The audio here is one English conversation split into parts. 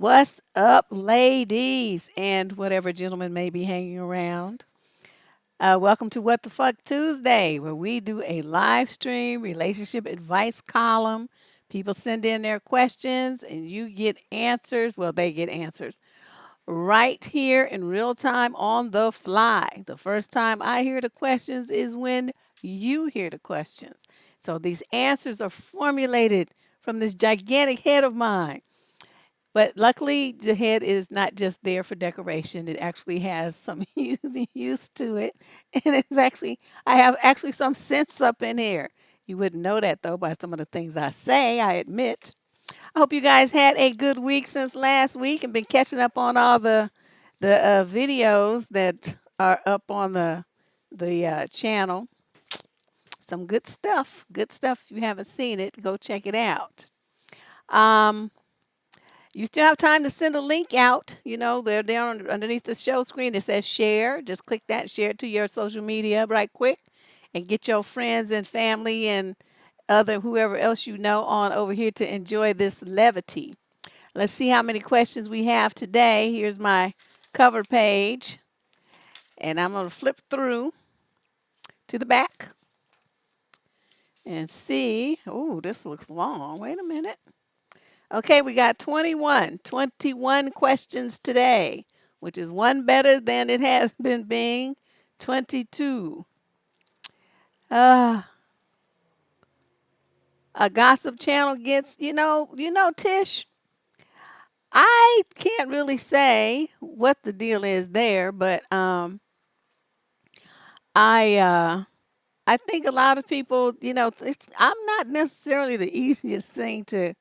What's up, ladies, and whatever gentleman may be hanging around? Welcome to What the Fuck Tuesday, where we do a live stream relationship advice column. People send in their questions, and you get answers. Well, they get answers right here in real time on the fly. The first time I hear the questions is when you hear the questions. So these answers are formulated from this gigantic head of mine. But luckily, the head is not just there for decoration. It actually has some use to it. And it's actually, I have actually some sense up in here. You wouldn't know that though by some of the things I say, I admit. I hope you guys had a good week since last week and been catching up on all the videos that are up on the channel. Some good stuff. Good stuff. If you haven't seen it, go check it out. Um, You still have time to send a link out. You know, they're there underneath the show screen. It says share. Just click that, share it to your social media right quick, and get your friends and family and other whoever else you know on over here to enjoy this levity. Let's see how many questions we have today. Here's my cover page, and I'm going to flip through to the back and see. Oh, this looks long. Wait a minute. Okay, we got 21 questions today, which is one better than it has been being 22. Uh, a gossip channel gets, Tish, I can't really say what the deal is there, but I I think a lot of people, I'm not necessarily the easiest thing to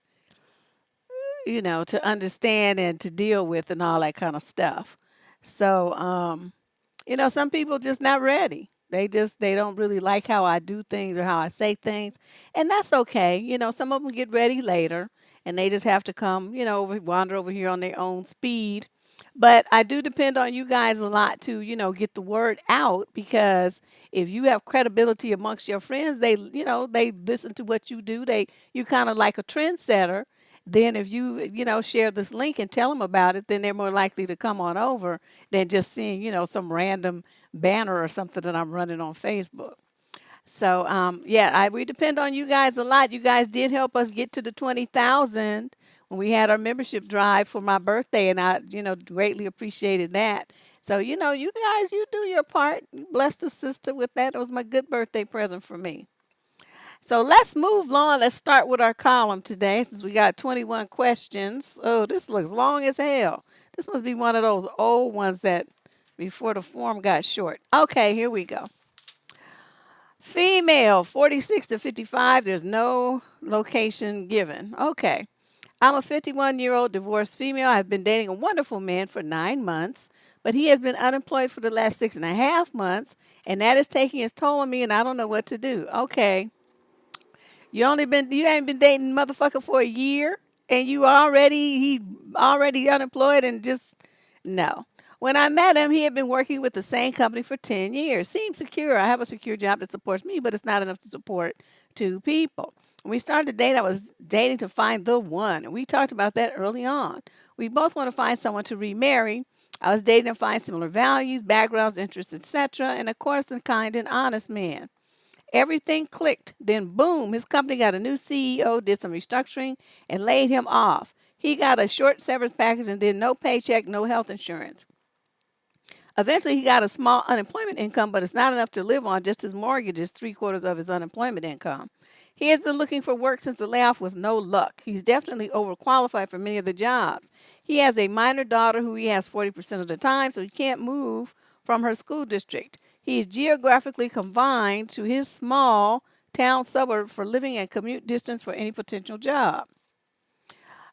understand and to deal with and all that kind of stuff. So, some people just not ready. They don't really like how I do things or how I say things, and that's okay. Some of them get ready later, and they just have to come, wander over here on their own speed. But I do depend on you guys a lot to, get the word out because if you have credibility amongst your friends, they listen to what you do. You kind of like a trendsetter. Then if you, share this link and tell them about it, then they're more likely to come on over than just seeing, some random banner or something that I'm running on Facebook. So, yeah, we depend on you guys a lot. You guys did help us get to the 20,000 when we had our membership drive for my birthday, and I, greatly appreciated that. So, you guys, you do your part. You bless the sister with that. It was my good birthday present for me. So let's move on. Let's start with our column today since we got 21 questions. Oh, this looks long as hell. This must be one of those old ones that before the form got short. Okay, here we go. Female, 46 to 55. There's no location given. Okay. I'm a 51-year-old divorced female. I've been dating a wonderful man for 9 months, but he has been unemployed for the last 6.5 months, and that is taking its toll on me, and I don't know what to do. Okay. You ain't been dating motherfucker for a year and he already unemployed and just no. When I met him, he had been working with the same company for 10 years. Seems secure. I have a secure job that supports me, but it's not enough to support two people. When we started to date, I was dating to find the one. And we talked about that early on. We both want to find someone to remarry. I was dating to find similar values, backgrounds, interests, etc. And of course, a kind and honest man. Everything clicked. Then, boom, his company got a new CEO, did some restructuring, and laid him off. He got a short severance package and then no paycheck, no health insurance. Eventually, he got a small unemployment income, but it's not enough to live on. Just his mortgage is three-quarters of his unemployment income. He has been looking for work since the layoff with no luck. He's definitely overqualified for many of the jobs. He has a minor daughter who he has 40% of the time, so he can't move from her school district. He is geographically confined to his small town suburb for living and commute distance for any potential job.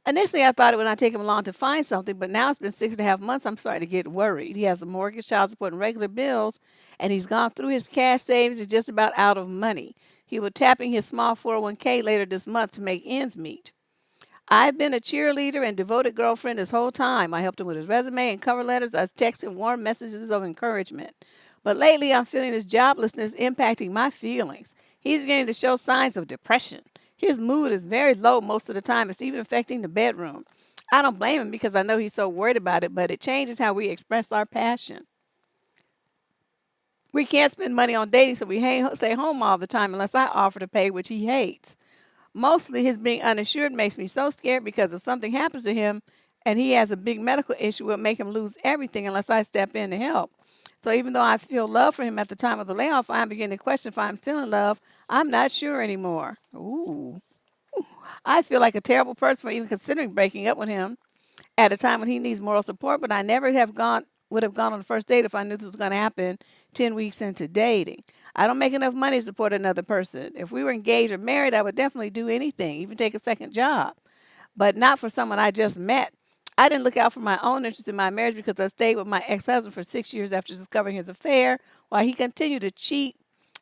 Initially, I thought it would not take him long to find something, but now it's been 6.5 months. I'm starting to get worried. He has a mortgage, child support, and regular bills, and he's gone through his cash savings. He's just about out of money. He will tapping his small 401k later this month to make ends meet. I've been a cheerleader and devoted girlfriend this whole time. I helped him with his resume and cover letters. I texted warm messages of encouragement. But lately, I'm feeling this joblessness impacting my feelings. He's beginning to show signs of depression. His mood is very low most of the time. It's even affecting the bedroom. I don't blame him because I know he's so worried about it, but it changes how we express our passion. We can't spend money on dating, so we stay home all the time unless I offer to pay, which he hates. Mostly his being unassured makes me so scared because if something happens to him and he has a big medical issue, it will make him lose everything unless I step in to help. So even though I feel love for him at the time of the layoff, I'm beginning to question if I'm still in love. I'm not sure anymore. Ooh. I feel like a terrible person for even considering breaking up with him at a time when he needs moral support, but I never have gone would have gone on the first date if I knew this was going to happen 10 weeks into dating. I don't make enough money to support another person. If we were engaged or married, I would definitely do anything, even take a second job, but not for someone I just met. I didn't look out for my own interest in my marriage because I stayed with my ex-husband for 6 years after discovering his affair, while he continued to cheat,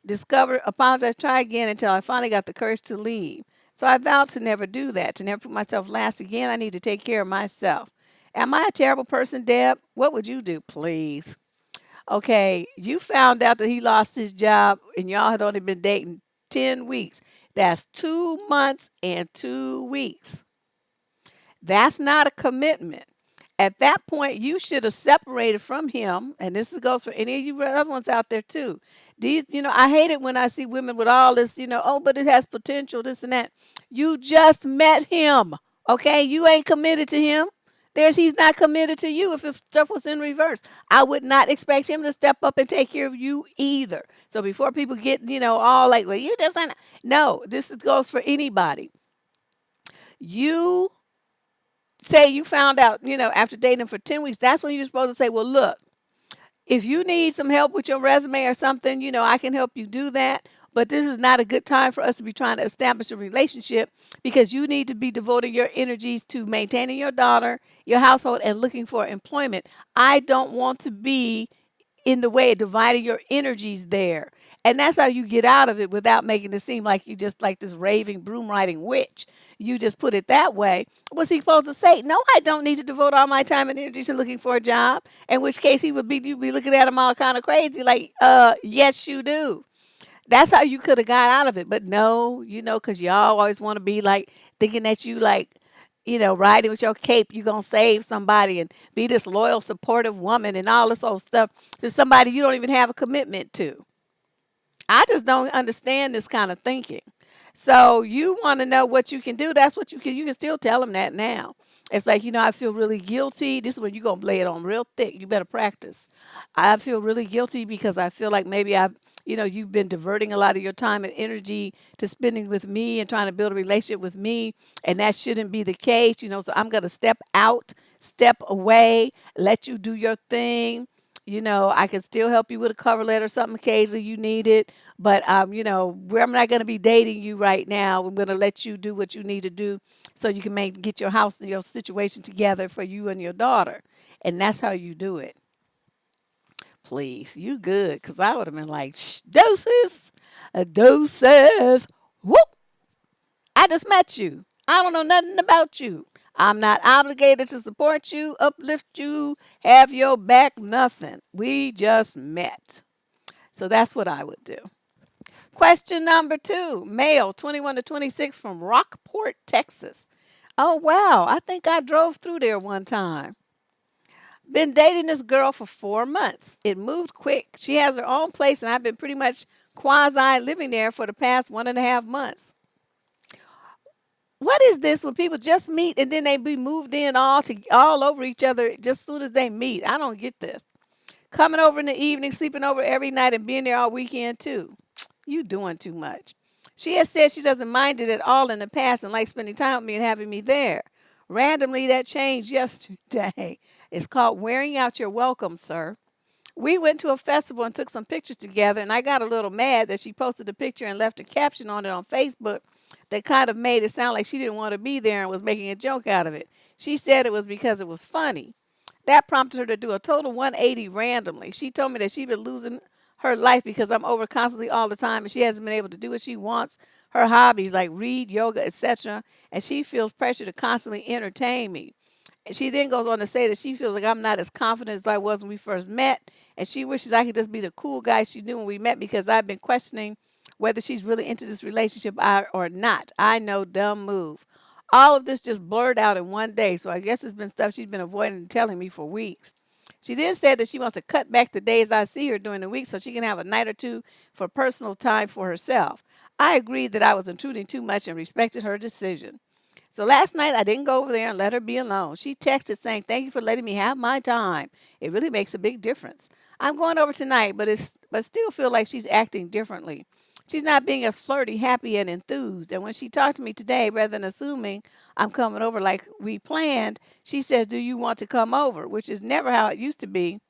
discover, apologize, try again until I finally got the courage to leave. So I vowed to never do that, to never put myself last again. I need to take care of myself. Am I a terrible person, Deb? What would you do, please? Okay, you found out that he lost his job and y'all had only been dating 10 weeks. That's 2 months and 2 weeks. That's not a commitment. At that point, you should have separated from him. And this goes for any of you other ones out there too. I hate it when I see women with all this, oh, but it has potential, this and that. You just met him. Okay. You ain't committed to him. He's not committed to you if stuff was in reverse. I would not expect him to step up and take care of you either. So before people get, all like, well, you just, no, goes for anybody. You say you found out, after dating for 10 weeks, that's when you're supposed to say, well, look, if you need some help with your resume or something, I can help you do that. But this is not a good time for us to be trying to establish a relationship because you need to be devoting your energies to maintaining your daughter, your household, and looking for employment. I don't want to be in the way of dividing your energies there. And that's how you get out of it without making it seem like you just like this raving, broom riding witch. You just put it that way. Was he supposed to say, no, I don't need to devote all my time and energy to looking for a job? In which case you'd be looking at him all kind of crazy, like, yes, you do. That's how you could have got out of it. But no, because y'all always want to be like thinking that you like, riding with your cape, you're going to save somebody and be this loyal, supportive woman and all this old stuff to somebody you don't even have a commitment to. I just don't understand this kind of thinking. So you want to know what you can do. That's what you can. You can still tell them that now. It's like, I feel really guilty. This is when you're going to lay it on real thick. You better practice. I feel really guilty because I feel like maybe you've been diverting a lot of your time and energy to spending with me and trying to build a relationship with me. And that shouldn't be the case, so I'm going to step out, step away, let you do your thing. I can still help you with a cover letter or something occasionally you need it. But, I'm not going to be dating you right now. I'm going to let you do what you need to do so you can get your house and your situation together for you and your daughter. And that's how you do it. Please, you good. Because I would have been like, shh, doses, doses. Whoop. I just met you. I don't know nothing about you. I'm not obligated to support you, uplift you, have your back, nothing. We just met. So that's what I would do. Question number 2, male, 21 to 26 from Rockport, Texas. Oh, wow. I think I drove through there one time. Been dating this girl for 4 months. It moved quick. She has her own place, and I've been pretty much quasi living there for the past 1.5 months. What is this when people just meet and then they be moved in all over each other just as soon as they meet? I don't get this. Coming over in the evening, sleeping over every night, and being there all weekend too. You doing too much. She has said she doesn't mind it at all in the past and likes spending time with me and having me there. Randomly, that changed yesterday. It's called wearing out your welcome, sir. We went to a festival and took some pictures together, and I got a little mad that she posted a picture and left a caption on it on Facebook that kind of made it sound like she didn't want to be there and was making a joke out of it. She said it was because it was funny. That prompted her to do a total 180 randomly. She told me that she'd been losing her life because I'm over constantly all the time and she hasn't been able to do what she wants, her hobbies like read, yoga, etc. And she feels pressure to constantly entertain me. And she then goes on to say that she feels like I'm not as confident as I was when we first met. And she wishes I could just be the cool guy she knew when we met because I've been questioning whether she's really into this relationship or not. I know, dumb move. All of this just blurred out in one day. So I guess it's been stuff she's been avoiding and telling me for weeks. She then said that she wants to cut back the days I see her during the week so she can have a night or two for personal time for herself. I agreed that I was intruding too much and respected her decision. So last night I didn't go over there and let her be alone. She texted saying, "Thank you for letting me have my time. It really makes a big difference. I'm going over tonight, but still feel like she's acting differently. She's not being as flirty, happy, and enthused. And when she talked to me today, rather than assuming I'm coming over like we planned, she says, 'Do you want to come over?' Which is never how it used to be.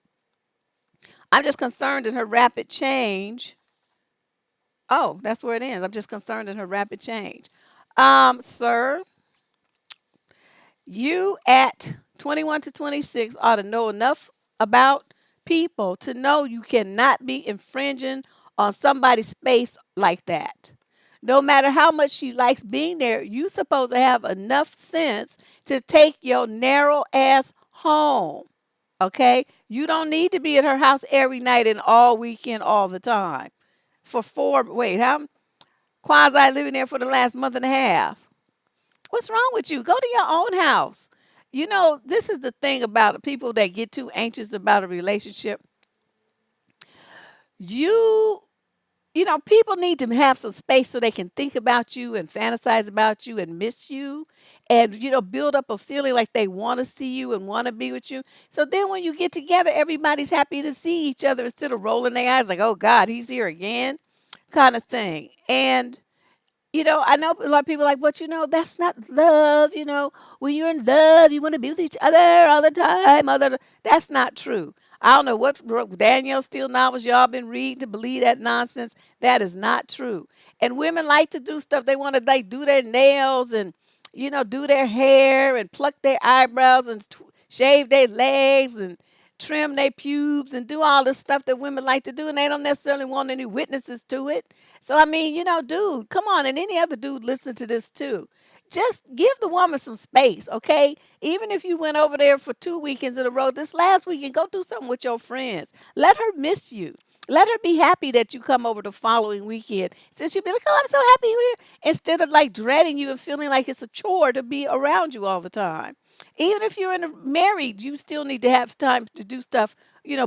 I'm just concerned in her rapid change." Oh, that's where it ends. I'm just concerned in her rapid change. Sir, you at 21 to 26 ought to know enough about people to know you cannot be infringing on somebody's space like that. No matter how much she likes being there, you supposed to have enough sense to take your narrow ass home. Okay? You don't need to be at her house every night and all weekend all the time. For four, wait, how quasi living there for the last month and a half? What's wrong with you? Go to your own house. You know, this is the thing about people that get too anxious about a relationship. You, people need to have some space so they can think about you and fantasize about you and miss you and, build up a feeling like they want to see you and want to be with you. So then when you get together, everybody's happy to see each other instead of rolling their eyes like, oh God, he's here again, kind of thing. And I know a lot of people are like, but that's not love. When you're in love, you want to be with each other all the time. That's not true. I don't know what Danielle Steele novels y'all been reading to believe that nonsense. That is not true. And women like to do stuff. They want to like do their nails and do their hair and pluck their eyebrows and shave their legs and trim their pubes and do all this stuff that women like to do, and they don't necessarily want any witnesses to it. So I mean, dude, come on, and any other dude listen to this too. Just give the woman some space, okay? Even if you went over there for 2 weekends in a row, this last weekend, go do something with your friends. Let her miss you. Let her be happy that you come over the following weekend. So she'll be like, "Oh, I'm so happy you're here," instead of like dreading you and feeling like it's a chore to be around you all the time. Even if you're married, you still need to have time to do stuff,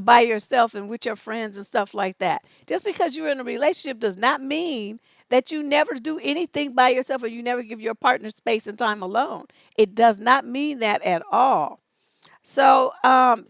by yourself and with your friends and stuff like that. Just because you're in a relationship does not mean that you never do anything by yourself or you never give your partner space and time alone. It does not mean that at all. So,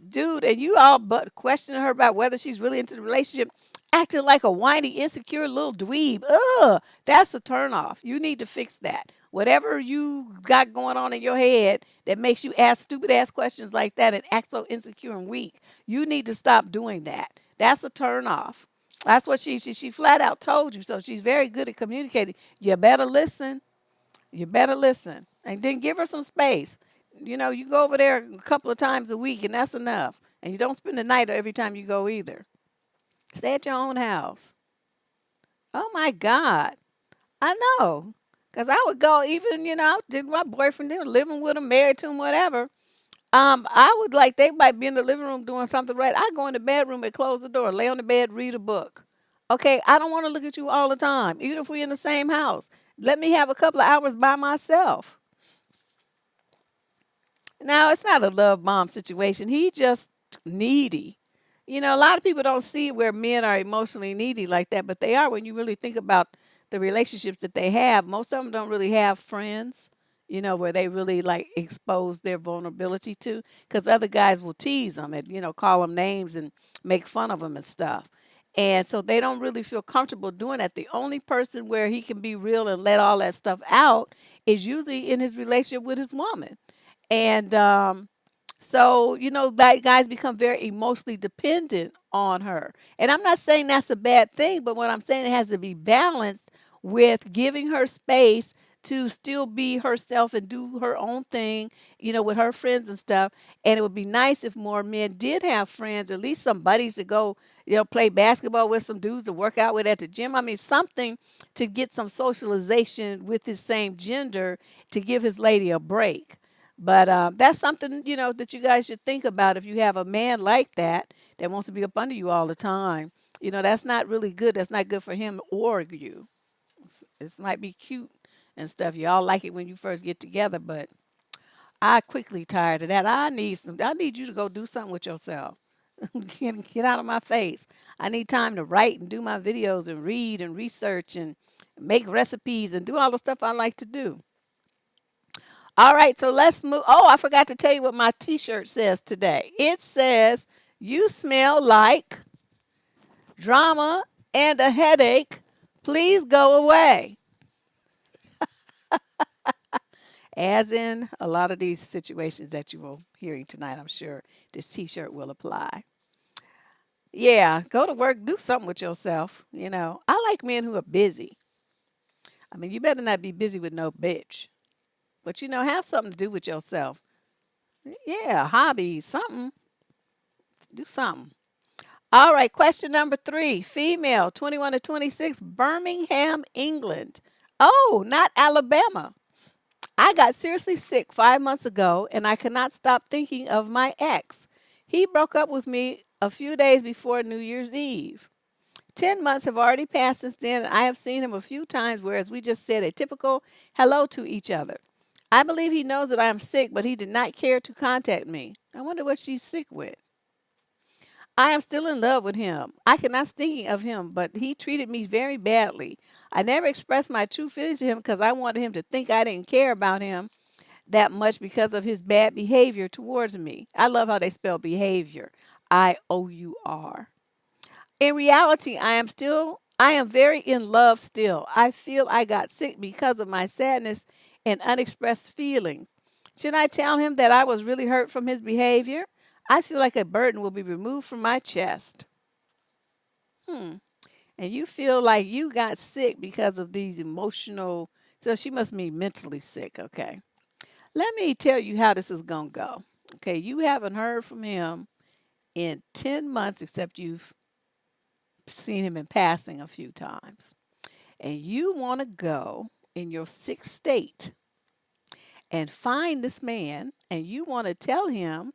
dude, and you all but questioning her about whether she's really into the relationship, acting like a whiny, insecure little dweeb. Ugh, that's a turnoff. You need to fix that. Whatever you got going on in your head that makes you ask stupid ass questions like that and act so insecure and weak, you need to stop doing that. That's a turnoff. That's what she flat out told you. So she's very good at communicating. You better listen. You better listen. And then give her some space. You go over there a couple of times a week, and that's enough. And you don't spend the night every time you go either. Stay at your own house. Oh my God. I know. Because I would go, even, did my boyfriend, they were living with him, married to him, whatever. I would like, they might be in the living room doing something right. I go in the bedroom and close the door, lay on the bed, read a book. Okay, I don't want to look at you all the time, even if we're in the same house. Let me have a couple of hours by myself. Now, it's not a love bomb situation. He just needy. A lot of people don't see where men are emotionally needy like that, but they are when you really think about the relationships that they have. Most of them don't really have friends, where they really like expose their vulnerability to, because other guys will tease them and, call them names and make fun of them and stuff. And so they don't really feel comfortable doing that. The only person where he can be real and let all that stuff out is usually in his relationship with his woman. And so, that guys become very emotionally dependent on her. And I'm not saying that's a bad thing, but what I'm saying, it has to be balanced with giving her space to still be herself and do her own thing, with her friends and stuff. And it would be nice if more men did have friends, at least some buddies to go, play basketball with, some dudes to work out with at the gym. I mean, something to get some socialization with his same gender to give his lady a break. But that's something, that you guys should think about if you have a man like that wants to be up under you all the time. That's not really good. That's not good for him or you. It might be cute and stuff. Y'all like it when you first get together, but I quickly tired of that. I need you to go do something with yourself. Get out of my face. I need time to write and do my videos and read and research and make recipes and do all the stuff I like to do. All right, so let's move. Oh, I forgot to tell you what my t-shirt says today. It says, "You smell like drama and a headache. Please go away." As in a lot of these situations that you will hearing tonight, I'm sure this t-shirt will apply. Yeah, go to work, do something with yourself. I like men who are busy. I mean, you better not be busy with no bitch, but have something to do with yourself. Yeah, hobbies, something, do something. All right, question number 3. Female, 21 to 26, Birmingham, England. Oh, not Alabama. I got seriously sick 5 months ago, and I cannot stop thinking of my ex. He broke up with me a few days before New Year's Eve. 10 months have already passed since then, and I have seen him a few times, whereas we just said a typical hello to each other. I believe he knows that I am sick, but he did not care to contact me. I wonder what she's sick with. I am still in love with him. I cannot thinking of him, but he treated me very badly. I never expressed my true feelings to him because I wanted him to think I didn't care about him that much because of his bad behavior towards me. I love how they spell behavior. IOUR. In reality, I am very in love still. I feel I got sick because of my sadness and unexpressed feelings. Should I tell him that I was really hurt from his behavior? I feel like a burden will be removed from my chest. Hmm. And you feel like you got sick because of these emotional, so she must mean mentally sick, okay? Let me tell you how this is going to go. Okay, you haven't heard from him in 10 months except you've seen him in passing a few times. And you want to go in your sixth state and find this man and you want to tell him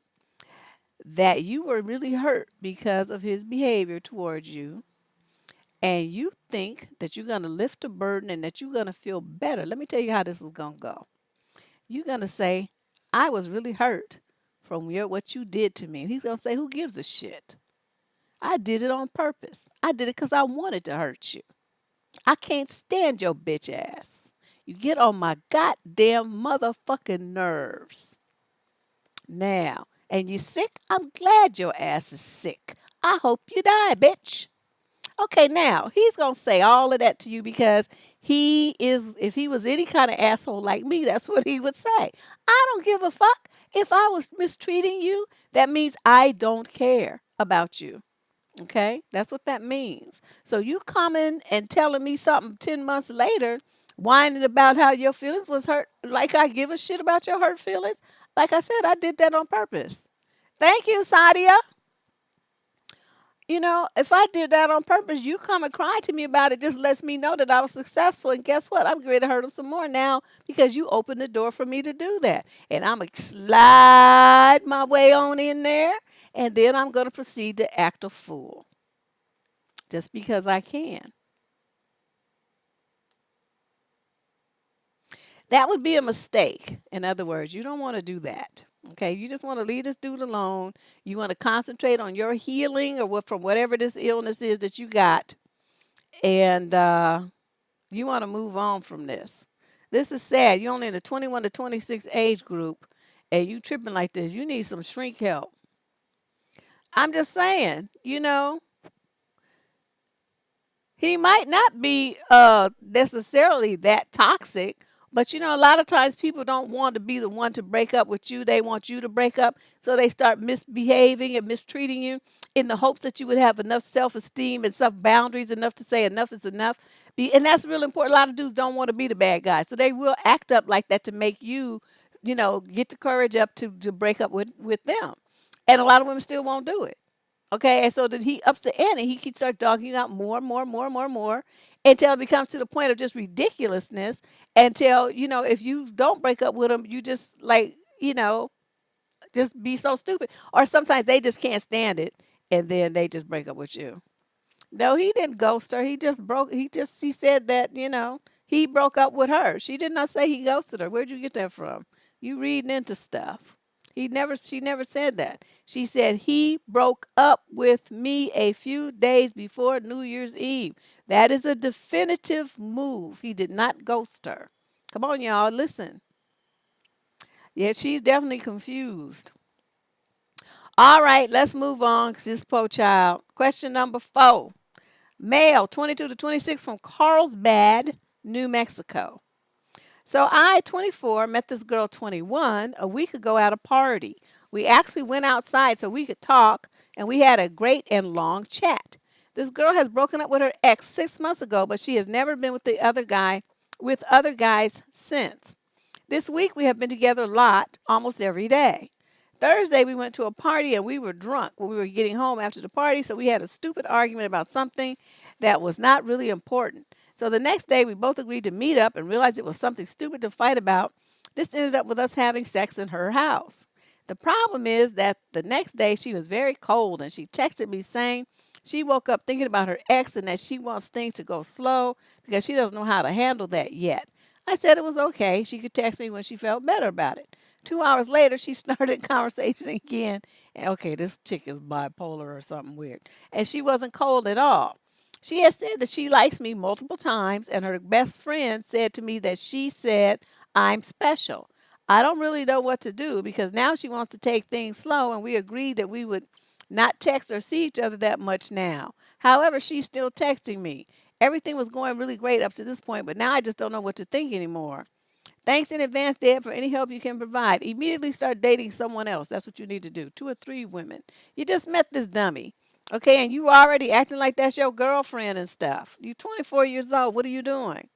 that you were really hurt because of his behavior towards you and you think that you're going to lift a burden and that you're going to feel better. Let me tell you how this is going to go. You're going to say, I was really hurt from what you did to me. And he's going to say, who gives a shit? I did it on purpose. I did it because I wanted to hurt you. I can't stand your bitch ass. You get on my goddamn motherfucking nerves. Now, and you sick? I'm glad your ass is sick. I hope you die, bitch. Okay, now he's gonna say all of that to you because if he was any kind of asshole like me, that's what he would say. I don't give a fuck. If I was mistreating you, that means I don't care about you. Okay, that's what that means. So you coming and telling me something 10 months later, whining about how your feelings was hurt, like I give a shit about your hurt feelings. Like I said, I did that on purpose. Thank you, Sadia. If I did that on purpose, you come and cry to me about it just lets me know that I was successful. And guess what? I'm going to hurt him some more now because you opened the door for me to do that. And I'm going to slide my way on in there. And then I'm going to proceed to act a fool just because I can. That would be a mistake. In other words, you don't want to do that. Okay, you just want to leave this dude alone. You want to concentrate on your healing or from whatever this illness is that you got, and you want to move on from this. This is sad. You're only in the 21 to 26 age group, and you tripping like this. You need some shrink help. I'm just saying. He might not be necessarily that toxic, but a lot of times people don't want to be the one to break up with you. They want you to break up, so they start misbehaving and mistreating you in the hopes that you would have enough self-esteem and self boundaries enough to say enough is enough. And that's real important. A lot of dudes don't want to be the bad guy, so they will act up like that to make you, get the courage up to break up with them. And a lot of women still won't do it. Okay, and so then he ups the ante. He keeps start dogging you out more and more and more and more and more until it becomes to the point of just ridiculousness. Until if you don't break up with him, you just just be so stupid. Or sometimes they just can't stand it, and then they just break up with you. No, he didn't ghost her. He just broke. He said that He broke up with her. She did not say he ghosted her. Where'd you get that from? You reading into stuff. She never said that. She said he broke up with me a few days before New Year's Eve. That is a definitive move. He did not ghost her. Come on, y'all, listen. Yeah, she's definitely confused. All right, let's move on. 'Cause this poor child. Question number 4. Male, 22 to 26 from Carlsbad, New Mexico. So I, 24, met this girl, 21, a week ago at a party. We actually went outside so we could talk, and we had a great and long chat. This girl has broken up with her ex 6 months ago, but she has never been with other guys since. This week we have been together a lot, almost every day. Thursday we went to a party and we were drunk when we were getting home after the party, so we had a stupid argument about something that was not really important. So the next day we both agreed to meet up and realized it was something stupid to fight about. This ended up with us having sex in her house. The problem is that the next day she was very cold and she texted me saying she woke up thinking about her ex and that she wants things to go slow because she doesn't know how to handle that yet. I said it was okay. She could text me when she felt better about it. 2 hours later, she started conversation again. And okay, this chick is bipolar or something weird. And she wasn't cold at all. She has said that she likes me multiple times, and her best friend said to me that she said I'm special. I don't really know what to do because now she wants to take things slow, and we agreed that we would not text or see each other that much now. However, she's still texting me. Everything was going really great up to this point, but now I just don't know what to think anymore. Thanks in advance, Deb, for any help you can provide. Immediately start dating someone else. That's what you need to do. 2 or 3 women. You just met this dummy. Okay, and you already acting like that's your girlfriend and stuff. You 24 years old. What are you doing?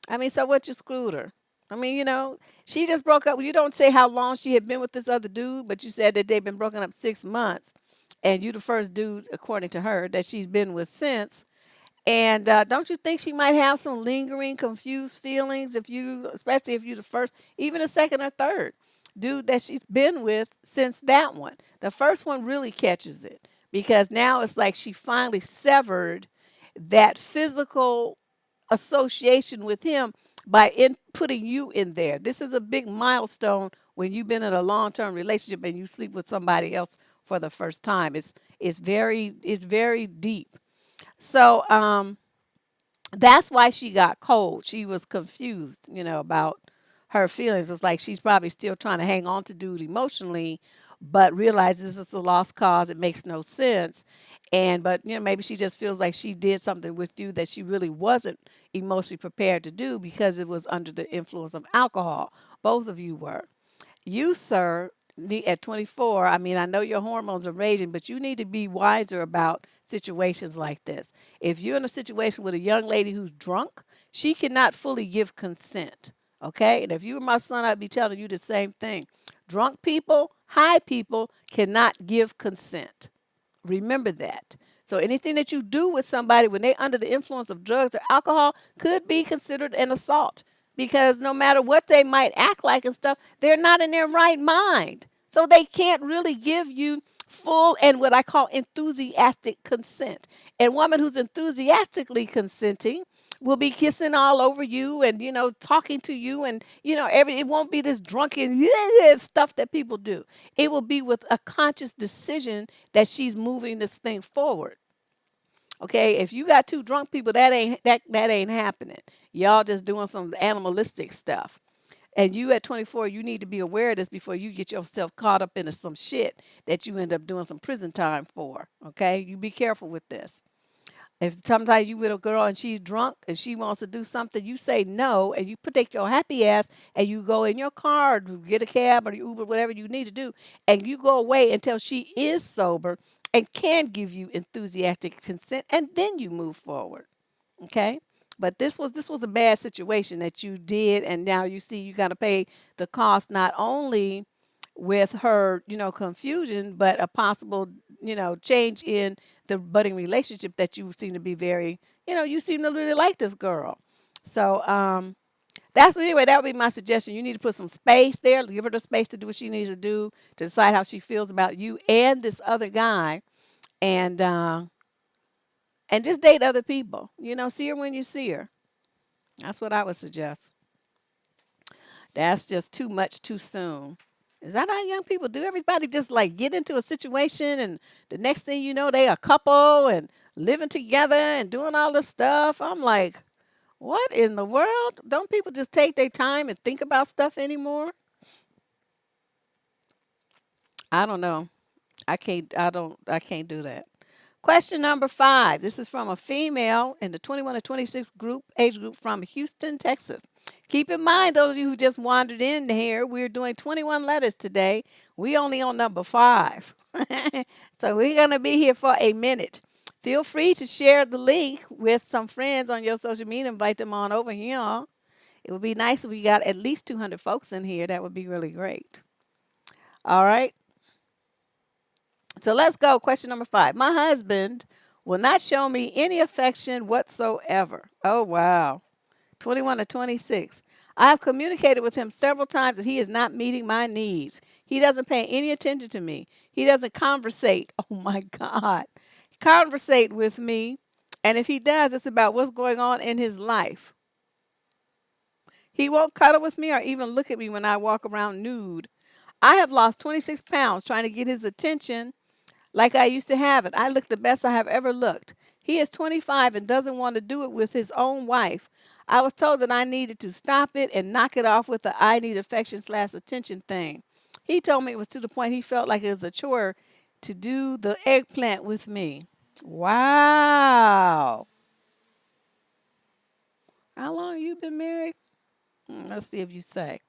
I mean, so what you screwed her? I mean, she just broke up. You don't say how long she had been with this other dude, but you said that they've been broken up 6 months. And you the first dude, according to her, that she's been with since. And don't you think she might have some lingering, confused feelings especially if you the first, even the second or third dude that she's been with since that one? The first one really catches it because now it's like she finally severed that physical association with him by putting you in there. This is a big milestone when you've been in a long-term relationship and you sleep with somebody else for the first time. It's very deep. So that's why she got cold. She was confused, about her feelings. It's like she's probably still trying to hang on to dude emotionally, but realizes it's a lost cause. It makes no sense. But maybe she just feels like she did something with you that she really wasn't emotionally prepared to do because it was under the influence of alcohol. Both of you were. You, sir, at 24, I mean, I know your hormones are raging, but you need to be wiser about situations like this. If you're in a situation with a young lady who's drunk, she cannot fully give consent. Okay? And if you were my son, I'd be telling you the same thing. Drunk people, high people cannot give consent. Remember that. So anything that you do with somebody when they're under the influence of drugs or alcohol could be considered an assault because no matter what they might act like and stuff, they're not in their right mind. So they can't really give you full and what I call enthusiastic consent. And woman who's enthusiastically consenting will be kissing all over you and talking to you and it won't be this drunken stuff that people do. It will be with a conscious decision that she's moving this thing forward. Okay, if you got 2 drunk people, that ain't happening. Y'all just doing some animalistic stuff. And you at 24, you need to be aware of this before you get yourself caught up into some shit that you end up doing some prison time for. Okay, you be careful with this. If sometimes you with a girl and she's drunk and she wants to do something, you say no and you take your happy ass and you go in your car or get a cab or Uber, whatever you need to do, and you go away until she is sober and can give you enthusiastic consent, and then you move forward. Okay? But this was a bad situation that you did, and now you see you got to pay the cost not only with her, confusion, but a possible, change in the budding relationship that you seem to be very, you seem to really like this girl. So anyway, that would be my suggestion. You need to put some space there, give her the space to do what she needs to do to decide how she feels about you and this other guy, and just date other people. See her when you see her. That's what I would suggest. That's just too much too soon. Is that how young people do? Everybody just like get into a situation and the next thing you know they a couple and living together and doing all this stuff. I'm like, what in the world? Don't people just take their time and think about stuff anymore? I don't know. I can't do that. Question number 5. This is from a female in the 21 to 26 age group from Houston, Texas. Keep in mind, those of you who just wandered in here, we're doing 21 letters today. We only on number 5. So we're going to be here for a minute. Feel free to share the link with some friends on your social media. Invite them on over here. It would be nice if we got at least 200 folks in here. That would be really great. All right. So let's go. Question number 5. My husband will not show me any affection whatsoever. Oh, wow. 21 to 26. I have communicated with him several times that he is not meeting my needs. He doesn't pay any attention to me. He doesn't conversate. Oh, my God. Conversate with me. And if he does, it's about what's going on in his life. He won't cuddle with me or even look at me when I walk around nude. I have lost 26 pounds trying to get his attention like I used to have it. I look the best I have ever looked. He is 25 and doesn't want to do it with his own wife. I was told that I needed to stop it and knock it off with the I need affection slash attention thing. He told me it was to the point he felt like it was a chore to do the eggplant with me. Wow. How long you been married? Let's see if you say.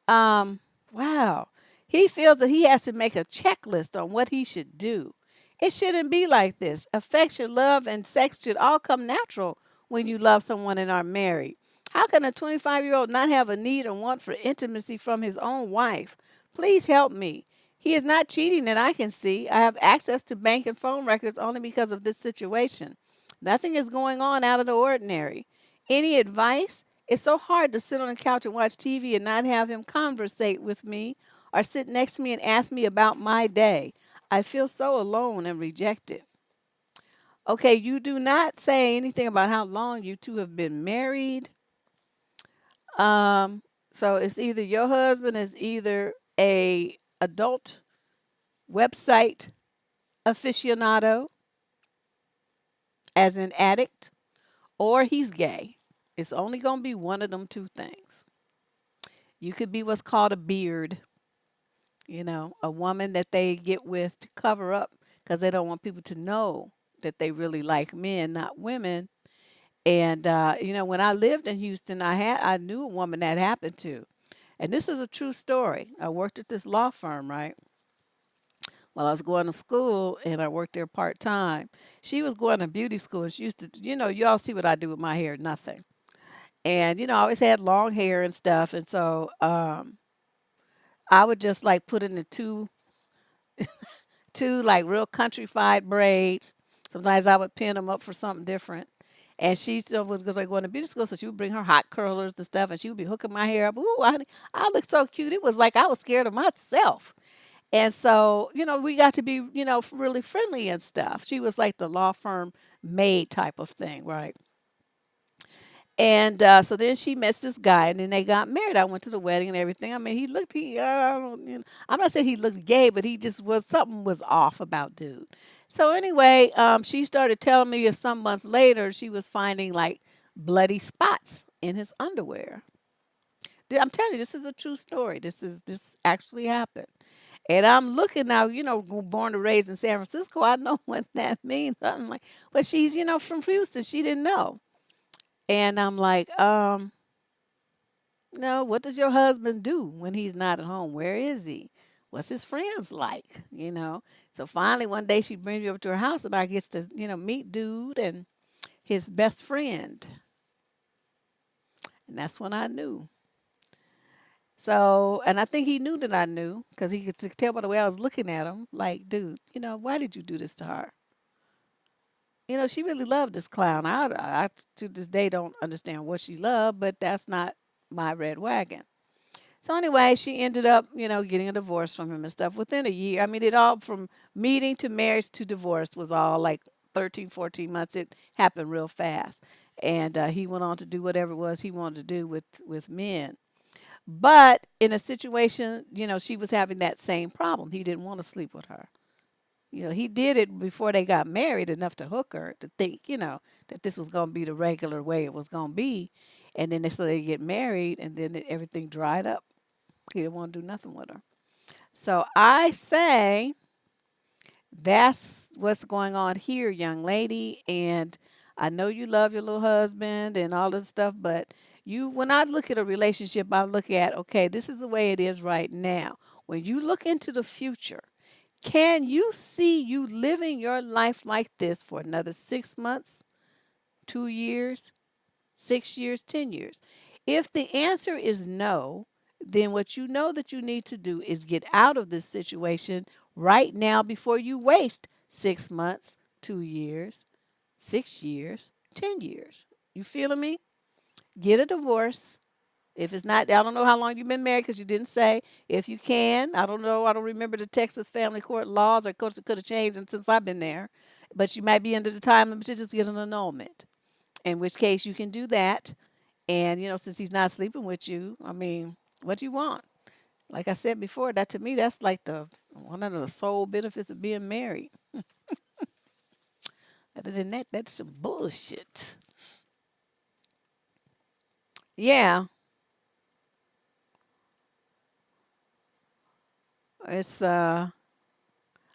Um, wow. He feels that he has to make a checklist on what he should do. It shouldn't be like this. Affection, love, and sex should all come natural when you love someone and are married. How can a 25-year-old not have a need or want for intimacy from his own wife? Please help me. He is not cheating that I can see. I have access to bank and phone records only because of this situation. Nothing is going on out of the ordinary. Any advice? It's so hard to sit on the couch and watch TV and not have him conversate with me or sit next to me and ask me about my day. I feel so alone and rejected. Okay, you do not say anything about how long you two have been married. Um, so it's either your husband is either a adult website aficionado, as an addict, or he's gay. It's only gonna be one of them two things. You could be what's called a beard, a woman that they get with to cover up because they don't want people to know that they really like men, not women. And when I lived in Houston, I knew a woman that happened to. And this is a true story. I worked at this law firm, right? While I was going to school and I worked there part time. She was going to beauty school and she used to, you all see what I do with my hair, nothing. And, I always had long hair and stuff. And so I would just like put in the two like real countrified braids. Sometimes I would pin them up for something different. And she still was like going to beauty school, so she would bring her hot curlers and stuff, and she would be hooking my hair up. Ooh, I looked so cute. It was like I was scared of myself. And so, we got to be, really friendly and stuff. She was like the law firm maid type of thing, right? And so then she met this guy, and then they got married. I went to the wedding and everything. I mean, I'm not saying he looked gay, but he just was something was off about dude. So anyway, she started telling me some months later she was finding like bloody spots in his underwear. I'm telling you, this is a true story. This actually happened. And I'm looking now, born and raised in San Francisco. I know what that means. I'm like, but she's, from Houston. She didn't know. And I'm like, no, what does your husband do when he's not at home? Where is he? What's his friends like? So finally one day she brings me over to her house and I gets to, meet dude and his best friend. And that's when I knew. So, and I think he knew that I knew because he could tell by the way I was looking at him, like, dude, why did you do this to her? She really loved this clown. I to this day don't understand what she loved, but that's not my red wagon. So anyway, she ended up, getting a divorce from him and stuff within a year. I mean, it all from meeting to marriage to divorce was all like 13, 14 months. It happened real fast. and he went on to do whatever it was he wanted to do with men. But in a situation, she was having that same problem. He didn't want to sleep with her. He did it before they got married enough to hook her to think, that this was going to be the regular way it was going to be. And then they get married, and then everything dried up. He didn't want to do nothing with her. So I say that's what's going on here, young lady. And I know you love your little husband and all this stuff, but when I look at a relationship, I look at, okay, this is the way it is right now. When you look into the future, can you see you living your life like this for another 6 months, 2 years, 6 years, 10 years? If the answer is no, then what you know that you need to do is get out of this situation right now before you waste 6 months, 2 years, 6 years, 10 years. You feeling me? Get a divorce. If it's not, I don't know how long you've been married because you didn't say. If you can, I don't know. I don't remember the Texas family court laws. Or of course, it could have changed since I've been there. But you might be under the time limit to just get an annulment. In which case, you can do that. And since he's not sleeping with you, I mean, what do you want? Like I said before, that to me, that's like the one of the sole benefits of being married. Other than that, that's some bullshit. Yeah, it's I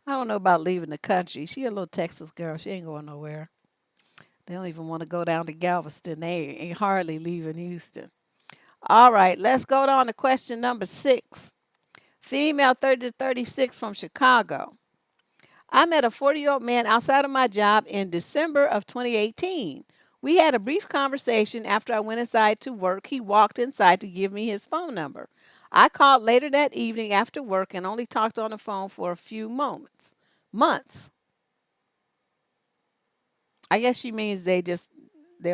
don't know about leaving the country. She a little Texas girl. She ain't going nowhere. They don't even want to go down to Galveston. They ain't hardly leaving Houston. All right, let's go on to question number 6. Female 30 to 36 from Chicago. I met a 40-year-old man outside of my job in December of 2018. We had a brief conversation after I went inside to work. He walked inside to give me his phone number. I called later that evening after work and only talked on the phone for a few moments. Months. I guess she means they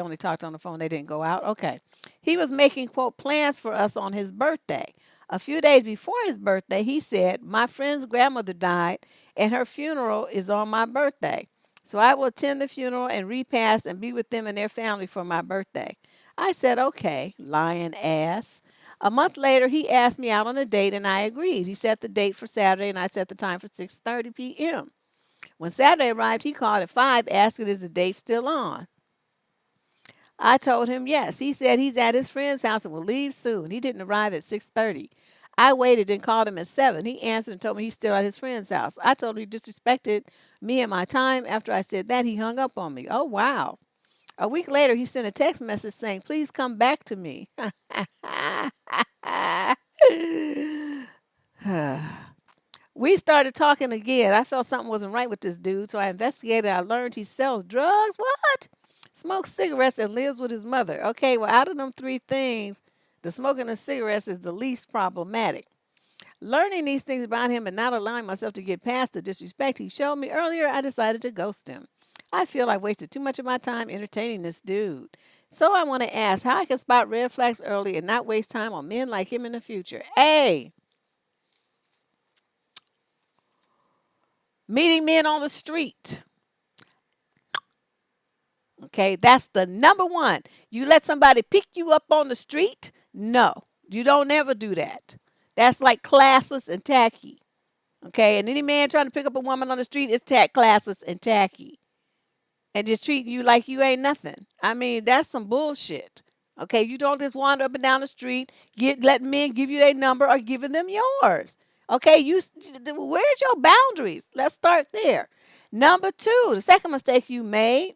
only talked on the phone. They didn't go out. Okay. He was making quote plans for us on his birthday. A few days before his birthday, he said, "My friend's grandmother died and her funeral is on my birthday. So I will attend the funeral and repast and be with them and their family for my birthday." I said, "Okay, lying ass." A month later, he asked me out on a date and I agreed. He set the date for Saturday and I set the time for 6:30 p.m. When Saturday arrived, he called at 5, asking, "Is the date still on?" I told him yes. He said he's at his friend's house and will leave soon. He didn't arrive at 6:30. I waited and called him at 7. He answered and told me he's still at his friend's house. I told him he disrespected me and my time. After I said that, he hung up on me. Oh, wow. A week later, he sent a text message saying, "Please come back to me." We started talking again. I felt something wasn't right with this dude, so I investigated. I learned he sells drugs. What? Smokes cigarettes and lives with his mother. Okay, well, out of them three things, the smoking and cigarettes is the least problematic. Learning these things about him and not allowing myself to get past the disrespect he showed me earlier, I decided to ghost him. I feel I've wasted too much of my time entertaining this dude. So I want to ask how I can spot red flags early and not waste time on men like him in the future. A. Meeting men on the street. Okay, that's the number one. You let somebody pick you up on the street? No, you don't ever do that. That's like classless and tacky. Okay, and any man trying to pick up a woman on the street is classless and tacky and just treating you like you ain't nothing. I mean, that's some bullshit. Okay, you don't just wander up and down the street, let men give you their number or giving them yours. Okay, where's your boundaries? Let's start there. Number two, the second mistake you made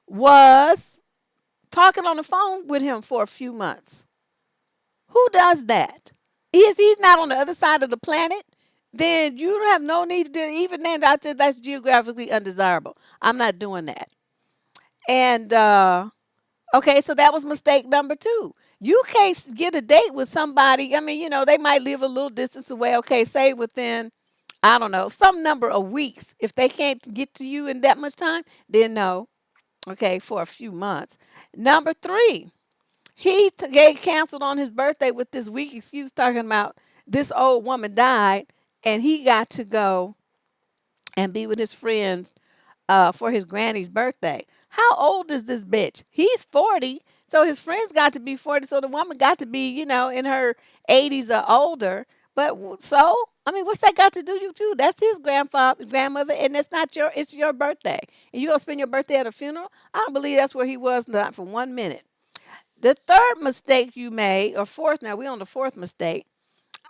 was talking on the phone with him for a few months. Who does that? If he's not on the other side of the planet, then you have no need to do it. Even then, I said that's geographically undesirable. I'm not doing that. And okay, so that was mistake number two. You can't get a date with somebody. I mean, they might live a little distance away. Okay, say within, I don't know, some number of weeks. If they can't get to you in that much time, then no. Okay, for a few months. Number three, he get canceled on his birthday with this weak excuse talking about this old woman died and he got to go and be with his friends for his granny's birthday. How old is this bitch? He's 40. So his friends got to be 40. So the woman got to be, in her 80s or older. But so, I mean, what's that got to do with you? That's his grandmother, and it's your birthday. And you going to spend your birthday at a funeral? I don't believe that's where he was, not for 1 minute. The third mistake you made, or fourth now, we on the fourth mistake.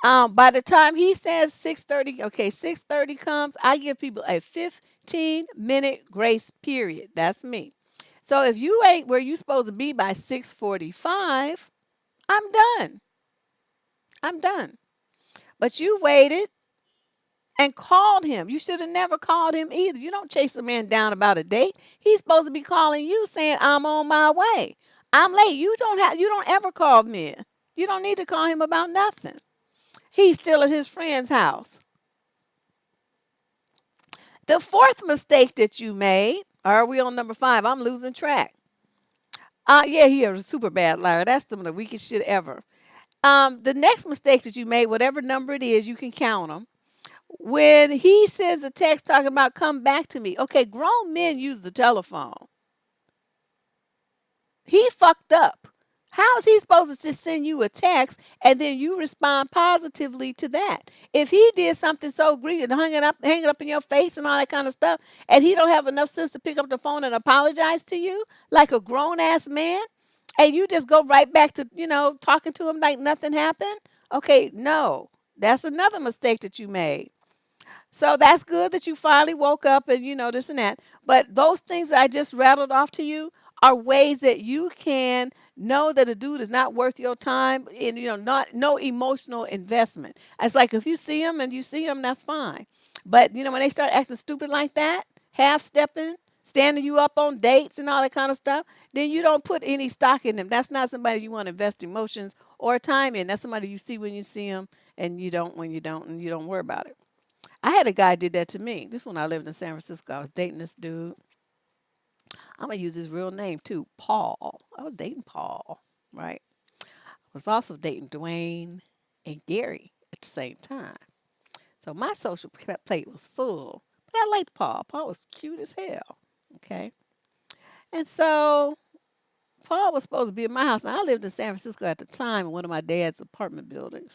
By the time he says 6:30, okay, 6:30 comes, I give people a 15-minute grace period. That's me. So if you ain't where you supposed to be by 6:45, I'm done. I'm done. But you waited and called him. You should have never called him either. You don't chase a man down about a date. He's supposed to be calling you saying, "I'm on my way. I'm late." You don't ever call me. You don't need to call him about nothing. He's still at his friend's house. The fourth mistake that you made, are we on number five? I'm losing track. Yeah, he is a super bad liar. That's some of the weakest shit ever. The next mistake that you made, whatever number it is, you can count them. When he sends a text talking about come back to me, okay, grown men use the telephone. He fucked up. How is he supposed to just send you a text and then you respond positively to that? If he did something so egregious, hang it up in your face and all that kind of stuff, and he don't have enough sense to pick up the phone and apologize to you like a grown ass man, and you just go right back to talking to him like nothing happened. Okay, no, that's another mistake that you made. So that's good that you finally woke up and this and that. But those things that I just rattled off to you are ways that you can know that a dude is not worth your time and not no emotional investment. It's like if you see him and you see him, that's fine. But when they start acting stupid like that, half stepping, standing you up on dates and all that kind of stuff, then you don't put any stock in them. That's not somebody you want to invest emotions or time in. That's somebody you see when you see them and you don't when you don't and you don't worry about it. I had a guy did that to me. This when I lived in San Francisco. I was dating this dude. I'm gonna use his real name too, Paul. I was dating Paul, right? I was also dating Dwayne and Gary at the same time. So my social plate was full. But I liked Paul. Paul was cute as hell. Okay. And so Paul was supposed to be in my house. Now I lived in San Francisco at the time in one of my dad's apartment buildings.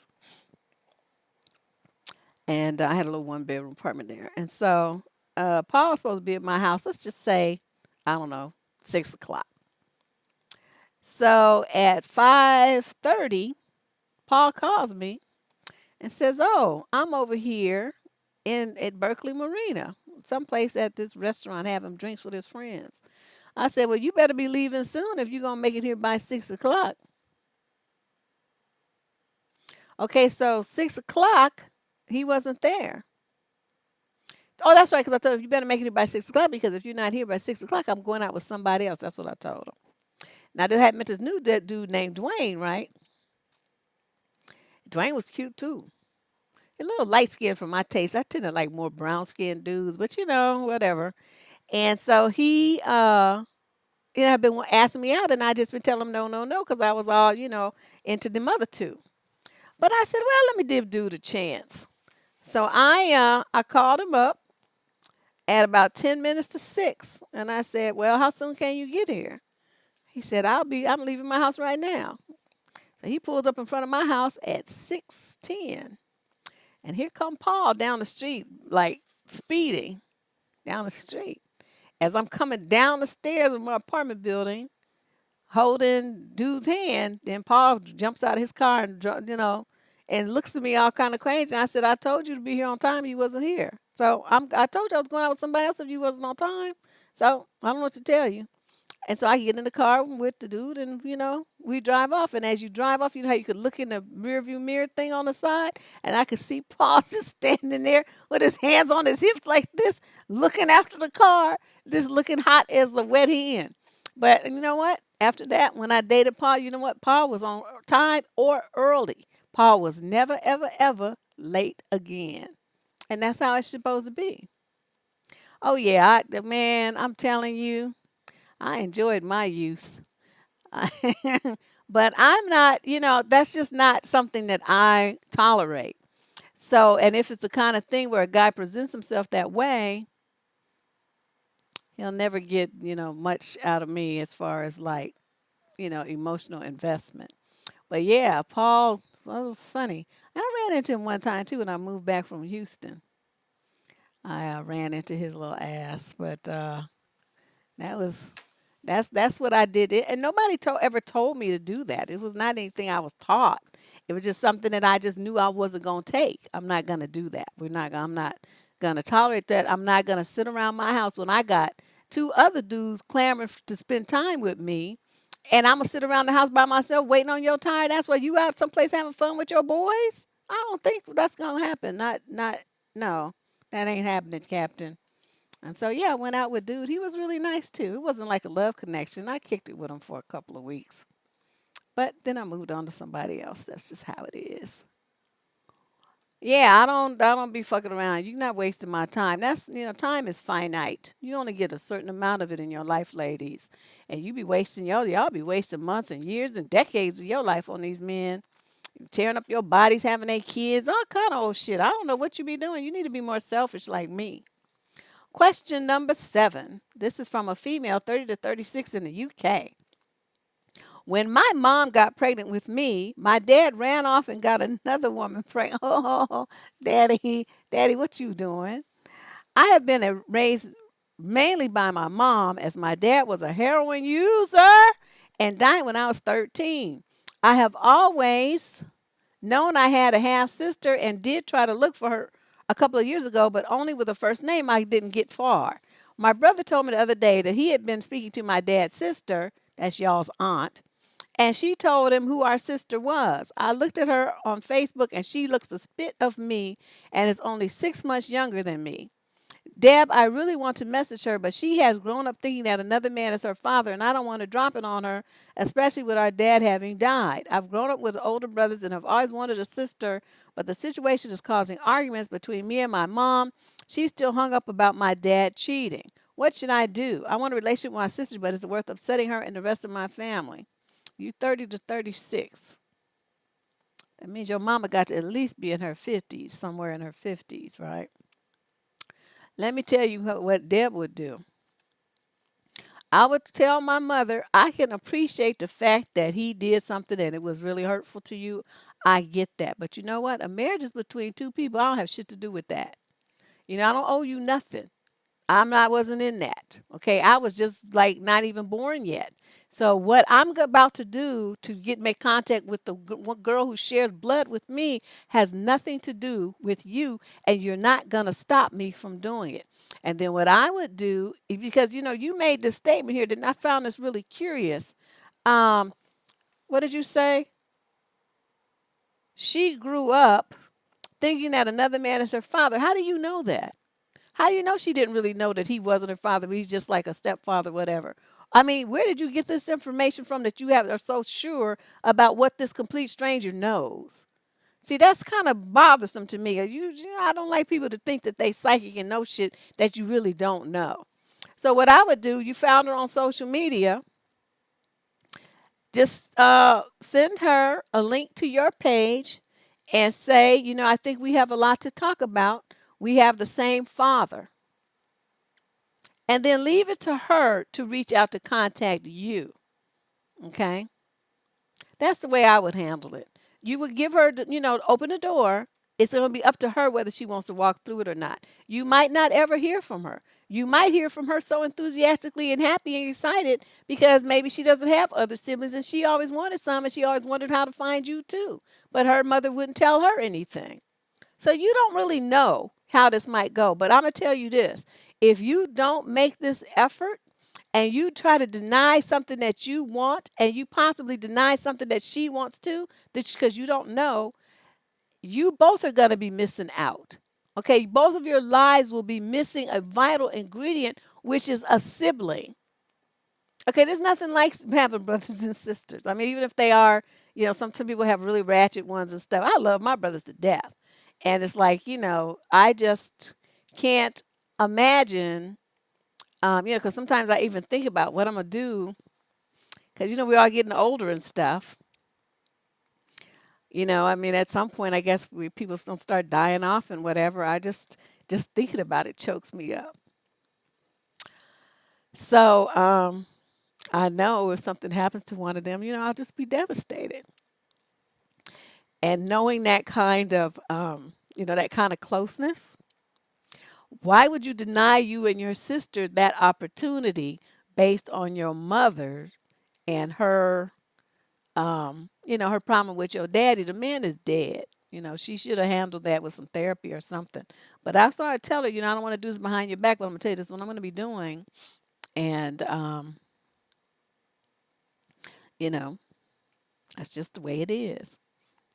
And I had a little one bedroom apartment there. And so Paul was supposed to be at my house. Let's just say, I don't know, 6 o'clock. So at 5:30, Paul calls me and says, "Oh, I'm over here in at Berkeley Marina, someplace at this restaurant having drinks with his friends." I said, "Well, you better be leaving soon if you're gonna make it here by 6 o'clock." Okay, so 6 o'clock, he wasn't there. Oh, that's right, because I told him you better make it here by 6 o'clock because if you're not here by 6 o'clock, I'm going out with somebody else. That's what I told him. Now, this had met this new dude named Dwayne, right? Dwayne was cute too. A little light skinned for my taste. I tend to like more brown skinned dudes, but whatever. And so he, had been asking me out, and I just been telling him no, no, no, because I was all, into the other two. But I said, well, let me give dude a chance. So I called him up at about 10 minutes to 6, and I said, well, how soon can you get here? He said, I'm leaving my house right now. So he pulls up in front of my house at 6:10. And here come Paul down the street, like speeding down the street. As I'm coming down the stairs of my apartment building, holding dude's hand, then Paul jumps out of his car and and looks at me all kind of crazy. And I said, "I told you to be here on time. You wasn't here. So I told you I was going out with somebody else if you wasn't on time. So I don't know what to tell you." And so I get in the car with the dude, and we drive off. And as you drive off, you know how you could look in the rear view mirror thing on the side, and I could see Paul just standing there with his hands on his hips like this, looking after the car, just looking hot as the wet hen. But you know what? After that, when I dated Paul, you know what? Paul was on time or early. Paul was never, ever, ever late again, and that's how it's supposed to be. Oh yeah, man, I'm telling you. I enjoyed my youth. But I'm not, that's just not something that I tolerate. So, and if it's the kind of thing where a guy presents himself that way, He'll never get, much out of me as far as like, emotional investment. But yeah, Paul, well, it was funny. And I ran into him one time too when I moved back from Houston. I ran into his little ass, but that was that's what I did. And nobody ever told me to do that. It was not anything I was taught. It was just something that I just knew I wasn't gonna take. I'm not gonna do that. I'm not gonna tolerate that. I'm not gonna sit around my house when I got two other dudes clamoring to spend time with me, and I'm gonna sit around the house by myself waiting on your time. That's why you out someplace having fun with your boys. I don't think that's gonna happen. Not no, that ain't happening, Captain. And so yeah, I went out with dude. He was really nice too. It wasn't like a love connection. I kicked it with him for a couple of weeks. But then I moved on to somebody else. That's just how it is. Yeah, I don't be fucking around. You're not wasting my time. Time is finite. You only get a certain amount of it in your life, ladies. And you be wasting y'all be wasting months and years and decades of your life on these men, tearing up your bodies, having their kids, all kind of old shit. I don't know what you be doing. You need to be more selfish like me. Question number 7. This is from a female, 30 to 36 in the UK. When my mom got pregnant with me, my dad ran off and got another woman pregnant. Oh, daddy, daddy, what you doing? I have been raised mainly by my mom, as my dad was a heroin user and died when I was 13. I have always known I had a half sister and did try to look for her a couple of years ago, but only with a first name. I didn't get far. My brother told me the other day that he had been speaking to my dad's sister, that's y'all's aunt, and she told him who our sister was. I looked at her on Facebook and she looks a spit of me and is only 6 months younger than me. Deb, I really want to message her, but she has grown up thinking that another man is her father, and I don't want to drop it on her, especially with our dad having died. I've grown up with older brothers and have always wanted a sister, but the situation is causing arguments between me and my mom. She's still hung up about my dad cheating. What should I do? I want a relationship with my sister, but it's worth upsetting her and the rest of my family. You 30 to 36. That means your mama got to at least be in her 50s, somewhere in her 50s, right? Let me tell you what Deb would do. I would tell my mother, I can appreciate the fact that he did something and it was really hurtful to you. I get that. But you know what? A marriage is between two people. I don't have shit to do with that. I don't owe you nothing. Wasn't in that. Okay. I was just like not even born yet. So what I'm about to do to make contact with the girl who shares blood with me has nothing to do with you, and you're not gonna stop me from doing it. And then what I would do, because you made this statement here that I found this really curious. Um, what did you say? She grew up thinking that another man is her father. How do you know that? How do you know she didn't really know that he wasn't her father? He's just like a stepfather, whatever. I mean, where did you get this information from that are so sure about what this complete stranger knows? See, that's kind of bothersome to me. I don't like people to think that they psychic and know shit that you really don't know. So what I would do, you found her on social media, just send her a link to your page and say, I think we have a lot to talk about. We have the same father. And then leave it to her to reach out to contact you. Okay? That's the way I would handle it. You would give her, open the door. It's going to be up to her whether she wants to walk through it or not. You might not ever hear from her. You might hear from her so enthusiastically and happy and excited because maybe she doesn't have other siblings and she always wanted some and she always wondered how to find you too. But her mother wouldn't tell her anything. So you don't really know how this might go. But I'm going to tell you this. If you don't make this effort and you try to deny something that you want and you possibly deny something that she wants to, because you don't know, you both are going to be missing out. Okay, both of your lives will be missing a vital ingredient, which is a sibling. Okay, there's nothing like having brothers and sisters. I mean, even if they are, some people have really ratchet ones and stuff. I love my brothers to death. And it's like, I just can't imagine, because sometimes I even think about what I'm going to do, because, we are getting older and stuff. I mean, at some point, I guess people don't start dying off and whatever. Just thinking about it chokes me up. So I know if something happens to one of them, I'll just be devastated. And knowing that kind of, that kind of closeness, why would you deny you and your sister that opportunity based on your mother and her, her problem with your daddy? The man is dead. She should have handled that with some therapy or something. But I started telling her, I don't want to do this behind your back, but I'm gonna tell you this is what I'm gonna be doing. And you know, that's just the way it is.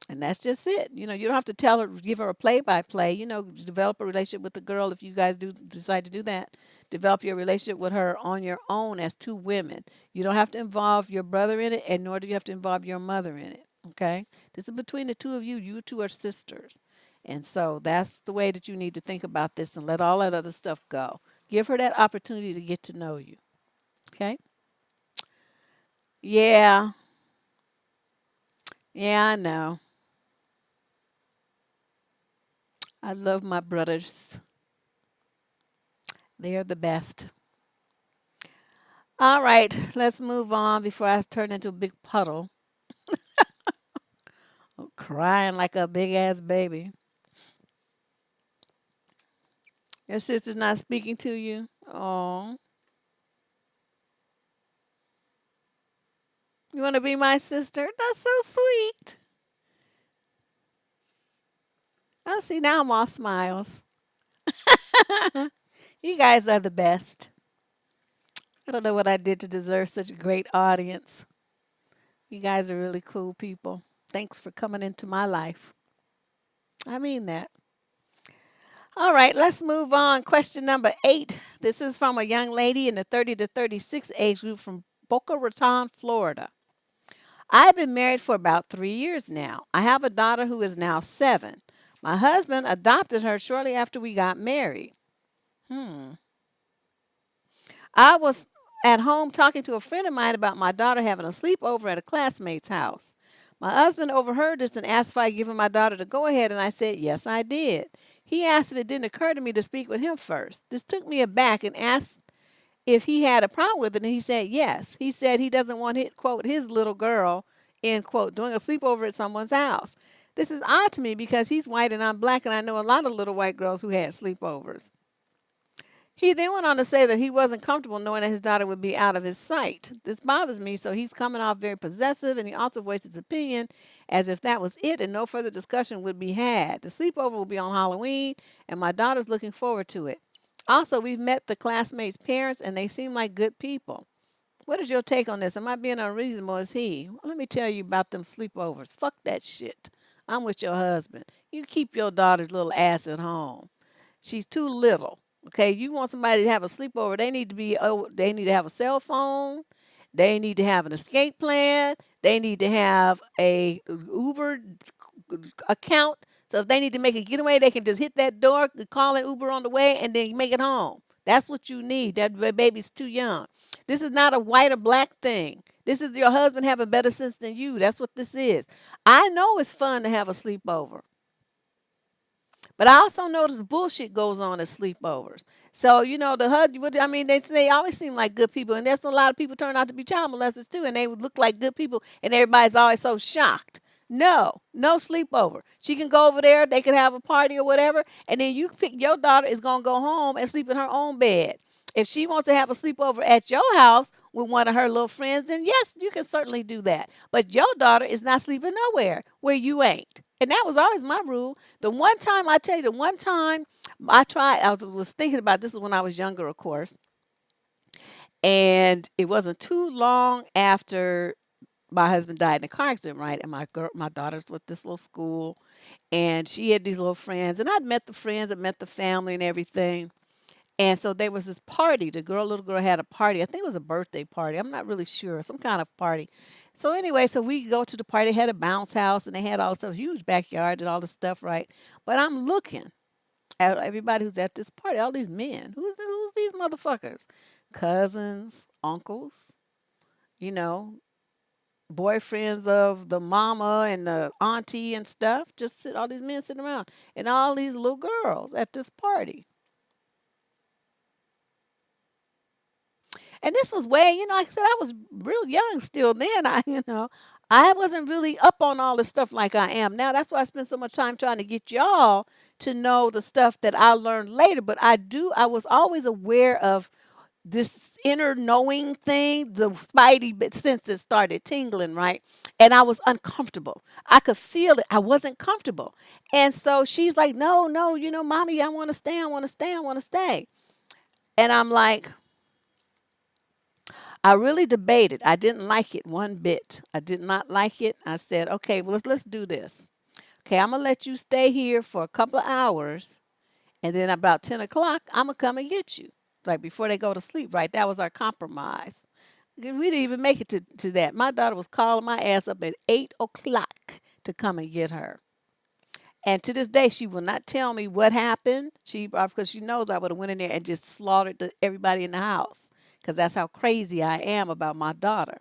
And that's just it. You don't have to tell her, give her a play by play. Develop a relationship with the girl if you guys do decide to do that. Develop your relationship with her on your own as two women. You don't have to involve your brother in it, and nor do you have to involve your mother in it. Okay? This is between the two of you. You two are sisters. And so that's the way that you need to think about this and let all that other stuff go. Give her that opportunity to get to know you. Okay? Yeah. Yeah, I know. I love my brothers. They are the best. All right, let's move on before I turn into a big puddle, crying like a big ass baby. Your sister's not speaking to you. Oh, you want to be my sister? That's so sweet. Oh, see, now I'm all smiles. You guys are the best. I don't know what I did to deserve such a great audience. You guys are really cool people. Thanks for coming into my life. I mean that. All right, let's move on. Question number 8. This is from a young lady in the 30 to 36 age group from Boca Raton, Florida. I've been married for about 3 years now. I have a daughter who is now 7. My husband adopted her shortly after we got married. Hmm. I was at home talking to a friend of mine about my daughter having a sleepover at a classmate's house. My husband overheard this and asked if I given my daughter to go ahead, and I said, yes, I did. He asked if it didn't occur to me to speak with him first. This took me aback and asked if he had a problem with it, and he said yes. He said he doesn't want his, quote, his little girl, end quote, doing a sleepover at someone's house. This is odd to me because he's white and I'm black, and I know a lot of little white girls who had sleepovers. He then went on to say that he wasn't comfortable knowing that his daughter would be out of his sight. This bothers me, so he's coming off very possessive, and he also voiced his opinion as if that was it and no further discussion would be had. The sleepover will be on Halloween, and my daughter's looking forward to it. Also, we've met the classmates' parents, and they seem like good people. What is your take on this? Am I being unreasonable as he? Well, let me tell you about them sleepovers. Fuck that shit. I'm with your husband. You keep your daughter's little ass at home. She's too little. Okay, you want somebody to have a sleepover, they need to be they need to have a cell phone. They need to have an escape plan. They need to have a Uber account. So if they need to make a getaway, they can just hit that door, call an Uber on the way, and then make it home. That's what you need. That baby's too young. This is not a white or black thing. This is your husband having better sense than you. That's what this is. I know it's fun to have a sleepover. But I also notice bullshit goes on at sleepovers. So, the husband, I mean, they always seem like good people. And there's a lot of people turn out to be child molesters too. And they would look like good people. And everybody's always so shocked. No, no sleepover. She can go over there. They can have a party or whatever. And then you pick your daughter is going to go home and sleep in her own bed. If she wants to have a sleepover at your house with one of her little friends, then yes, you can certainly do that. But your daughter is not sleeping nowhere where you ain't. And that was always my rule. The one time I tell you, the one time I tried, I was thinking about this is when I was younger, of course, and it wasn't too long after my husband died in a car accident, right? And my daughter's with this little school, and she had these little friends, and I'd met the friends, I met the family, and everything. And so there was this party. Little girl had a party. I think it was a birthday party. I'm not really sure. Some kind of party. So anyway, so we go to the party. They had a bounce house and they had all this huge backyard and all this stuff, right? But I'm looking at everybody who's at this party, all these men. Who's these motherfuckers? Cousins, uncles, you know, boyfriends of the mama and the auntie and stuff. All these men sitting around. And all these little girls at this party. And this was way, like I said, I was real young still then. I wasn't really up on all this stuff like I am now. That's why I spend so much time trying to get y'all to know the stuff that I learned later. But I was always aware of this inner knowing thing, the spidey senses started tingling, right? And I was uncomfortable. I could feel it. I wasn't comfortable. And so she's like, no, no, mommy, I want to stay. I want to stay. I want to stay. And I'm like, I really debated. I didn't like it one bit. I did not like it. I said, okay, well, let's do this. Okay, I'm going to let you stay here for a couple of hours. And then about 10 o'clock, I'm going to come and get you. Like before they go to sleep, right? That was our compromise. We didn't even make it to that. My daughter was calling my ass up at 8 o'clock to come and get her. And to this day, she will not tell me what happened. Because she knows I would have went in there and just slaughtered everybody in the house. Because that's how crazy I am about my daughter.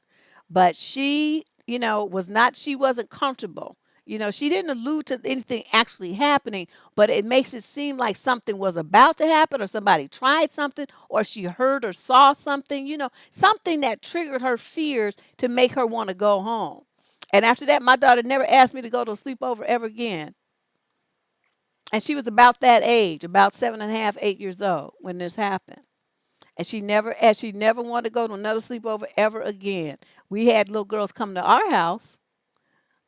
But she, she wasn't comfortable. She didn't allude to anything actually happening, but it makes it seem like something was about to happen or somebody tried something or she heard or saw something, something that triggered her fears to make her want to go home. And after that, my daughter never asked me to go to a sleepover ever again. And she was about that age, about 7.5, 8 years old when this happened. And she never wanted to go to another sleepover ever again. We had little girls come to our house,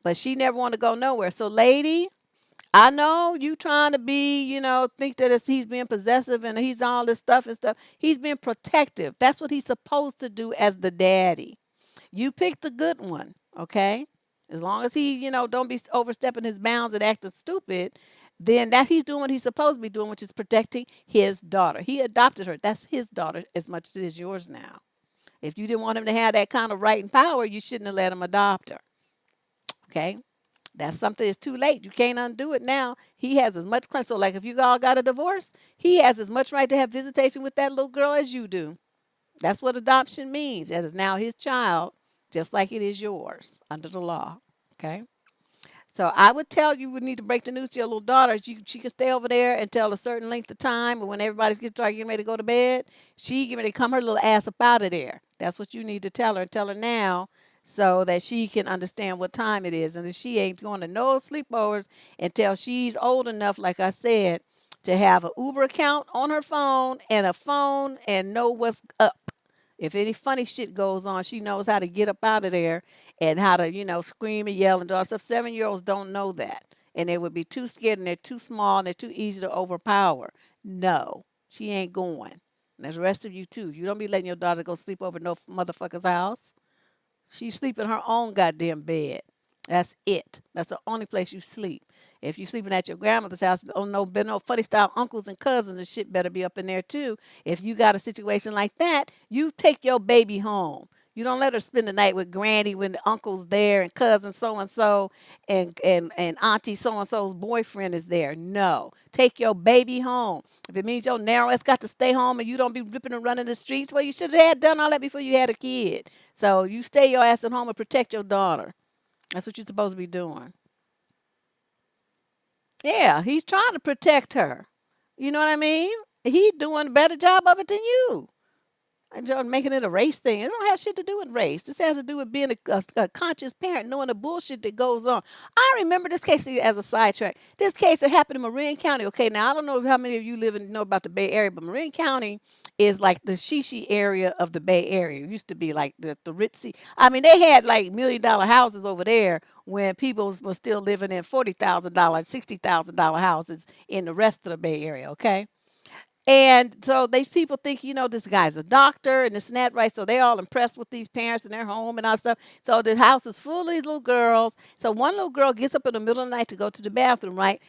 but she never wanted to go nowhere. So, lady, I know you trying to be, think that he's being possessive and he's all this stuff and stuff. He's being protective. That's what he's supposed to do as the daddy. You picked a good one, okay? As long as he, don't be overstepping his bounds and acting stupid, then that he's doing what he's supposed to be doing, which is protecting his daughter. He adopted her. That's his daughter as much as it is yours now. If you didn't want him to have that kind of right and power, you shouldn't have let him adopt her. Okay? That's something that's too late. You can't undo it now. He has as much claim. So, like, if you all got a divorce, he has as much right to have visitation with that little girl as you do. That's what adoption means. That is now his child, just like it is yours under the law. Okay? So I would tell you would need to break the news to your little daughter. She can stay over there until a certain length of time, but when everybody's getting ready to go to bed, she get ready to come her little ass up out of there. That's what you need to tell her. Tell her now so that she can understand what time it is. And that she ain't going to no sleepovers until she's old enough, like I said, to have an Uber account on her phone and a phone and know what's up. If any funny shit goes on, she knows how to get up out of there and how to, scream and yell and do all stuff. 7-year-olds don't know that. And they would be too scared and they're too small and they're too easy to overpower. No, she ain't going. And there's the rest of you too. You don't be letting your daughter go sleep over no motherfucker's house. She sleep in her own goddamn bed. That's it. That's the only place you sleep. If you sleeping at your grandmother's house, oh no, been no funny style uncles and cousins and shit better be up in there too. If you got a situation like that, you take your baby home. You don't let her spend the night with granny when the uncle's there and cousin so and so and auntie so and so's boyfriend is there. No, take your baby home. If it means your narrow ass got to stay home and you don't be ripping and running the streets, well, you should have had done all that before you had a kid. So you stay your ass at home and protect your daughter. That's what you're supposed to be doing. Yeah, he's trying to protect her. You know what I mean? He's doing a better job of it than you. And you're making it a race thing. It don't have shit to do with race. This has to do with being a conscious parent, knowing the bullshit that goes on. I remember this case as a sidetrack. This case that happened in Marin County. Okay, now I don't know how many of you live and know about the Bay Area, but Marin County is like the Shishi area of the Bay Area. It used to be like the ritzy. I mean, they had like $1 million houses over there when people were still living in $40,000, $60,000 houses in the rest of the Bay Area. Okay. And so these people think, this guy's a doctor and this and that, right? So they're all impressed with these parents and their home and all stuff. So the house is full of these little girls. So one little girl gets up in the middle of the night to go to the bathroom, right?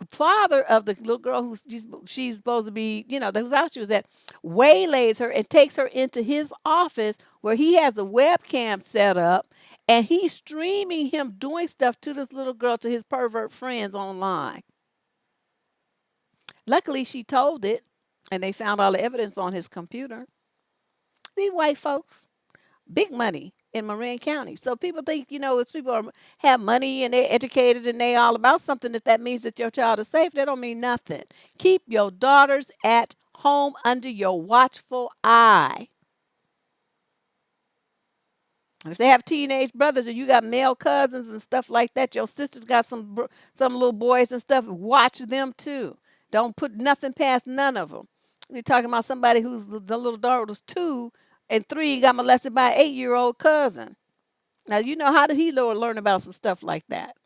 Father of the little girl who's she's supposed to be, whose house she was at, waylays her and takes her into his office where he has a webcam set up and he's streaming him doing stuff to this little girl, to his pervert friends online. Luckily, she told it, and they found all the evidence on his computer. These white folks, big money in Marin County. So people think, as people have money and they're educated and they all about something, that means that your child is safe. That don't mean nothing. Keep your daughters at home under your watchful eye. If they have teenage brothers and you got male cousins and stuff like that, your sister's got some little boys and stuff. Watch them too. Don't put nothing past none of them. You're talking about somebody who's the little daughter was 2 and 3 got molested by an 8-year-old cousin. Now you know how did he learn about some stuff like that?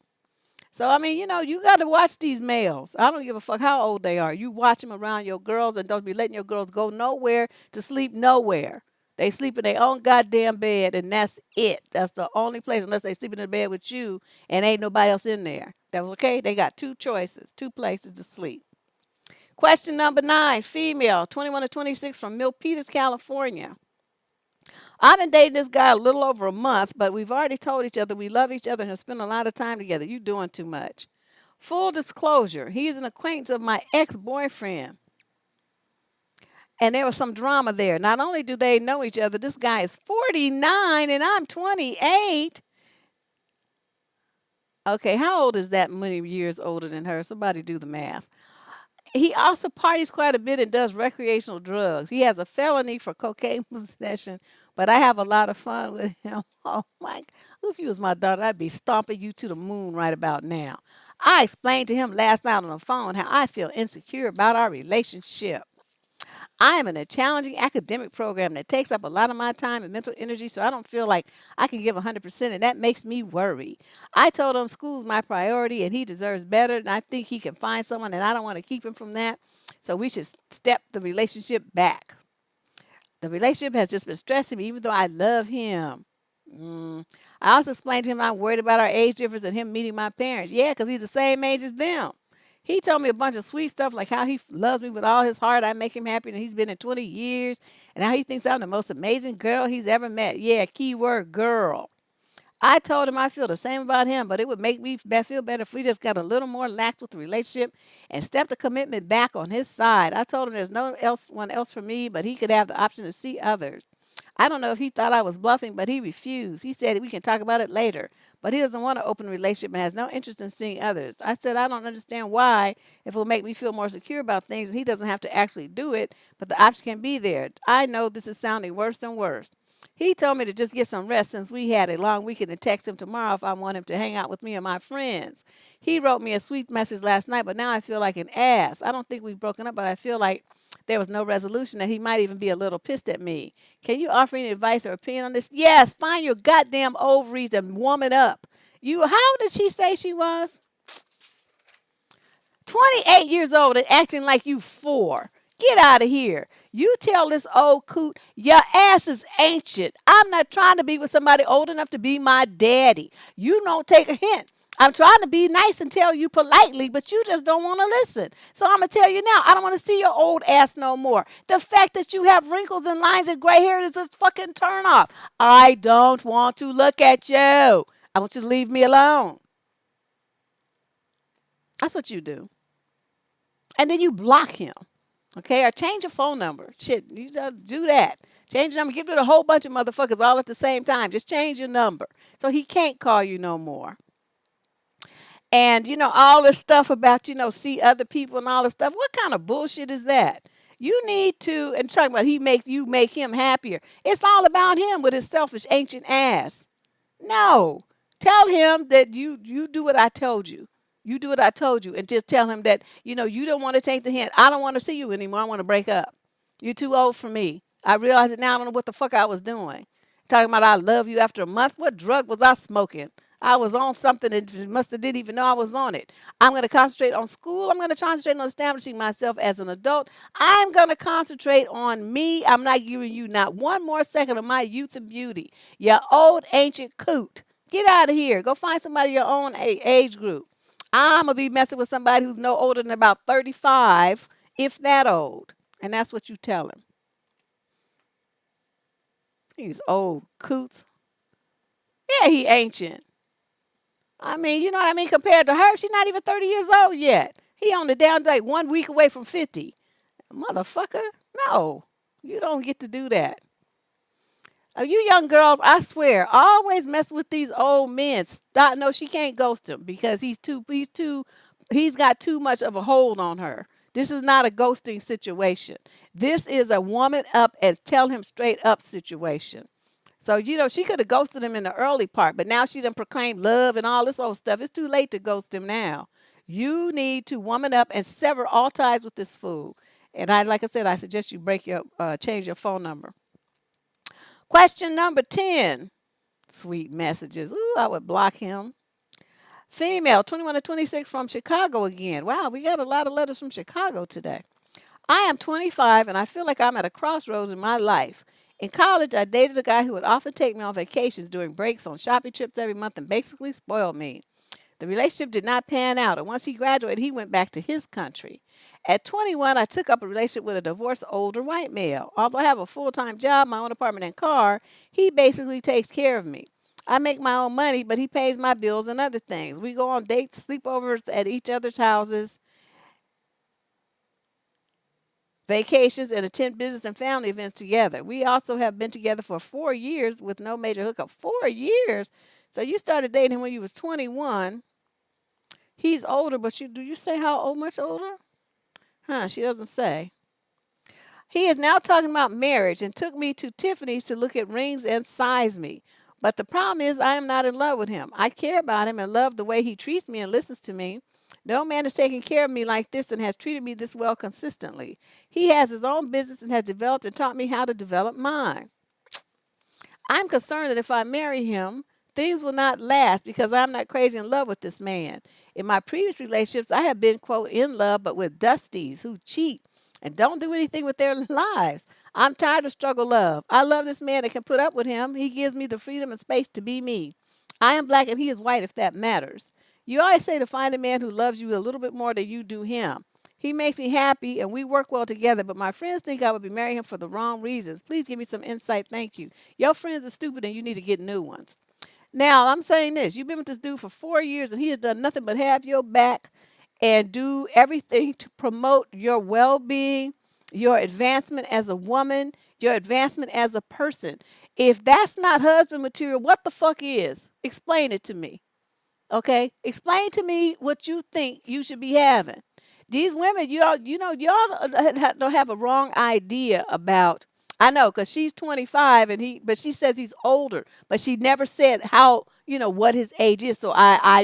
So I mean, you got to watch these males. I don't give a fuck how old they are. You watch them around your girls, and don't be letting your girls go nowhere to sleep nowhere. They sleep in their own goddamn bed, and that's it. That's the only place, unless they sleep in the bed with you and ain't nobody else in there. That's okay. They got two choices, two places to sleep. Question number 9, female, 21 to 26 from Milpitas, California. I've been dating this guy a little over a month, but we've already told each other we love each other and have spent a lot of time together. You doing too much. Full disclosure, he is an acquaintance of my ex-boyfriend. And there was some drama there. Not only do they know each other, this guy is 49 and I'm 28. Okay, how old is that many years older than her? Somebody do the math. He also parties quite a bit and does recreational drugs. He has a felony for cocaine possession, but I have a lot of fun with him. Oh my! If you was my daughter, I'd be stomping you to the moon right about now. I explained to him last night on the phone how I feel insecure about our relationship. I am in a challenging academic program that takes up a lot of my time and mental energy, so I don't feel like I can give 100%, and that makes me worry. I told him school's my priority and he deserves better, and I think he can find someone, and I don't want to keep him from that, so we should step the relationship back. The relationship has just been stressing me, even though I love him. I also explained to him I'm worried about our age difference and him meeting my parents. Yeah, because he's the same age as them. He told me a bunch of sweet stuff like how he loves me with all his heart. I make him happy and he's been in 20 years. And how he thinks I'm the most amazing girl he's ever met. Yeah, keyword girl. I told him I feel the same about him, but it would make me feel better if we just got a little more lax with the relationship and stepped the commitment back on his side. I told him there's one else for me, but he could have the option to see others. I don't know if he thought I was bluffing, but he refused. He said we can talk about it later, but he doesn't want to open a relationship and has no interest in seeing others. I said I don't understand why, if it will make me feel more secure about things, and he doesn't have to actually do it, but the option can be there. I know this is sounding worse and worse. He told me to just get some rest since we had a long weekend and text him tomorrow if I want him to hang out with me and my friends. He wrote me a sweet message last night, but now I feel like an ass. I don't think we've broken up, but I feel like there was no resolution that he might even be a little pissed at me. Can you offer any advice or opinion on this? Yes, find your goddamn ovaries and woman up. How did she say she was? 28 years old and acting like you 4. Get out of here. You tell this old coot, your ass is ancient. I'm not trying to be with somebody old enough to be my daddy. You don't take a hint. I'm trying to be nice and tell you politely, but you just don't want to listen. So I'm going to tell you now, I don't want to see your old ass no more. The fact that you have wrinkles and lines and gray hair is a fucking turn off. I don't want to look at you. I want you to leave me alone. That's what you do. And then you block him. Okay, or change your phone number. Shit, you do that. Change your number. Give it to a whole bunch of motherfuckers all at the same time. Just change your number so he can't call you no more. And all this stuff about see other people and all this stuff. What kind of bullshit is that? You need to, and talking about you make him happier. It's all about him with his selfish ancient ass. No, tell him that you do what I told you. You do what I told you, and just tell him that, you don't want to take the hint. I don't want to see you anymore. I want to break up. You're too old for me. I realize it now. I don't know what the fuck I was doing. Talking about I love you after a month. What drug was I smoking? I was on something and must have didn't even know I was on it. I'm going to concentrate on school. I'm going to concentrate on establishing myself as an adult. I'm going to concentrate on me. I'm not giving you not one more second of my youth and beauty. You old ancient coot. Get out of here. Go find somebody your own age group. I'm going to be messing with somebody who's no older than about 35, if that old. And that's what you tell him. These old coots. Yeah, he ancient. I mean, you know what I mean? Compared to her, she's not even 30 years old yet. He on the down like 1 week away from 50. Motherfucker, no. You don't get to do that. You young girls, I swear, always mess with these old men. Stop. No, she can't ghost him because he's got too much of a hold on her. This is not a ghosting situation. This is a woman up as tell him straight up situation. So, she could have ghosted him in the early part, but now she done proclaimed love and all this old stuff. It's too late to ghost him now. You need to woman up and sever all ties with this fool. And like I said, I suggest you change your phone number. Question number 10. Sweet messages. Ooh, I would block him. Female, 21 to 26 from Chicago again. Wow, we got a lot of letters from Chicago today. I am 25 and I feel like I'm at a crossroads in my life. In college, I dated a guy who would often take me on vacations during breaks on shopping trips every month and basically spoiled me. The relationship did not pan out, and once he graduated, he went back to his country. At 21, I took up a relationship with a divorced older white male. Although I have a full time job, my own apartment, and car, he basically takes care of me. I make my own money, but he pays my bills and other things. We go on dates, sleepovers at each other's houses, vacations, and attend business and family events together. We also have been together for 4 years with no major hookup. 4 years? So you started dating him when you was 21. He's older, but do you say how old, much older? Huh, she doesn't say. He is now talking about marriage and took me to Tiffany's to look at rings and size me. But the problem is I am not in love with him. I care about him and love the way he treats me and listens to me. No man has taken care of me like this and has treated me this well consistently. He has his own business and has developed and taught me how to develop mine. I'm concerned that if I marry him, things will not last because I'm not crazy in love with this man. In my previous relationships, I have been, quote, in love, but with dusties who cheat and don't do anything with their lives. I'm tired of struggle love. I love this man and can put up with him. He gives me the freedom and space to be me. I am black and he is white, if that matters. You always say to find a man who loves you a little bit more than you do him. He makes me happy and we work well together, but my friends think I would be marrying him for the wrong reasons. Please give me some insight. Thank you. Your friends are stupid and you need to get new ones. Now, I'm saying this. You've been with this dude for 4 years and he has done nothing but have your back and do everything to promote your well being, your advancement as a woman, your advancement as a person. If that's not husband material, what the fuck is? Explain it to me. Okay? Explain to me what you think you should be having. These women, y'all don't have a wrong idea about. I know, cause she's 25 but she says he's older, but she never said what his age is. So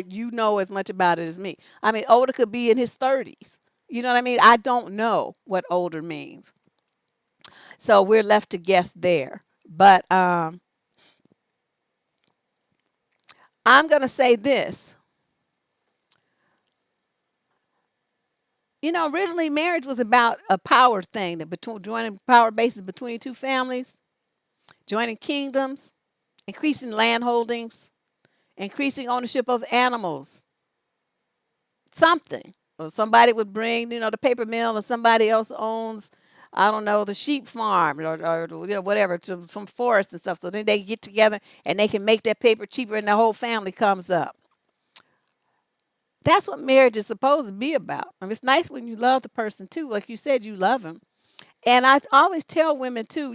you know as much about it as me. I mean, older could be in his 30s. You know what I mean? I don't know what older means, so we're left to guess there. But I'm gonna say this. Originally marriage was about a power thing, that between joining power bases between two families, joining kingdoms, increasing land holdings, increasing ownership of animals, something. Or somebody would bring, the paper mill, and somebody else owns, I don't know, the sheep farm or whatever, to some forest and stuff. So then they get together and they can make that paper cheaper and the whole family comes up. That's what marriage is supposed to be about. I mean, it's nice when you love the person too. Like you said, you love him. And I always tell women too,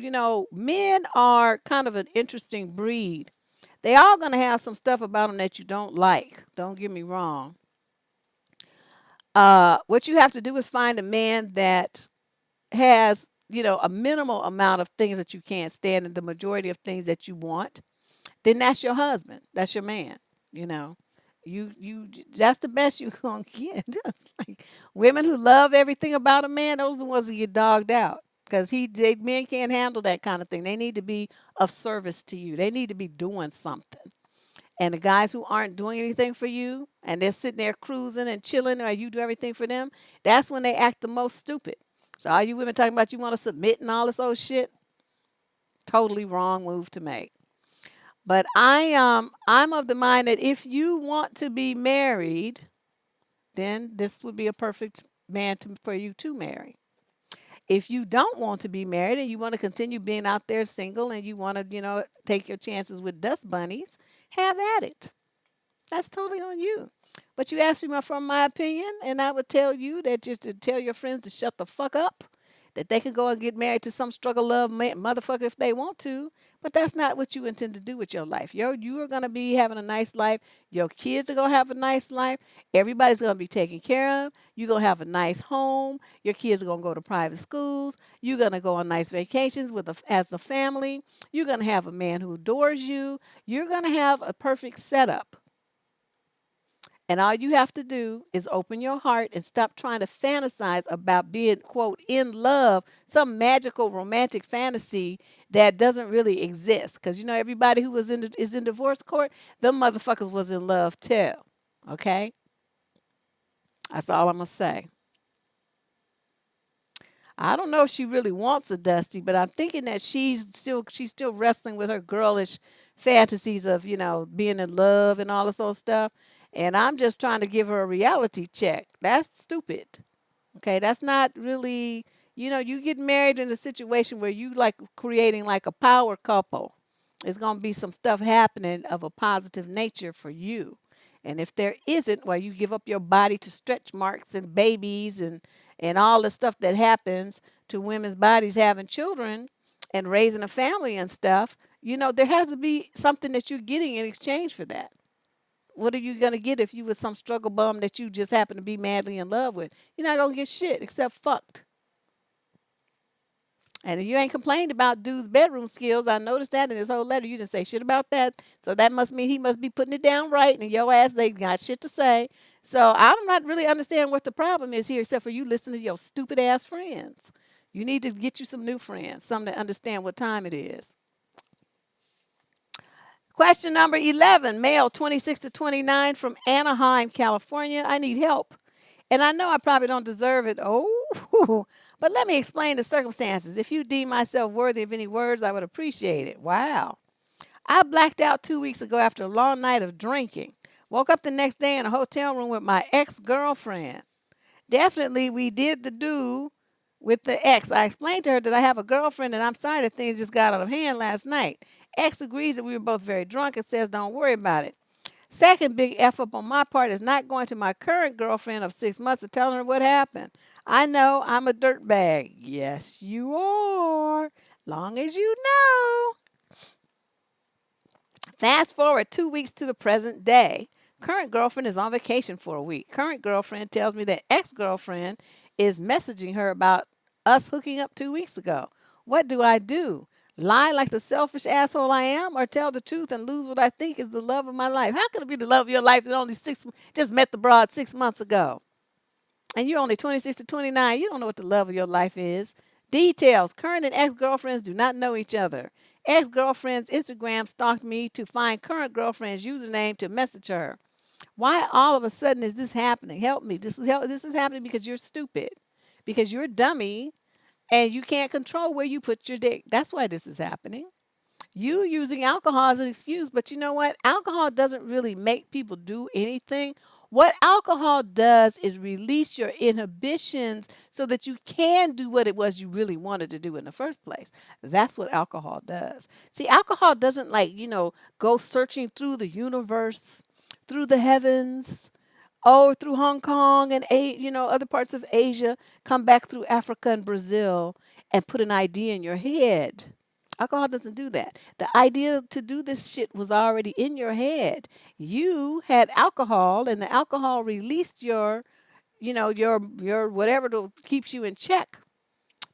men are kind of an interesting breed. They all going to have some stuff about them that you don't like. Don't get me wrong. What you have to do is find a man that has, a minimal amount of things that you can't stand and the majority of things that you want. Then that's your husband. That's your man. You know, that's the best you're gonna get. Just like women who love everything about a man, those are the ones that get dogged out. Because men can't handle that kind of thing. They need to be of service to you. They need to be doing something. And the guys who aren't doing anything for you and they're sitting there cruising and chilling or you do everything for them, that's when they act the most stupid. So all you women talking about you want to submit and all this old shit, totally wrong move to make. But I'm of the mind that if you want to be married, then this would be a perfect man for you to marry. If you don't want to be married and you want to continue being out there single and you want to, take your chances with dust bunnies, have at it. That's totally on you. But you asked me for my opinion, and I would tell you that just to tell your friends to shut the fuck up that they can go and get married to some struggle love motherfucker if they want to. But that's not what you intend to do with your life. You are going to be having a nice life. Your kids are going to have a nice life. Everybody's going to be taken care of. You're going to have a nice home. Your kids are going to go to private schools. You're going to go on nice vacations as a family. You're going to have a man who adores you. You're going to have a perfect setup. And all you have to do is open your heart and stop trying to fantasize about being, quote, in love, some magical romantic fantasy that doesn't really exist. Because, everybody who is in divorce court, them motherfuckers was in love too. Okay? That's all I'm going to say. I don't know if she really wants a Dusty, but I'm thinking that she's still wrestling with her girlish fantasies of, being in love and all this old stuff. And I'm just trying to give her a reality check. That's stupid. Okay, that's not really, you get married in a situation where you like creating like a power couple. It's going to be some stuff happening of a positive nature for you. And if there isn't, well, you give up your body to stretch marks and babies and all the stuff that happens to women's bodies having children and raising a family and stuff, there has to be something that you're getting in exchange for that. What are you going to get if you was some struggle bum that you just happen to be madly in love with? You're not going to get shit except fucked. And if you ain't complained about dude's bedroom skills, I noticed that in his whole letter. You didn't say shit about that. So that must mean he must be putting it down right, and your ass, they got shit to say. So I'm not really understanding what the problem is here, except for you listening to your stupid ass friends. You need to get you some new friends, some that understand what time it is. Question number 11, male 26 to 29 from Anaheim, California. I need help. And I know I probably don't deserve it. Oh, but let me explain the circumstances. If you deem myself worthy of any words, I would appreciate it. Wow. I blacked out 2 weeks ago after a long night of drinking. Woke up the next day in a hotel room with my ex-girlfriend. Definitely, we did the do with the ex. I explained to her that I have a girlfriend and I'm sorry that things just got out of hand last night. Ex agrees that we were both very drunk and says don't worry about it. Second big F up on my part is not going to my current girlfriend of 6 months and telling her what happened. I know I'm a dirtbag. Yes, you are. Long as you know. Fast forward 2 weeks to the present day. Current girlfriend is on vacation for a week. Current girlfriend tells me that ex girlfriend is messaging her about us hooking up 2 weeks ago. What do I do? Lie like the selfish asshole I am, or tell the truth and lose what I think is the love of my life? How could it be the love of your life that only just met the broad 6 months ago? And you're only 26 to 29. You don't know what the love of your life is. Details. Current and ex-girlfriends do not know each other. Ex-girlfriend's Instagram stalked me to find current girlfriend's username to message her. Why all of a sudden is this happening? Help me. This is happening because you're stupid. Because you're a dummy and you can't control where you put your dick. That's why this is happening. You using alcohol as an excuse, but you know what? Alcohol doesn't really make people do anything. What alcohol does is release your inhibitions so that you can do what it was you really wanted to do in the first place. That's what alcohol does. See, alcohol doesn't go searching through the universe, through the heavens, through Hong Kong and other parts of Asia, come back through Africa and Brazil and put an idea in your head. Alcohol doesn't do that. The idea to do this shit was already in your head. You had alcohol, and the alcohol released your whatever to keeps you in check.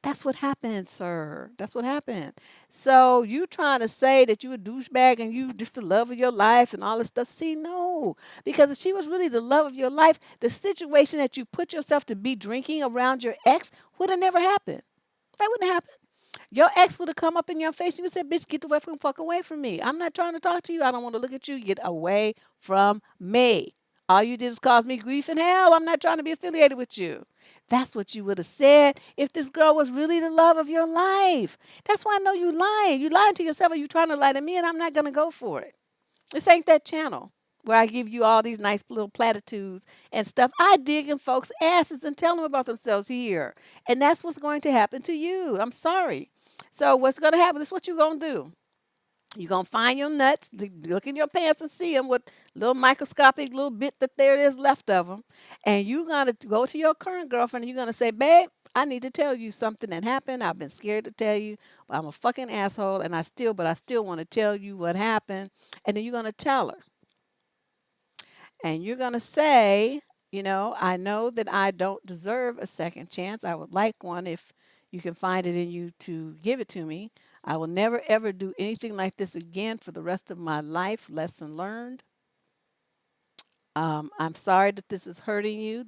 That's what happened, sir. That's what happened. So you trying to say that you a douchebag and you just the love of your life and all this stuff. See, no. Because if she was really the love of your life, the situation that you put yourself to be drinking around your ex would have never happened. That wouldn't happen. Your ex would have come up in your face. You would say, bitch, get the fuck away from me. I'm not trying to talk to you. I don't want to look at you. Get away from me. All you did is cause me grief and hell. I'm not trying to be affiliated with you. That's what you would have said if this girl was really the love of your life. That's why I know you lying. You lying to yourself or you trying to lie to me, and I'm not going to go for it. This ain't that channel where I give you all these nice little platitudes and stuff. I dig in folks' asses and tell them about themselves here. And that's what's going to happen to you. I'm sorry. So what's going to happen? This is what you're going to do. You're going to find your nuts, look in your pants and see them with little microscopic little bit that there is left of them. And you're going to go to your current girlfriend and you're going to say, babe, I need to tell you something that happened. I've been scared to tell you, but I'm a fucking asshole and I still want to tell you what happened. And then you're going to tell her. And you're going to say, I know that I don't deserve a second chance. I would like one if you can find it in you to give it to me. I will never ever do anything like this again for the rest of my life. Lesson learned. I'm sorry that this is hurting you.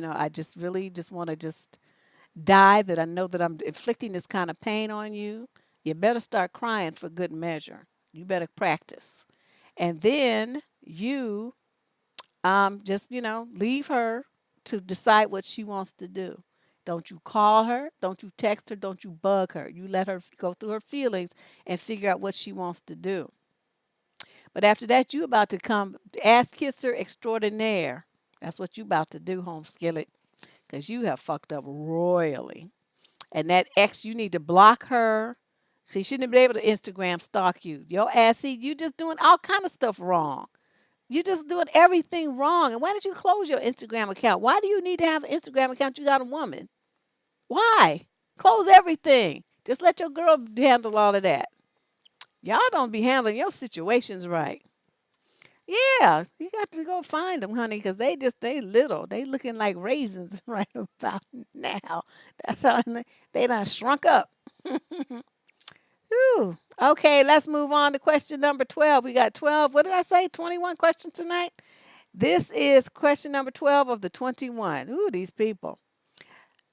I just really just want to just die that I know that I'm inflicting this kind of pain on you. You better start crying for good measure. You better practice. And then you just, leave her to decide what she wants to do. Don't you call her, don't you text her, don't you bug her. You let her go through her feelings and figure out what she wants to do. But after that, you about to come ass kisser extraordinaire. That's what you about to do, home skillet, because you have fucked up royally. And that ex, you need to block her. She shouldn't be able to Instagram stalk you. Your ass, see, you just doing all kind of stuff wrong. You just doing everything wrong. And why did you close your Instagram account? Why do you need to have an Instagram account? You got a woman. Why? Close everything. Just let your girl handle all of that. Y'all don't be handling your situations right. Yeah, you got to go find them, honey, because they little. They looking like raisins right about now. That's how they done shrunk up. Whew. Okay, let's move on to question number 12. We got 12. What did I say? 21 questions tonight? This is question number 12 of the 21. Ooh, these people.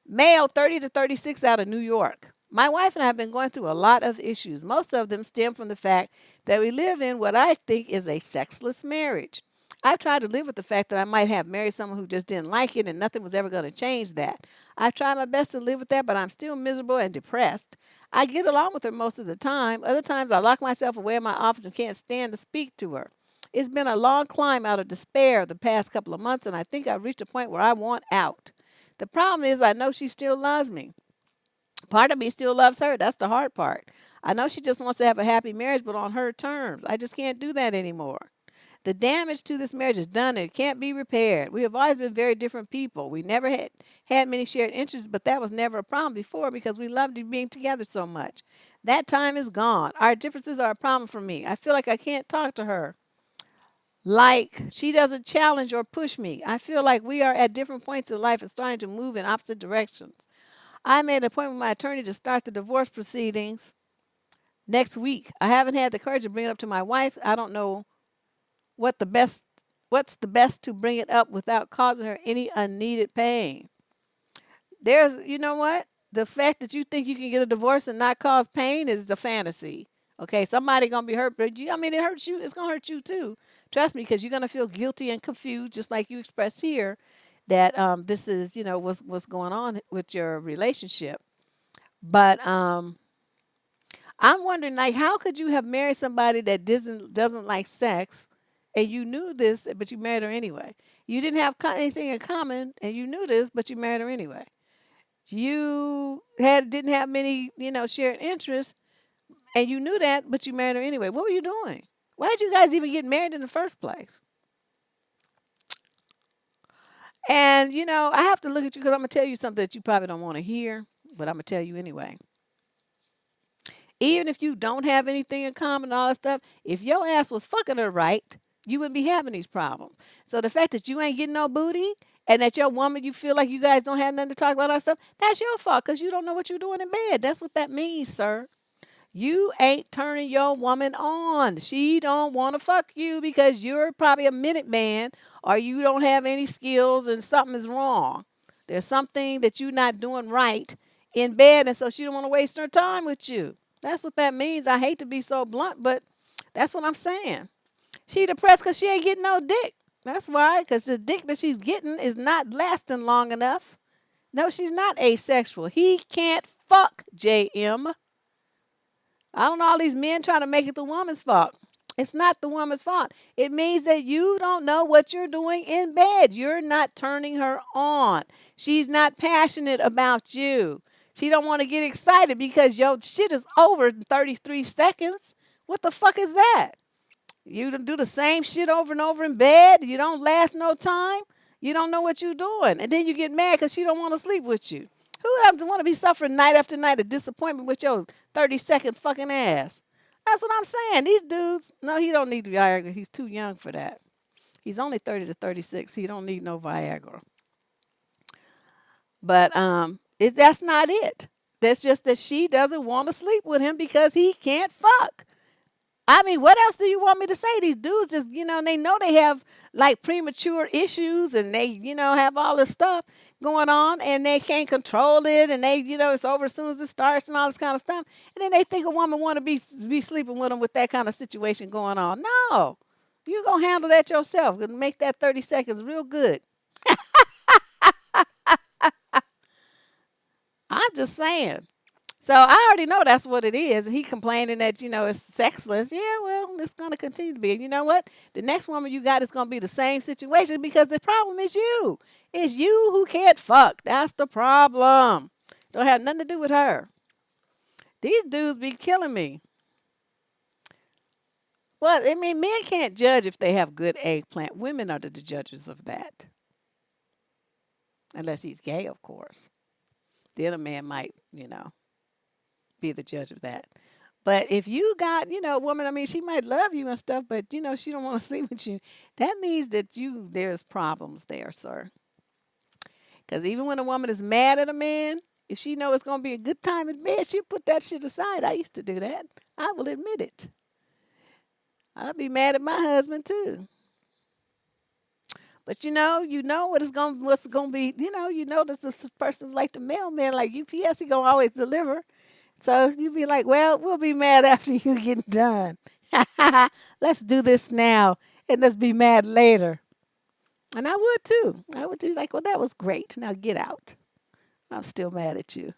Male, 30 to 36, out of New York. My wife and I have been going through a lot of issues. Most of them stem from the fact that we live in what I think is a sexless marriage. I've tried to live with the fact that I might have married someone who just didn't like it and nothing was ever going to change that. I've tried my best to live with that, but I'm still miserable and depressed. I get along with her most of the time. Other times I lock myself away in my office and can't stand to speak to her. It's been a long climb out of despair the past couple of months, and I think I've reached a point where I want out. The problem is, I know she still loves me. Part of me still loves her. That's the hard part. I know she just wants to have a happy marriage, but on her terms. I just can't do that anymore. The damage to this marriage is done and it can't be repaired. We have always been very different people. We never had many shared interests, but that was never a problem before because we loved being together so much. That time is gone. Our differences are a problem for me. I feel like I can't talk to her. Like she doesn't challenge or push me. I feel like we are at different points in life and starting to move in opposite directions. I made an appointment with my attorney to start the divorce proceedings next week. I haven't had the courage to bring it up to my wife. I don't know what the best what's the best to bring it up without causing her any unneeded pain. There's, you know what? The fact that you think you can get a divorce and not cause pain is a fantasy. Okay, somebody gonna be hurt, but it hurts you. It's gonna hurt you too. Trust me, because you're gonna feel guilty and confused, just like you expressed here, that this is, what's going on with your relationship. But I'm wondering, like, how could you have married somebody that doesn't like sex, and you knew this, but you married her anyway? You didn't have anything in common, and you knew this, but you married her anyway. You had didn't have many, shared interests, and you knew that, but you married her anyway. What were you doing? Why did you guys even get married in the first place? And I have to look at you because I'm gonna tell you something that you probably don't want to hear, but I'm gonna tell you anyway. Even if you don't have anything in common and all that stuff, if your ass was fucking her right, you wouldn't be having these problems. So the fact that you ain't getting no booty and that your woman, you feel like you guys don't have nothing to talk about all that stuff, that's your fault because you don't know what you're doing in bed. That's what that means, sir. You ain't turning your woman on. She don't want to fuck you because you're probably a minute man or you don't have any skills and something is wrong. There's something that you're not doing right in bed, and so she don't want to waste her time with you. That's what that means. I hate to be so blunt, but that's what I'm saying. She depressed because she ain't getting no dick. That's why, because the dick that she's getting is not lasting long enough. No, she's not asexual. He can't fuck, JM. I don't know all these men trying to make it the woman's fault. It's not the woman's fault. It means that you don't know what you're doing in bed. You're not turning her on. She's not passionate about you. She don't want to get excited because your shit is over in 33 seconds. What the fuck is that? You do the same shit over and over in bed. You don't last no time. You don't know what you're doing. And then you get mad because she don't want to sleep with you. Who doesn't want to be suffering night after night of disappointment with your 30-second fucking ass? That's what I'm saying. These dudes, no, he don't need Viagra. He's too young for that. He's only 30 to 36. He don't need no Viagra. But that's not it. That's just that she doesn't want to sleep with him because he can't fuck. I mean, what else do you want me to say? These dudes just, they know they have like premature issues and they, have all this stuff going on and they can't control it and they, it's over as soon as it starts and all this kind of stuff. And then they think a woman want to be sleeping with them with that kind of situation going on. No, you going to handle that yourself and make that 30 seconds real good. I'm just saying. So I already know that's what it is. And he complaining that, it's sexless. Yeah, well, it's going to continue to be. And you know what? The next woman you got is going to be the same situation because the problem is you. It's you who can't fuck. That's the problem. Don't have nothing to do with her. These dudes be killing me. Well, I mean, men can't judge if they have good eggplant. Women are the judges of that. Unless he's gay, of course. The other man might, be the judge of that. But if you got, a woman, I mean, she might love you and stuff, but she don't want to sleep with you. That means that there's problems there, sir. Because even when a woman is mad at a man, if she know it's gonna be a good time in bed, she'll put that shit aside. I used to do that. I will admit it. I'll be mad at my husband too. But what's gonna be. That this person's like the mailman, like UPS. He gonna always deliver. So you be like, well, we'll be mad after you get done. Let's do this now and let's be mad later. And I would too. I would do like, well, that was great. Now get out. I'm still mad at you.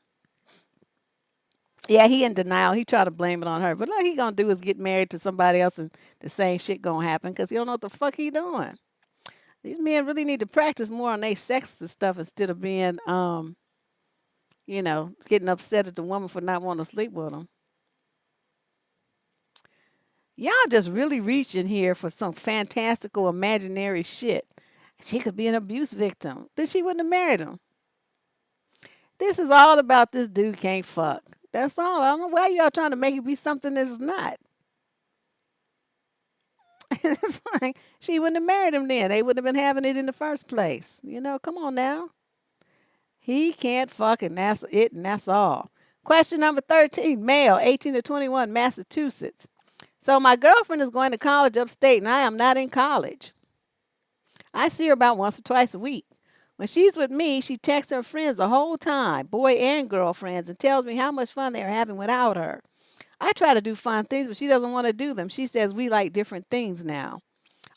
Yeah, he in denial. He try to blame it on her. But all he gonna do is get married to somebody else and the same shit gonna happen because he don't know what the fuck he doing. These men really need to practice more on their sex and stuff instead of being getting upset at the woman for not wanting to sleep with them. Y'all just really reaching here for some fantastical imaginary shit. She could be an abuse victim. Then she wouldn't have married him. This is all about this dude can't fuck. That's all. I don't know why y'all trying to make it be something that it's not. It's like she wouldn't have married him then. They wouldn't have been having it in the first place. Come on now. He can't fuck and that's it and that's all. Question number 13, male, 18 to 21, Massachusetts. So my girlfriend is going to college upstate and I am not in college. I see her about once or twice a week. When she's with me, she texts her friends the whole time, boy and girlfriends, and tells me how much fun they are having without her. I try to do fun things, but she doesn't want to do them. She says we like different things now.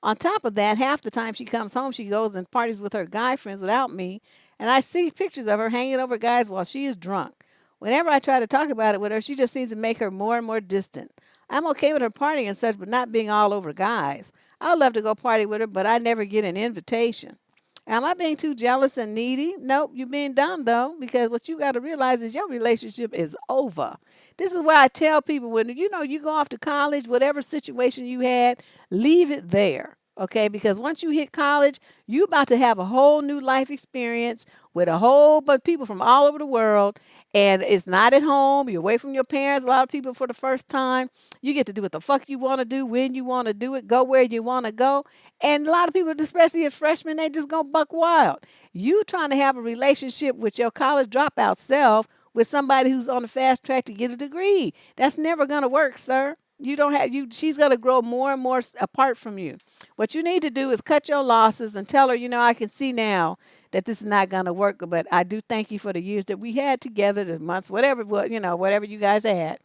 On top of that, half the time she comes home, she goes and parties with her guy friends without me, and I see pictures of her hanging over guys while she is drunk. Whenever I try to talk about it with her, she just seems to make her more and more distant. I'm okay with her partying and such, but not being all over guys. I would love to go party with her, but I never get an invitation. Am I being too jealous and needy? Nope, you're being dumb though, because what you got to realize is your relationship is over. This is why I tell people when you go off to college, whatever situation you had, leave it there. Okay, because once you hit college, you about to have a whole new life experience with a whole bunch of people from all over the world, and it's not at home. You're away from your parents. A lot of people for the first time. You get to do what the fuck you want to do, when you want to do it, go where you want to go. And a lot of people, especially as freshmen, they just go buck wild. You trying to have a relationship with your college dropout self with somebody who's on the fast track to get a degree. That's never gonna work, sir. You don't have you. She's gonna grow more and more apart from you. What you need to do is cut your losses and tell her, I can see now that this is not gonna work, but I do thank you for the years that we had together, the months, whatever, whatever you guys had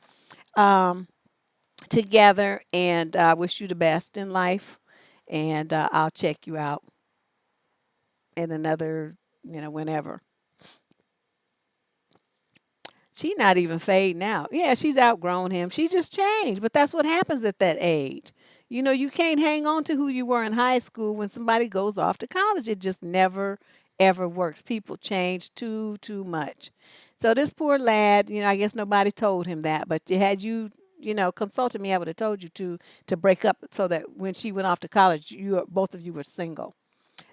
um, together, and I wish you the best in life. And I'll check you out in another, whenever. She's not even fading out. Yeah, she's outgrown him. She just changed, but that's what happens at that age. You can't hang on to who you were in high school when somebody goes off to college. It just never, ever works. People change too much. So this poor lad, I guess nobody told him that, but had you consulted me, I would have told you to break up so that when she went off to college, both of you were single.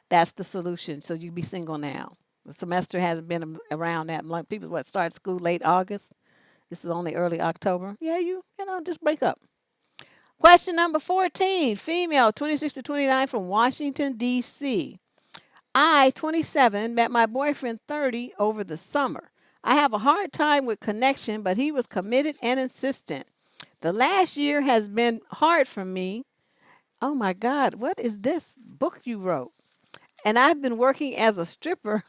That's the solution. So you be single now. The semester hasn't been around that long. People start school late August. This is only early October. Yeah, just break up. Question number 14, female, 26 to 29 from Washington, D.C. I, 27, met my boyfriend, 30, over the summer. I have a hard time with connection, but he was committed and insistent. The last year has been hard for me. Oh my God, what is this book you wrote? And I've been working as a stripper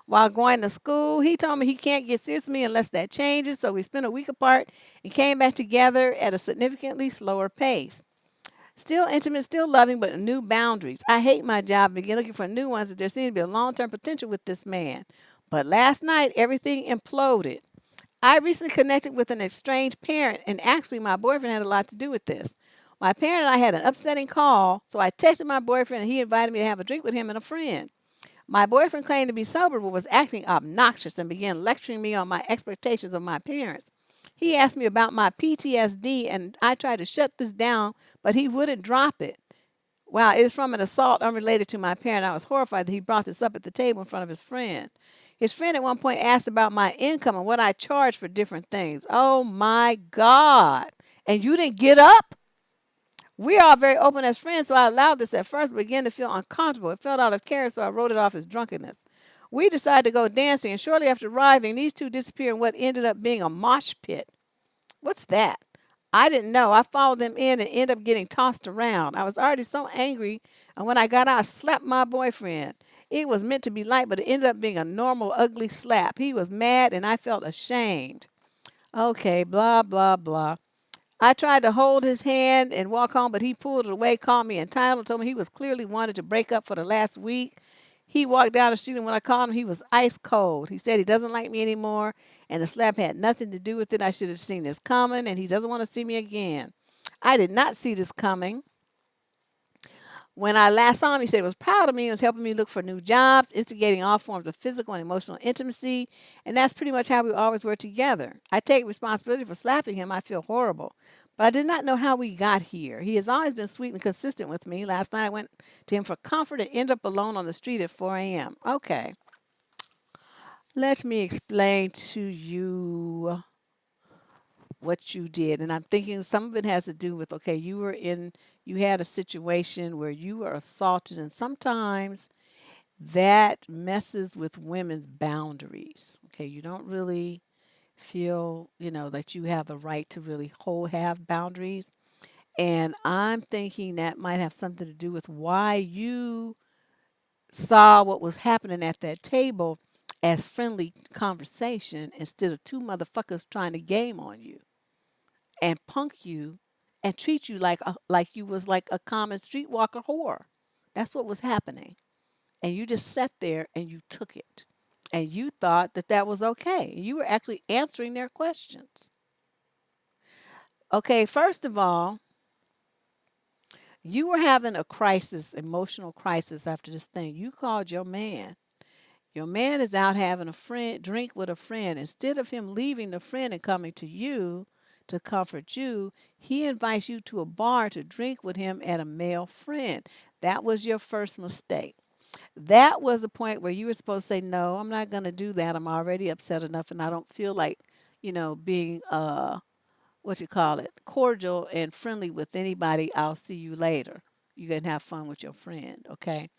while going to school. He told me he can't get serious with me unless that changes. So we spent a week apart and came back together at a significantly slower pace. Still intimate, still loving, but new boundaries. I hate my job, begin looking for new ones, that there seems to be a long term potential with this man. But last night, everything imploded. I recently connected with an estranged parent, and actually, my boyfriend had a lot to do with this. My parent and I had an upsetting call, so I texted my boyfriend, and he invited me to have a drink with him and a friend. My boyfriend claimed to be sober but was acting obnoxious and began lecturing me on my expectations of my parents. He asked me about my PTSD, and I tried to shut this down, but he wouldn't drop it. Wow, it was from an assault unrelated to my parent. I was horrified that he brought this up at the table in front of his friend. His friend at one point asked about my income and what I charge for different things. Oh my God. And you didn't get up? We are very open as friends, so I allowed this at first, but began to feel uncomfortable. It felt out of character, so I wrote it off as drunkenness. We decided to go dancing, and shortly after arriving, these two disappeared in what ended up being a mosh pit. What's that? I didn't know. I followed them in and ended up getting tossed around. I was already so angry, and when I got out, I slapped my boyfriend. It was meant to be light, but it ended up being a normal, ugly slap. He was mad, and I felt ashamed. Okay, blah, blah, blah. I tried to hold his hand and walk home, but he pulled it away, called me entitled, told me he was clearly wanted to break up for the last week. He walked down the street, and when I called him, he was ice cold. He said he doesn't like me anymore, and the slap had nothing to do with it. I should have seen this coming, and he doesn't want to see me again. I did not see this coming. When I last saw him, he said he was proud of me and was helping me look for new jobs, instigating all forms of physical and emotional intimacy, and that's pretty much how we always were together. I take responsibility for slapping him. I feel horrible. But I did not know how we got here. He has always been sweet and consistent with me. Last night I went to him for comfort and ended up alone on the street at 4 a.m. Okay, let me explain to you what you did. And I'm thinking some of it has to do with, okay, you had a situation where you were assaulted, and sometimes that messes with women's boundaries. Okay, you don't really feel, that you have the right to really have boundaries. And I'm thinking that might have something to do with why you saw what was happening at that table as friendly conversation instead of two motherfuckers trying to game on you and punk you and treat you like you was like a common streetwalker whore. That's what was happening. And you just sat there and you took it. And you thought that that was okay. You were actually answering their questions. Okay, first of all, you were having a crisis, emotional crisis after this thing. You called your man. Your man is out having a friend drink with a friend. Instead of him leaving the friend and coming to you to comfort you, he invites you to a bar to drink with him and a male friend. That was your first mistake. That was the point where you were supposed to say, no, I'm not going to do that. I'm already upset enough and I don't feel like, being what you call it, cordial and friendly with anybody. I'll see you later. You can have fun with your friend, okay?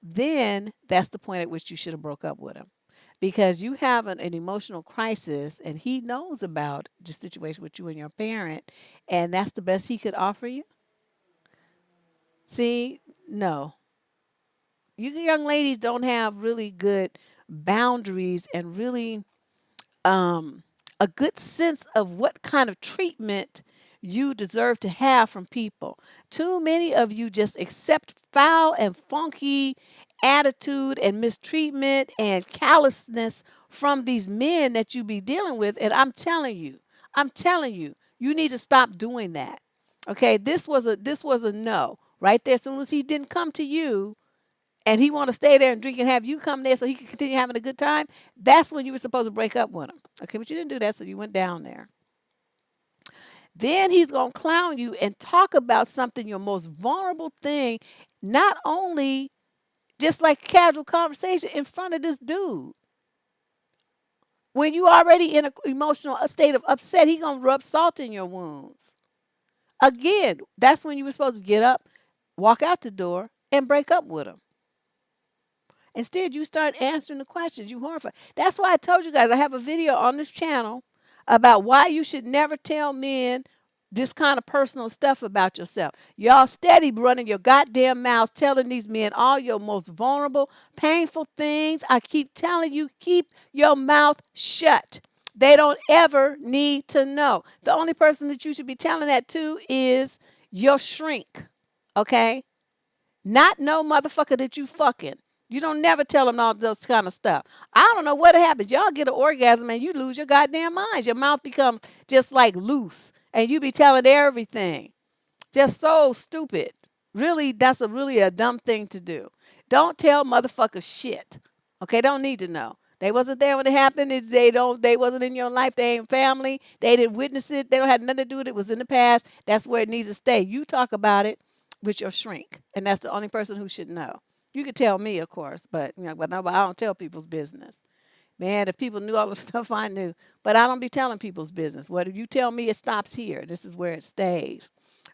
Then that's the point at which you should have broke up with him because you have an emotional crisis and he knows about the situation with you and your parent, and that's the best he could offer you. See, no, you young ladies don't have really good boundaries and really um, a good sense of what kind of treatment you deserve to have from people. Too many of you just accept foul and funky attitude and mistreatment and callousness from these men that you be dealing with. And I'm telling you, you need to stop doing that. Okay, this was a no right there. As soon as he didn't come to you, and he want to stay there and drink and have you come there so he can continue having a good time, that's when you were supposed to break up with him. Okay, but you didn't do that, so you went down there. Then he's going to clown you and talk about something, your most vulnerable thing, not only just like casual conversation in front of this dude. When you already in an emotional state of upset, he going to rub salt in your wounds. Again, that's when you were supposed to get up, walk out the door, and break up with him. Instead, you start answering the questions. You horrified. That's why I told you guys I have a video on this channel about why you should never tell men this kind of personal stuff about yourself. Y'all steady running your goddamn mouths telling these men all your most vulnerable, painful things. I keep telling you, keep your mouth shut. They don't ever need to know. The only person that you should be telling that to is your shrink. Okay? Not no motherfucker that you fucking. You don't never tell them all those kind of stuff. I don't know what happens. Y'all get an orgasm and you lose your goddamn minds. Your mouth becomes just like loose and you be telling everything. Just so stupid. Really, that's really a dumb thing to do. Don't tell motherfuckers shit. Okay, don't need to know. They wasn't there when it happened. They wasn't in your life. They ain't family. They didn't witness it. They don't have nothing to do with it. It was in the past. That's where it needs to stay. You talk about it with your shrink. And that's the only person who should know. You could tell me, of course, but but no, I don't tell people's business. Man, if people knew all the stuff I knew, but I don't be telling people's business. What if you tell me it stops here? This is where it stays.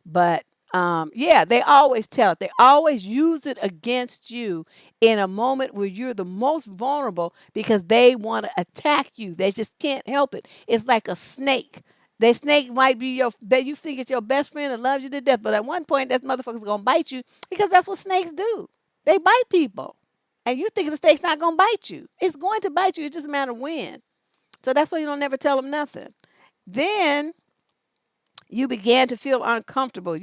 But yeah, they always tell it. They always use it against you in a moment where you're the most vulnerable because they want to attack you. They just can't help it. It's like a snake. That snake might be you think it's your best friend and loves you to death, but at one point that motherfucker's gonna bite you because that's what snakes do. They bite people. And you think the snake's not gonna bite you. It's going to bite you. It's just a matter of when. So that's why you don't never tell them nothing. Then you began to feel uncomfortable.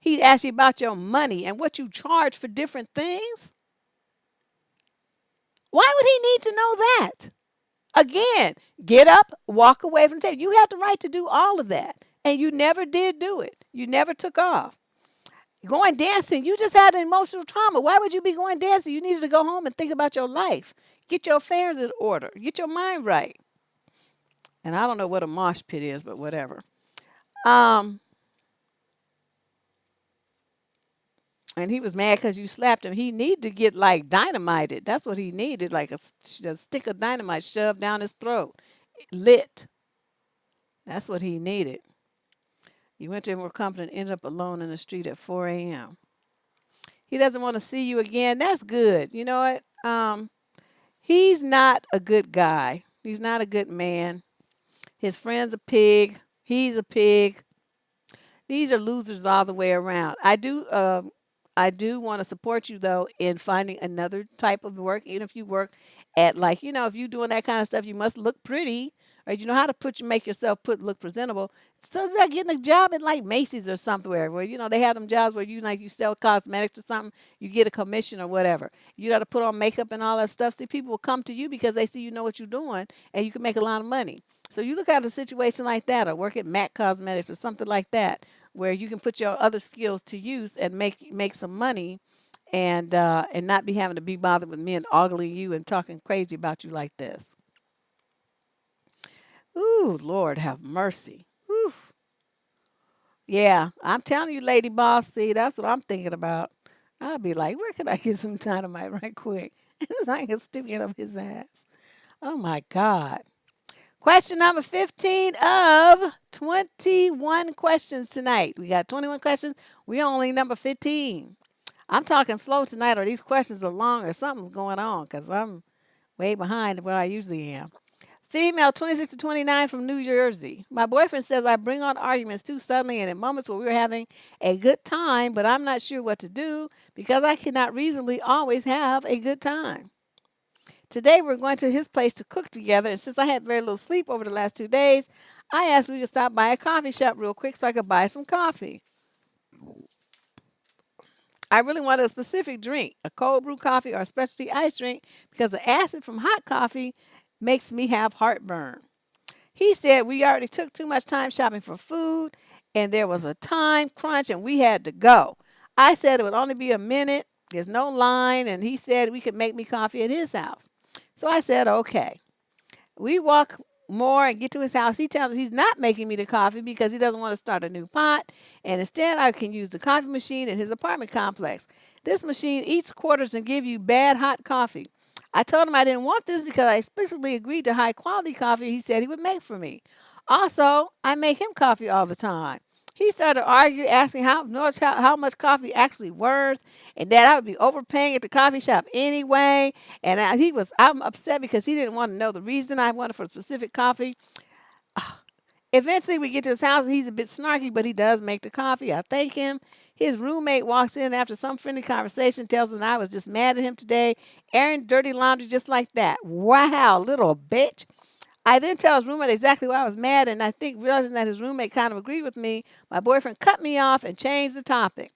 He asked you about your money and what you charge for different things. Why would he need to know that? Again, get up, walk away from the table. You have the right to do all of that. And you never did do it. You never took off. Going dancing, you just had an emotional trauma. Why would you be going dancing? You needed to go home and think about your life. Get your affairs in order. Get your mind right. And I don't know what a mosh pit is, but whatever. Um, and he was mad because you slapped him. He needed to get like dynamited. That's what he needed, like a stick of dynamite shoved down his throat, lit. That's what he needed. You went to him with confidence, ended up alone in the street at 4 a.m. He doesn't want to see you again. That's good. You know what? He's not a good guy. He's not a good man. His friend's a pig. He's a pig. These are losers all the way around. I do want to support you though in finding another type of work. Even if you work at like if you're doing that kind of stuff, you must look pretty, or you know how to make yourself look presentable. So like getting a job at like Macy's or somewhere where they have them jobs where you sell cosmetics or something, you get a commission or whatever. You got to put on makeup and all that stuff. See, people will come to you because they see you know what you're doing and you can make a lot of money. So you look at a situation like that, or work at MAC Cosmetics or something like that, where you can put your other skills to use and make some money, and not be having to be bothered with men ogling you and talking crazy about you like this. Ooh, Lord have mercy. Ooh. Yeah, I'm telling you, Lady Boss, see, that's what I'm thinking about. I'll be like, where can I get some dynamite right quick? So I can stick it up his ass. Oh my God. Question number 15 of 21 questions tonight. We got 21 questions. We only number 15. I'm talking slow tonight, or these questions are long, or something's going on because I'm way behind what I usually am. Female, 26 to 29 from New Jersey. My boyfriend says I bring on arguments too suddenly and in moments where we are having a good time, but I'm not sure what to do because I cannot reasonably always have a good time. Today we're going to his place to cook together, and since I had very little sleep over the last 2 days, I asked if we could stop by a coffee shop real quick so I could buy some coffee. I really wanted a specific drink, a cold brew coffee or a specialty ice drink, because the acid from hot coffee makes me have heartburn. He said we already took too much time shopping for food, and there was a time crunch, and we had to go. I said it would only be a minute. There's no line, and he said we could make me coffee at his house. So I said, okay. We walk more and get to his house, he tells me he's not making me the coffee because he doesn't want to start a new pot. And instead, I can use the coffee machine in his apartment complex. This machine eats quarters and give you bad hot coffee. I told him I didn't want this because I explicitly agreed to high quality coffee he said he would make for me. Also, I make him coffee all the time. He started arguing, asking how much coffee actually worth, and that I would be overpaying at the coffee shop anyway. And I'm upset because he didn't want to know the reason I wanted for a specific coffee. Eventually, we get to his house and he's a bit snarky, but he does make the coffee. I thank him. His roommate walks in after some friendly conversation, tells him I was just mad at him today, airing dirty laundry just like that. Wow, little bitch. I then tell his roommate exactly why I was mad, and I think realizing that his roommate kind of agreed with me, my boyfriend cut me off and changed the topic.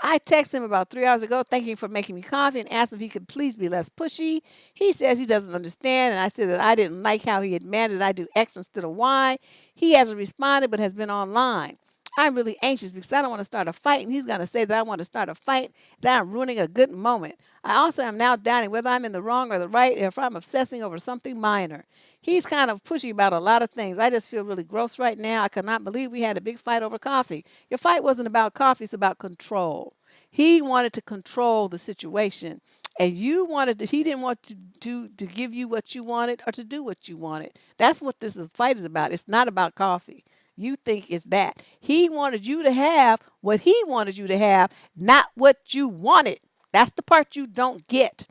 I texted him about 3 hours ago, thanking him for making me coffee, and asked him if he could please be less pushy. He says he doesn't understand, and I said that I didn't like how he had demanded I do X instead of Y. He hasn't responded, but has been online. I'm really anxious because I don't want to start a fight, and he's going to say that I want to start a fight, that I'm ruining a good moment. I also am now doubting whether I'm in the wrong or the right, or if I'm obsessing over something minor. He's kind of pushy about a lot of things. I just feel really gross right now. I cannot believe we had a big fight over coffee. Your fight wasn't about coffee, it's about control. He wanted to control the situation. And he didn't want to give you what you wanted or to do what you wanted. That's what fight is about. It's not about coffee. You think it's that. He wanted you to have what he wanted you to have, not what you wanted. That's the part you don't get.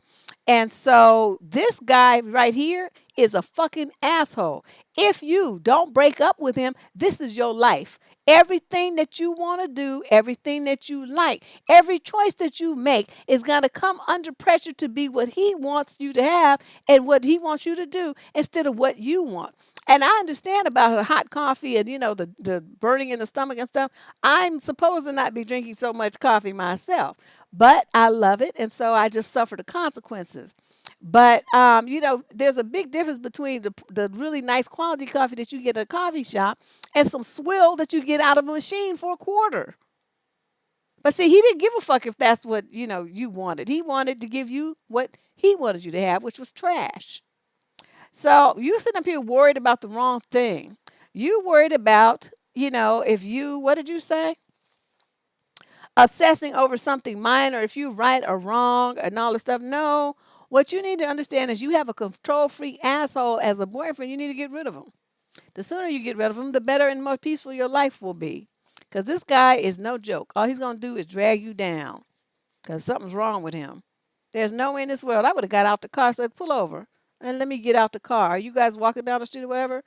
And so this guy right here is a fucking asshole. If you don't break up with him, this is your life. Everything that you want to do, everything that you like, every choice that you make is going to come under pressure to be what he wants you to have and what he wants you to do instead of what you want. And I understand about the hot coffee and, the burning in the stomach and stuff. I'm supposed to not be drinking so much coffee myself, but I love it. And so I just suffer the consequences. But, there's a big difference between the really nice quality coffee that you get at a coffee shop and some swill that you get out of a machine for a quarter. But see, he didn't give a fuck if that's what, you wanted. He wanted to give you what he wanted you to have, which was trash. So you sitting up here worried about the wrong thing. You worried about, if you, what did you say? Obsessing over something minor, if you right or wrong and all this stuff. No, what you need to understand is you have a control freak asshole as a boyfriend. You need to get rid of him. The sooner you get rid of him, the better and more peaceful your life will be. Because this guy is no joke. All he's going to do is drag you down because something's wrong with him. There's no way in this world. I would have got out the car, said, pull over and let me get out the car. Are you guys walking down the street or whatever?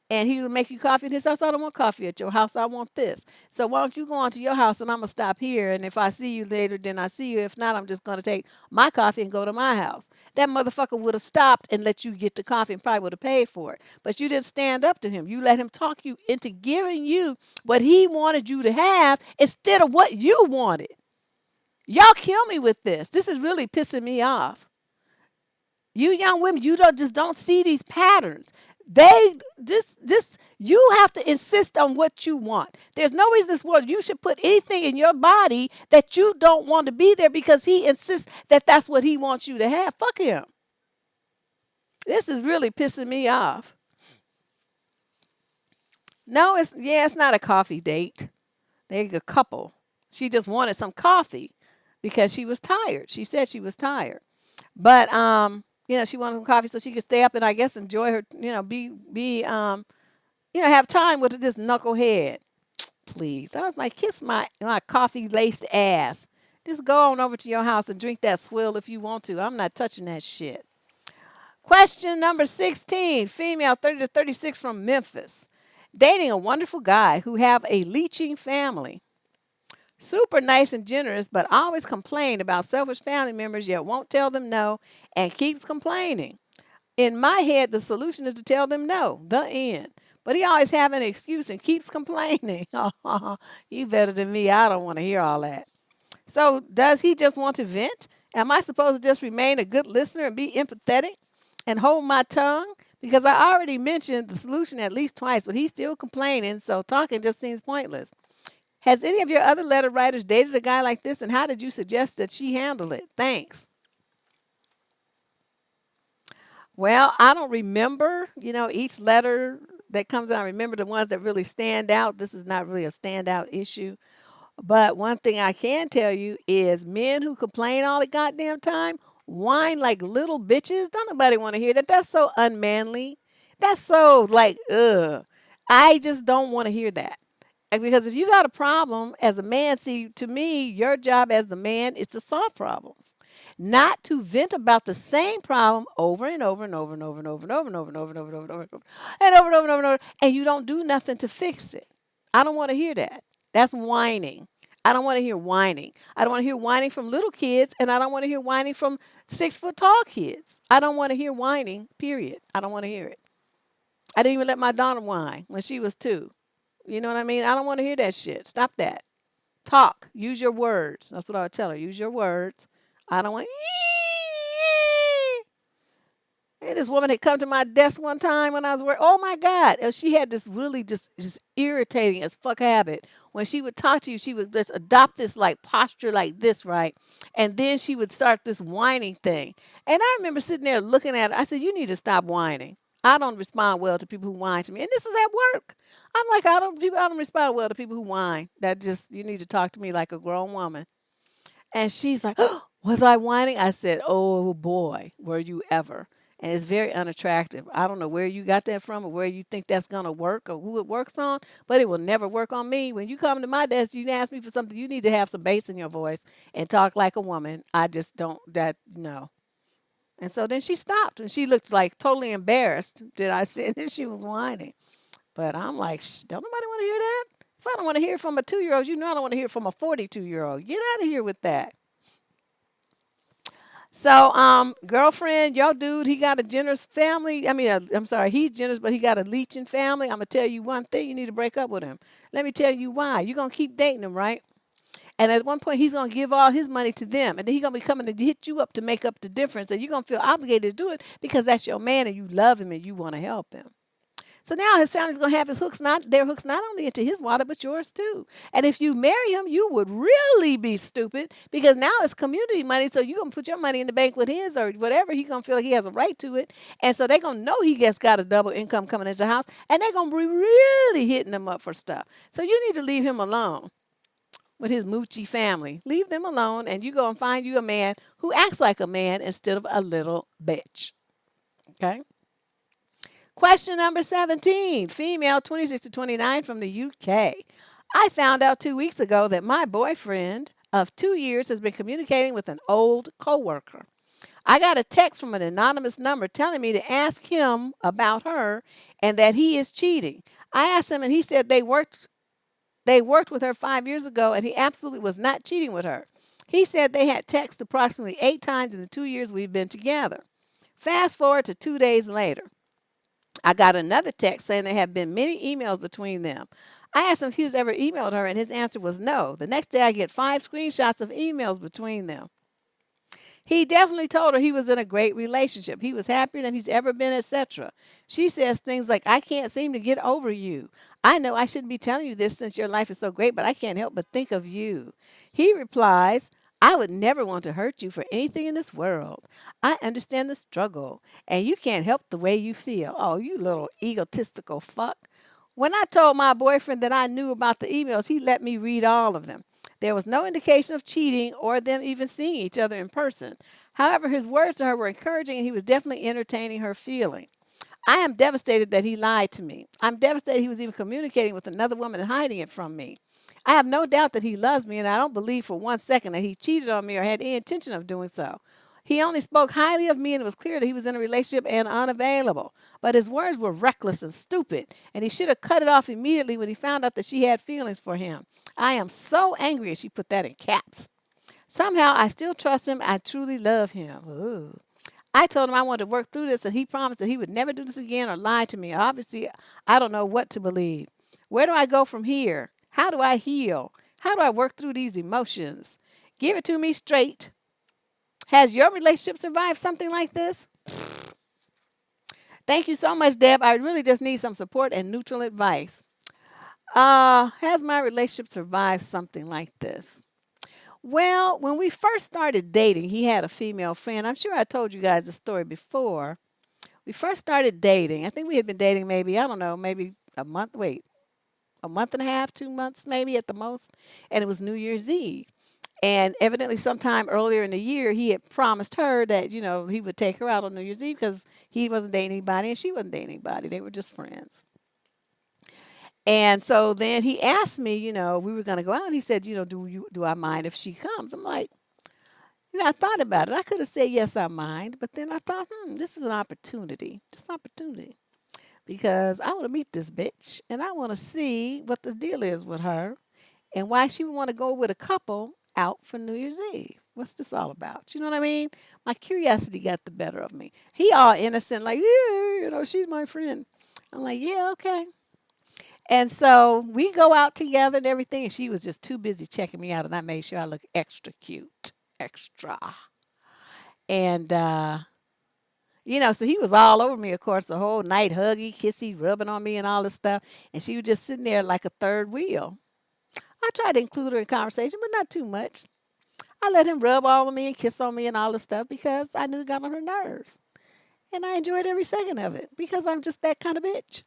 And he would make you coffee at his house. I don't want coffee at your house. I want this. So why don't you go on to your house and I'm going to stop here. And if I see you later, then I see you. If not, I'm just going to take my coffee and go to my house. That motherfucker would have stopped and let you get the coffee and probably would have paid for it. But you didn't stand up to him. You let him talk you into giving you what he wanted you to have instead of what you wanted. Y'all kill me with this. This is really pissing me off. You young women, you don't see these patterns. You have to insist on what you want. There's no reason in this world you should put anything in your body that you don't want to be there because he insists that that's what he wants you to have. Fuck him. This is really pissing me off. No, it's not a coffee date. They're a couple. She just wanted some coffee because she was tired. She said she was tired. But she wanted some coffee so she could stay up and I guess enjoy her, have time with this knucklehead. Please. I was like, kiss my coffee laced ass. Just go on over to your house and drink that swill if you want to. I'm not touching that shit. Question number 16, female 30 to 36 from Memphis. Dating a wonderful guy who have a leeching family. Super nice and generous, but always complain about selfish family members, yet won't tell them no and keeps complaining. In my head, the solution is to tell them no, the end. But he always have an excuse and keeps complaining. You better than me. I don't want to hear all that. So does he just want to vent? Am I supposed to just remain a good listener and be empathetic and hold my tongue? Because I already mentioned the solution at least twice, but he's still complaining, so talking just seems pointless. Has any of your other letter writers dated a guy like this, and how did you suggest that she handle it? Thanks. Well, I don't remember, each letter that comes out. I remember the ones that really stand out. This is not really a standout issue. But one thing I can tell you is men who complain all the goddamn time whine like little bitches. Don't nobody want to hear that. That's so unmanly. That's so like, ugh. I just don't want to hear that. Because if you got a problem as a man, see, to me, your job as the man is to solve problems, not to vent about the same problem over and over and over and over and over and over and over and over and over and over and over and over and over and over and over and over, and you don't do nothing to fix it. I don't want to hear that. That's whining. I don't want to hear whining. I don't want to hear whining from little kids, and I don't want to hear whining from 6 foot tall kids. I don't want to hear whining, period. I don't want to hear it. I didn't even let my daughter whine when she was 2. You know what I mean? I don't want to hear that shit. Stop that. Talk. Use your words. That's what I would tell her. Use your words. I don't want. Hey, this woman had come to my desk one time when I was working. Oh my God. She had this really just irritating as fuck habit. When she would talk to you, she would just adopt this like posture like this, right? And then she would start this whining thing. And I remember sitting there looking at her. I said, you need to stop whining. I don't respond well to people who whine to me. And this is at work. I'm like, I don't respond well to people who whine. That just, you need to talk to me like a grown woman. And she's like, oh, was I whining? I said, oh boy, were you ever. And it's very unattractive. I don't know where you got that from or where you think that's going to work or who it works on, but it will never work on me. When you come to my desk, you ask me for something, you need to have some bass in your voice and talk like a woman. I just don't, that, no. And so then she stopped and she looked like totally embarrassed. Did I say that she was whining? But I'm like, shh, don't nobody want to hear that? If I don't want to hear from a 2-year-old, you know I don't want to hear from a 42-year-old. Get out of here with that. So, girlfriend, your dude, he got a generous family. I mean, I'm sorry, he's generous, but he got a leeching family. I'm gonna tell you one thing: you need to break up with him. Let me tell you why. You're gonna keep dating him, right? And at one point, he's gonna give all his money to them, and then he's gonna be coming to hit you up to make up the difference, and you're gonna feel obligated to do it because that's your man, and you love him, and you want to help him. So now his family's gonna have his hooks not their hooks not only into his wallet but yours too. And if you marry him, you would really be stupid because now it's community money. So you're gonna put your money in the bank with his or whatever. He's gonna feel like he has a right to it. And so they're gonna know he gets got a double income coming into the house, and they're gonna be really hitting him up for stuff. So you need to leave him alone with his moochie family. Leave them alone, and you go and find you a man who acts like a man instead of a little bitch. Okay. Question number 17, female 26 to 29 from the UK. I found out 2 weeks ago that my boyfriend of 2 years has been communicating with an old coworker. I got a text from an anonymous number telling me to ask him about her and that he is cheating. I asked him and he said they worked with her 5 years ago and he absolutely was not cheating with her. He said they had texted approximately 8 times in the 2 years we've been together. Fast forward to 2 days later. I got another text saying there have been many emails between them. I asked him if he's ever emailed her, and his answer was no. The next day, I get 5 screenshots of emails between them. He definitely told her he was in a great relationship. He was happier than he's ever been, etc. She says things like, I can't seem to get over you. I know I shouldn't be telling you this since your life is so great, but I can't help but think of you. He replies, I would never want to hurt you for anything in this world. I understand the struggle, and you can't help the way you feel. Oh, you little egotistical fuck. When I told my boyfriend that I knew about the emails, he let me read all of them. There was no indication of cheating or them even seeing each other in person. However, his words to her were encouraging and he was definitely entertaining her feeling. I am devastated that he lied to me. I'm devastated he was even communicating with another woman and hiding it from me. I have no doubt that he loves me, and I don't believe for 1 second that he cheated on me or had any intention of doing so. He only spoke highly of me, and it was clear that he was in a relationship and unavailable. But his words were reckless and stupid, and he should have cut it off immediately when he found out that she had feelings for him. I am so angry, and she put that in caps. Somehow, I still trust him. I truly love him. Ooh. I told him I wanted to work through this, and he promised that he would never do this again or lie to me. Obviously, I don't know what to believe. Where do I go from here? How do I heal? How do I work through these emotions? Give it to me straight. Has your relationship survived something like this? Thank you so much, Deb. I really just need some support and neutral advice. Has my relationship survived something like this? Well, when we first started dating, he had a female friend. I'm sure I told you guys the story before. We first started dating. I think we had been dating maybe, I don't know, maybe a month. Wait, a month and a half, 2 months maybe at the most. And it was New Year's Eve. And evidently, sometime earlier in the year, he had promised her that, he would take her out on New Year's Eve because he wasn't dating anybody and she wasn't dating anybody. They were just friends. And so then he asked me, we were going to go out. And he said, do I mind if she comes? I'm like, I thought about it. I could have said, yes, I mind. But then I thought, this is an opportunity. This opportunity. Because I want to meet this bitch and I want to see what the deal is with her and why she would want to go with a couple out for New Year's Eve. What's this all about? You know what I mean? My curiosity got the better of me. He all innocent, like, yeah, she's my friend. I'm like, yeah, okay. And so we go out together and everything, and she was just too busy checking me out, and I made sure I look extra cute, extra. And so he was all over me, of course, the whole night, huggy, kissy, rubbing on me and all this stuff. And she was just sitting there like a third wheel. I tried to include her in conversation, but not too much. I let him rub all on me and kiss on me and all this stuff because I knew it got on her nerves. And I enjoyed every second of it because I'm just that kind of bitch.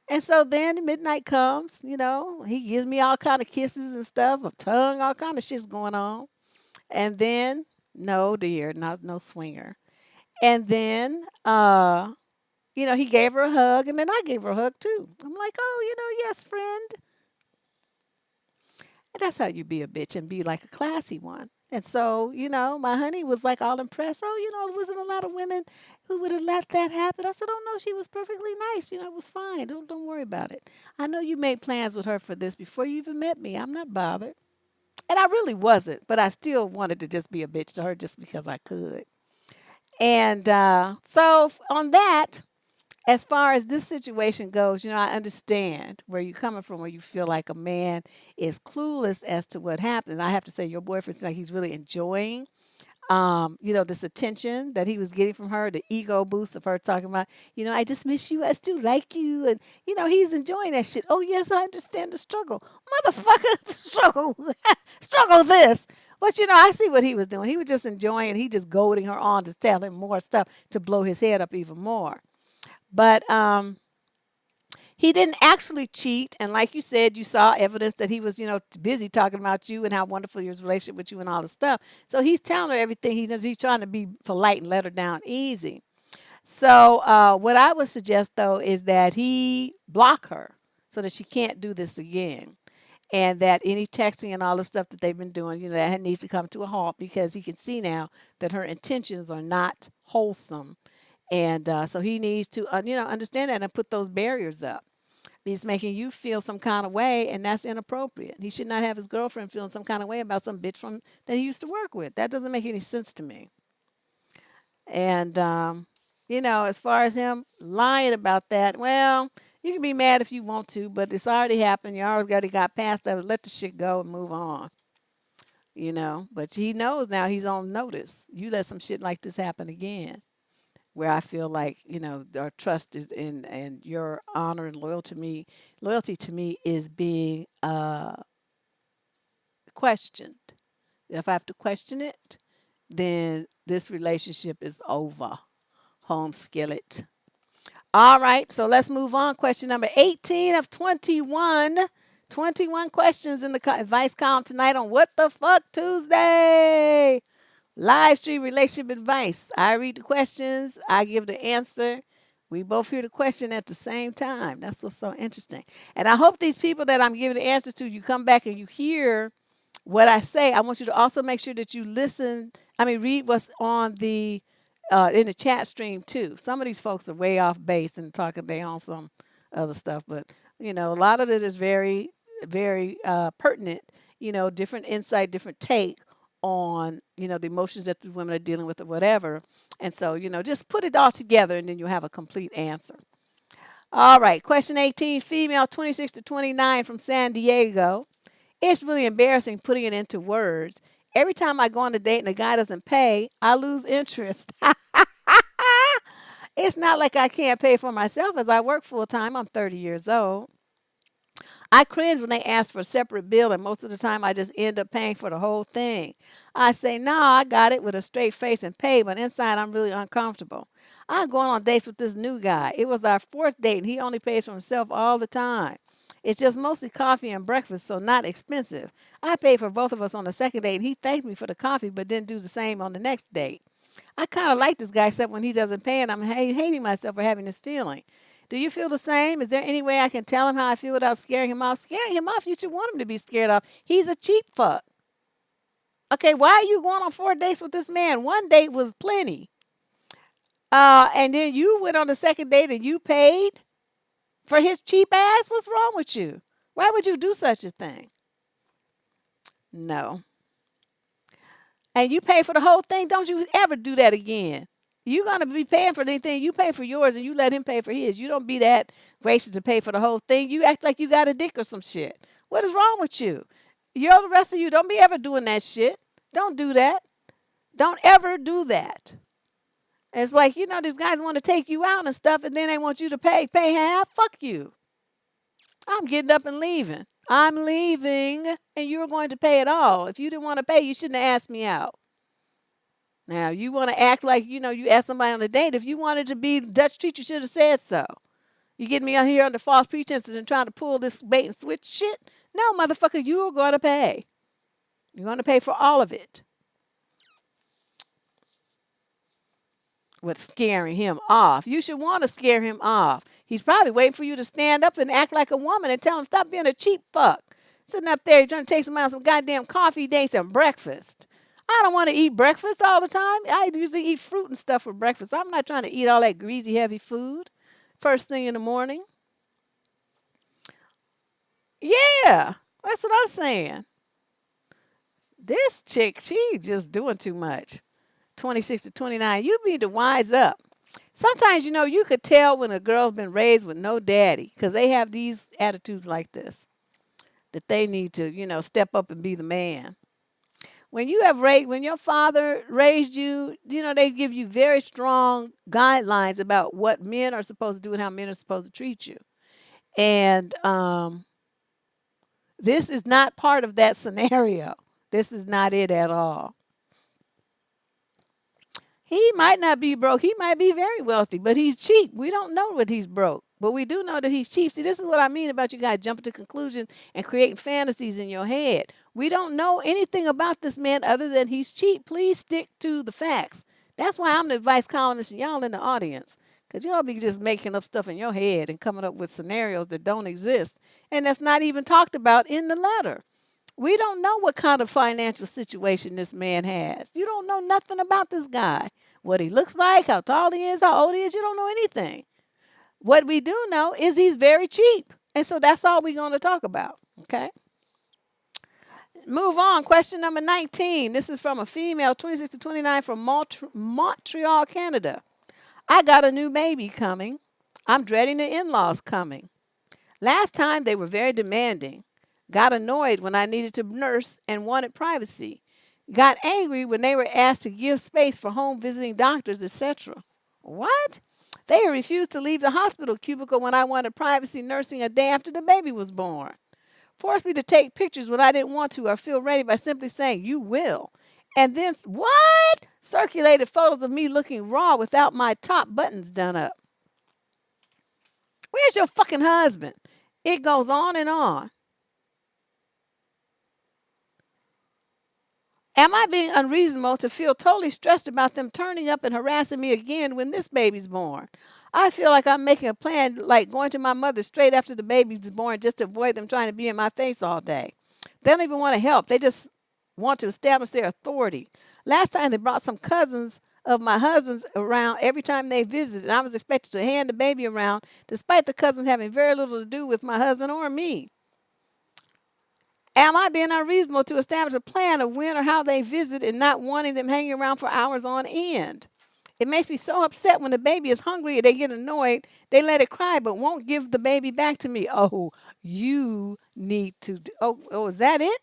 And so then midnight comes, he gives me all kind of kisses and stuff, a tongue, all kind of shit's going on. And then, no, dear, not no swinger. And then, he gave her a hug, and then I gave her a hug too. I'm like, oh, yes, friend. And that's how you be a bitch and be like a classy one. And so, my honey was like all impressed. Oh, it wasn't a lot of women who would have let that happen. I said, oh no, she was perfectly nice. It was fine. Don't worry about it. I know you made plans with her for this before you even met me. I'm not bothered. And I really wasn't, but I still wanted to just be a bitch to her just because I could. And on that, as far as this situation goes, I understand where you're coming from, where you feel like a man is clueless as to what happened. I have to say, your boyfriend's like he's really enjoying, this attention that he was getting from her, the ego boost of her talking about, I just miss you, I still like you, and he's enjoying that shit. Oh yes, I understand the struggle, motherfucker, struggle, struggle this. But I see what he was doing. He was just enjoying. He just goading her on to tell him more stuff to blow his head up even more. But he didn't actually cheat. And like you said, you saw evidence that he was, busy talking about you and how wonderful his relationship with you and all the stuff. So he's telling her everything he does. He's trying to be polite and let her down easy. So what I would suggest, though, is that he block her so that she can't do this again. And that any texting and all the stuff that they've been doing, that needs to come to a halt because he can see now that her intentions are not wholesome. And so he needs to, understand that and put those barriers up. He's making you feel some kind of way, and that's inappropriate. He should not have his girlfriend feeling some kind of way about some bitch from that he used to work with. That doesn't make any sense to me. And as far as him lying about that, well, you can be mad if you want to, but it's already happened. You already got past that. Let the shit go and move on. But he knows now he's on notice. You let some shit like this happen again where I feel like our trust is in and your honor and loyalty to me is being questioned. If I have to question it, then this relationship is over. Home skillet. All right, so let's move on. Question number 18 of 21. 21 questions in the advice column tonight on What the Fuck Tuesday. Live stream relationship advice. I read the questions, I give the answer. We both hear the question at the same time. That's what's so interesting. And I hope these people that I'm giving the answers to, you come back and you hear what I say. I want you to also make sure that you read what's on the in the chat stream too. Some of these folks are way off base and talking they on some other stuff, but a lot of it is very, very pertinent. Different insight, different take on the emotions that the women are dealing with or whatever. And so just put it all together and then you'll have a complete answer. All right, question 18, female 26 to 29 from San Diego. It's really embarrassing putting it into words. Every time I go on a date and the guy doesn't pay, I lose interest. It's not like I can't pay for myself as I work full time. I'm 30 years old. I cringe when they ask for a separate bill, and most of the time I just end up paying for the whole thing. I say, no, I got it with a straight face and pay, but inside I'm really uncomfortable. I'm going on dates with this new guy. It was our fourth date, and he only pays for himself all the time. It's just mostly coffee and breakfast, so not expensive. I paid for both of us on the second date, and he thanked me for the coffee, but didn't do the same on the next date. I kind of like this guy, except when he doesn't pay, and I'm hating myself for having this feeling. Do you feel the same? Is there any way I can tell him how I feel without scaring him off? Scaring him off, you should want him to be scared off. He's a cheap fuck. Okay, why are you going on 4 dates with this man? One date was plenty. And then you went on the second date and you paid for his cheap ass? What's wrong with you? Why would you do such a thing? No. And you pay for the whole thing. Don't you ever do that again. You're going to be paying for anything. You pay for yours and you let him pay for his. You don't be that gracious to pay for the whole thing. You act like you got a dick or some shit. What is wrong with you? You're the rest of you. Don't be ever doing that shit. Don't do that. Don't ever do that. It's like, these guys want to take you out and stuff, and then they want you to pay half. Fuck you. I'm getting up and leaving. I'm leaving, and you're going to pay it all. If you didn't want to pay, you shouldn't have asked me out. Now, you want to act like, you asked somebody on a date. If you wanted to be Dutch treat, you should have said so. You getting me out here under false pretenses and trying to pull this bait and switch shit? No, motherfucker, you're going to pay. You're going to pay for all of it. With scaring him off. You should want to scare him off. He's probably waiting for you to stand up and act like a woman and tell him stop being a cheap fuck. Sitting up there trying to take some out some goddamn coffee dates and breakfast. I don't want to eat breakfast all the time. I usually eat fruit and stuff for breakfast. I'm not trying to eat all that greasy, heavy food first thing in the morning. Yeah, that's what I'm saying. This chick, she just doing too much. 26 to 29, you need to wise up. Sometimes, you could tell when a girl's been raised with no daddy because they have these attitudes like this, that they need to, step up and be the man. When your father raised you, they give you very strong guidelines about what men are supposed to do and how men are supposed to treat you. And this is not part of that scenario. This is not it at all. He might not be broke. He might be very wealthy, but he's cheap. We don't know what he's broke, but we do know that he's cheap. See, this is what I mean about you guys jumping to conclusions and creating fantasies in your head. We don't know anything about this man other than he's cheap. Please stick to the facts. That's why I'm the advice columnist and y'all in the audience, because y'all be just making up stuff in your head and coming up with scenarios that don't exist, and that's not even talked about in the letter. We don't know what kind of financial situation this man has. You don't know nothing about this guy. What he looks like, how tall he is, how old he is, you don't know anything. What we do know is he's very cheap. And so that's all we're going to talk about. Okay? Move on. Question number 19. This is from a female, 26 to 29, from Montreal, Canada. I got a new baby coming. I'm dreading the in-laws coming. Last time they were very demanding. Got annoyed when I needed to nurse and wanted privacy. Got angry when they were asked to give space for home visiting doctors, etc. What? They refused to leave the hospital cubicle when I wanted privacy nursing a day after the baby was born. Forced me to take pictures when I didn't want to or feel ready by simply saying, you will. And then, what? Circulated photos of me looking raw without my top buttons done up. Where's your fucking husband? It goes on and on. Am I being unreasonable to feel totally stressed about them turning up and harassing me again when this baby's born? I feel like I'm making a plan, like going to my mother straight after the baby's born just to avoid them trying to be in my face all day. They don't even want to help. They just want to establish their authority. Last time they brought some cousins of my husband's around every time they visited. I was expected to hand the baby around, despite the cousins having very little to do with my husband or me. Am I being unreasonable to establish a plan of when or how they visit and not wanting them hanging around for hours on end? It makes me so upset when the baby is hungry and they get annoyed. They let it cry but won't give the baby back to me. Oh, you need to. Oh, is that it?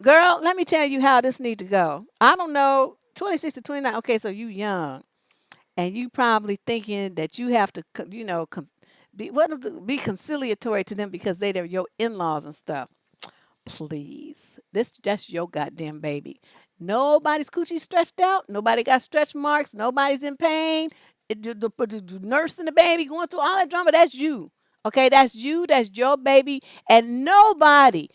Girl, let me tell you how this needs to go. I don't know. 26 to 29. Okay, so you young. And you probably thinking that you have to, be conciliatory to them because they're your in-laws and stuff. Please. That's your goddamn baby. Nobody's coochie stretched out. Nobody got stretch marks. Nobody's in pain. the nursing the baby, going through all that drama, that's you. Okay, that's you, that's your baby, and nobody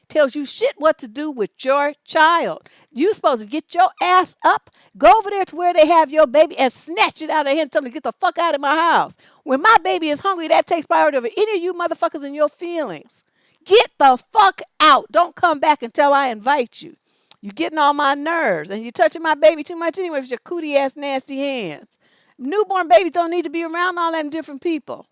tells you shit what to do with your child. You supposed to get your ass up, go over there to where they have your baby and snatch it out of here and tell them to get the fuck out of my house. When my baby is hungry, that takes priority over any of you motherfuckers and your feelings. Get the fuck out. Don't come back until I invite you. You getting on my nerves and you touching my baby too much anyway with your cootie ass nasty hands. Newborn babies don't need to be around all them different people.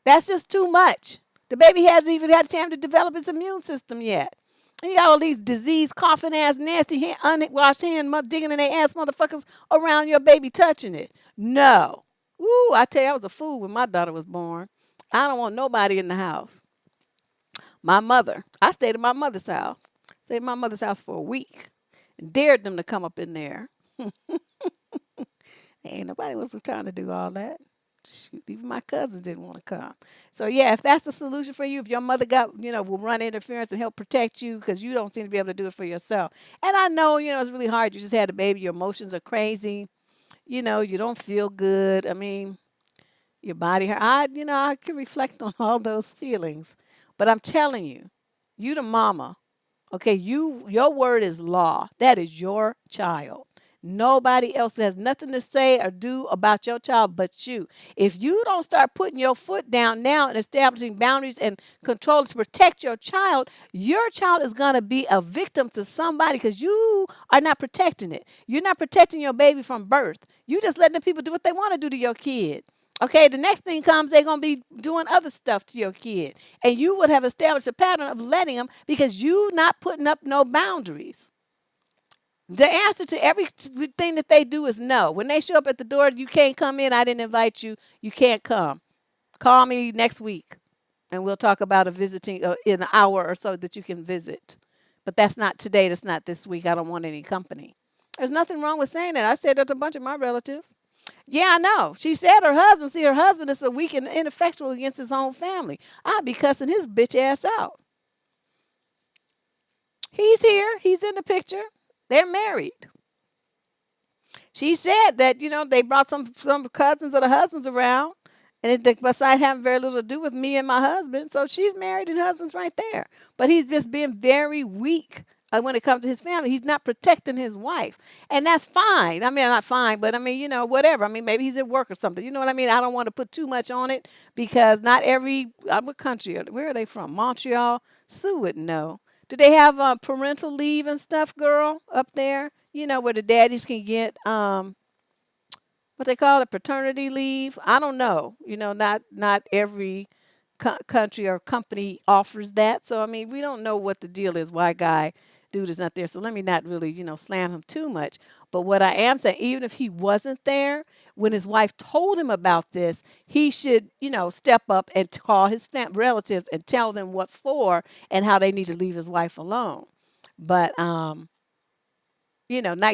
That's just too much. The baby hasn't even had a chance to develop its immune system yet. And you got all these diseased, coughing ass, nasty, unwashed hand, digging in their ass motherfuckers around your baby touching it. No. Ooh, I tell you, I was a fool when my daughter was born. I don't want nobody in the house. My mother, I stayed at my mother's house. Stayed at my mother's house for a week. And dared them to come up in there. Ain't nobody was trying to do all that. Shoot, even my cousins didn't want to come. So yeah, if that's the solution for you, if your mother will run interference and help protect you because you don't seem to be able to do it for yourself. And I know, it's really hard. You just had a baby. Your emotions are crazy. You don't feel good. I mean, your body hurt. I can reflect on all those feelings. But I'm telling you, you the mama. Okay, your word is law. That is your child. Nobody else has nothing to say or do about your child but you. If you don't start putting your foot down now and establishing boundaries and control to protect your child is going to be a victim to somebody because you are not protecting it. You're not protecting your baby from birth. You just letting the people do what they want to do to your kid. Okay, the next thing comes, they're going to be doing other stuff to your kid. And you would have established a pattern of letting them because you not putting up no boundaries. The answer to everything that they do is no. When they show up at the door, you can't come in. I didn't invite you. You can't come. Call me next week and we'll talk about a visiting in an hour or so that you can visit. But that's not today. That's not this week. I don't want any company. There's nothing wrong with saying that. I said that to a bunch of my relatives. Yeah, I know. She said her husband is a weak and ineffectual against his own family. I'd be cussing his bitch ass out. He's here. He's in the picture. They're married. She said that, they brought some cousins of the husbands around. And besides having very little to do with me and my husband. So she's married and husband's right there. But he's just being very weak when it comes to his family. He's not protecting his wife. And that's fine. I mean, not fine, but I mean, whatever. I mean, maybe he's at work or something. You know what I mean? I don't want to put too much on it because not what country, where are they from? Montreal? Sue wouldn't know. Do they have parental leave and stuff, girl, up there? Where the daddies can get what they call it, paternity leave. I don't know. Not every country or company offers that. So I mean, we don't know what the deal is. Why dude is not there? So let me not really slam him too much. But what I am saying, even if he wasn't there, when his wife told him about this, he should step up and call his relatives and tell them what for and how they need to leave his wife alone. But not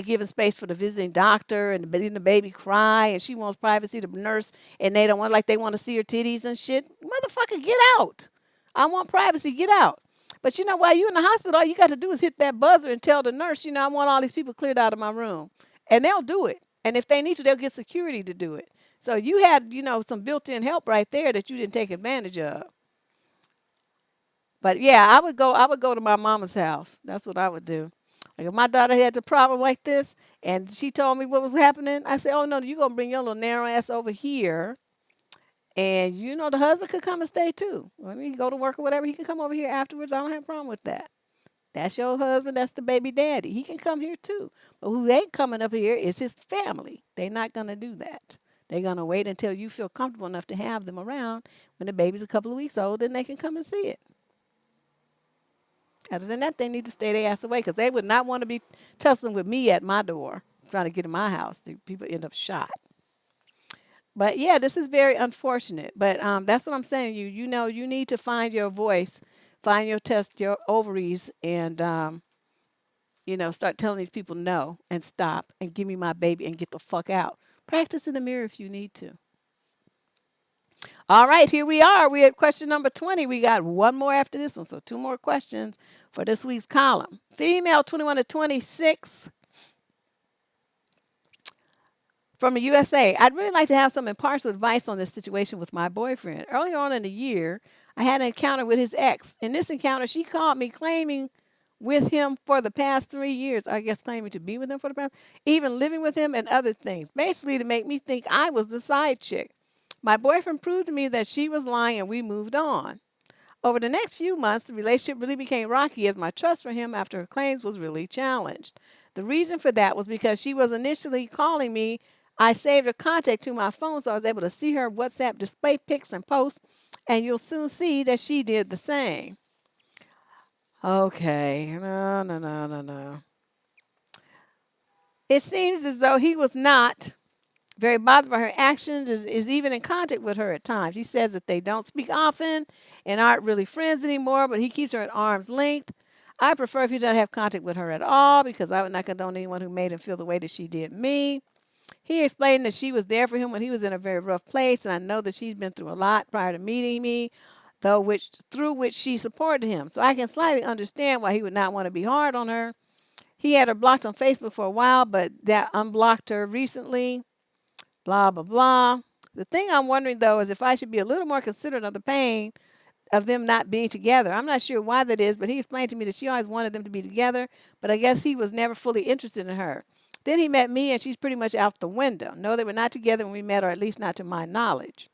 giving space for the visiting doctor and letting the baby cry and she wants privacy to nurse and they don't want like they want to see her titties and shit. Motherfucker, get out. I want privacy, get out. But while you in the hospital, all you got to do is hit that buzzer and tell the nurse, I want all these people cleared out of my room. And they'll do it. And if they need to, they'll get security to do it. So you had, some built-in help right there that you didn't take advantage of. But yeah, I would go to my mama's house. That's what I would do. Like if my daughter had a problem like this and she told me what was happening, I said, oh, no, you're going to bring your little narrow ass over here. And, the husband could come and stay too. When he go to work or whatever, he can come over here afterwards. I don't have a problem with that. That's your husband. That's the baby daddy. He can come here too. But who ain't coming up here is his family. They're not going to do that. They're going to wait until you feel comfortable enough to have them around when the baby's a couple of weeks old, then they can come and see it. Other than that, they need to stay their ass away because they would not want to be tussling with me at my door trying to get in my house. People end up shot. But yeah, this is very unfortunate. But that's what I'm saying. You need to find your voice, find your ovaries, and start telling these people no and stop and give me my baby and get the fuck out. Practice in the mirror if you need to. All right, here we are. We're at question number 20. We got one more after this one, so 2 more questions for this week's column. Female 21 to 26. From the USA. I'd really like to have some impartial advice on this situation with my boyfriend. Earlier on in the year, I had an encounter with his ex. In this encounter, she called me claiming with him for the past 3 years. I guess claiming to be with him for the past, even living with him and other things. Basically, to make me think I was the side chick. My boyfriend proved to me that she was lying and we moved on. Over the next few months, the relationship really became rocky as my trust for him after her claims was really challenged. The reason for that was because she was initially calling me. I saved her contact to my phone so I was able to see her WhatsApp display pics and posts, and you'll soon see that she did the same. Okay, no, no, no, no, no. It seems as though he was not very bothered by her actions, is even in contact with her at times. He says that they don't speak often and aren't really friends anymore, but he keeps her at arm's length. I prefer if he doesn't have contact with her at all because I would not condone anyone who made him feel the way that she did me. He explained that she was there for him when he was in a very rough place, and I know that she's been through a lot prior to meeting me, though which through which she supported him. So I can slightly understand why he would not want to be hard on her. He had her blocked on Facebook for a while, but that unblocked her recently. Blah blah blah. The thing I'm wondering though is if I should be a little more considerate of the pain of them not being together. I'm not sure why that is, but he explained to me that she always wanted them to be together, but I guess he was never fully interested in her. Then he met me and she's pretty much out the window. No, they were not together when we met, or at least not to my knowledge.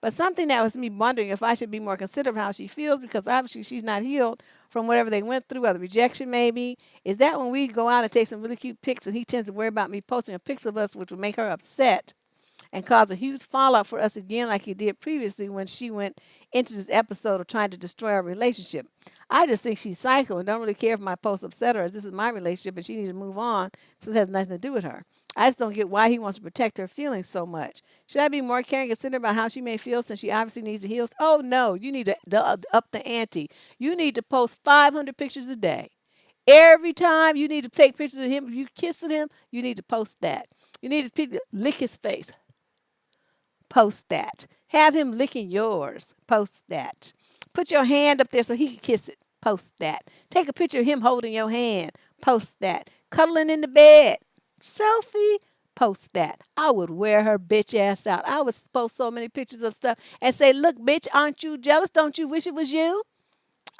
But something that was me wondering if I should be more considerate of how she feels because obviously she's not healed from whatever they went through, or the rejection maybe. Is that when we go out and take some really cute pics and he tends to worry about me posting a picture of us, which would make her upset and cause a huge fallout for us again, like he did previously when she went into this episode of trying to destroy our relationship. I just think she's psycho and don't really care if my posts upset her, as this is my relationship and she needs to move on, so it has nothing to do with her. I just don't get why he wants to protect her feelings so much. Should I be more caring and considerate about how she may feel since she obviously needs to heal? Oh no, you need to up the ante. You need to post 500 pictures a day. Every time you need to take pictures of him, you kissing him, you need to post that. You need to lick his face. Post that. Have him licking yours. Post that. Put your hand up there so he can kiss it. Post that. Take a picture of him holding your hand. Post that. Cuddling in the bed. Selfie. Post that. I would wear her bitch ass out. I would post so many pictures of stuff and say, look, bitch, aren't you jealous? Don't you wish it was you?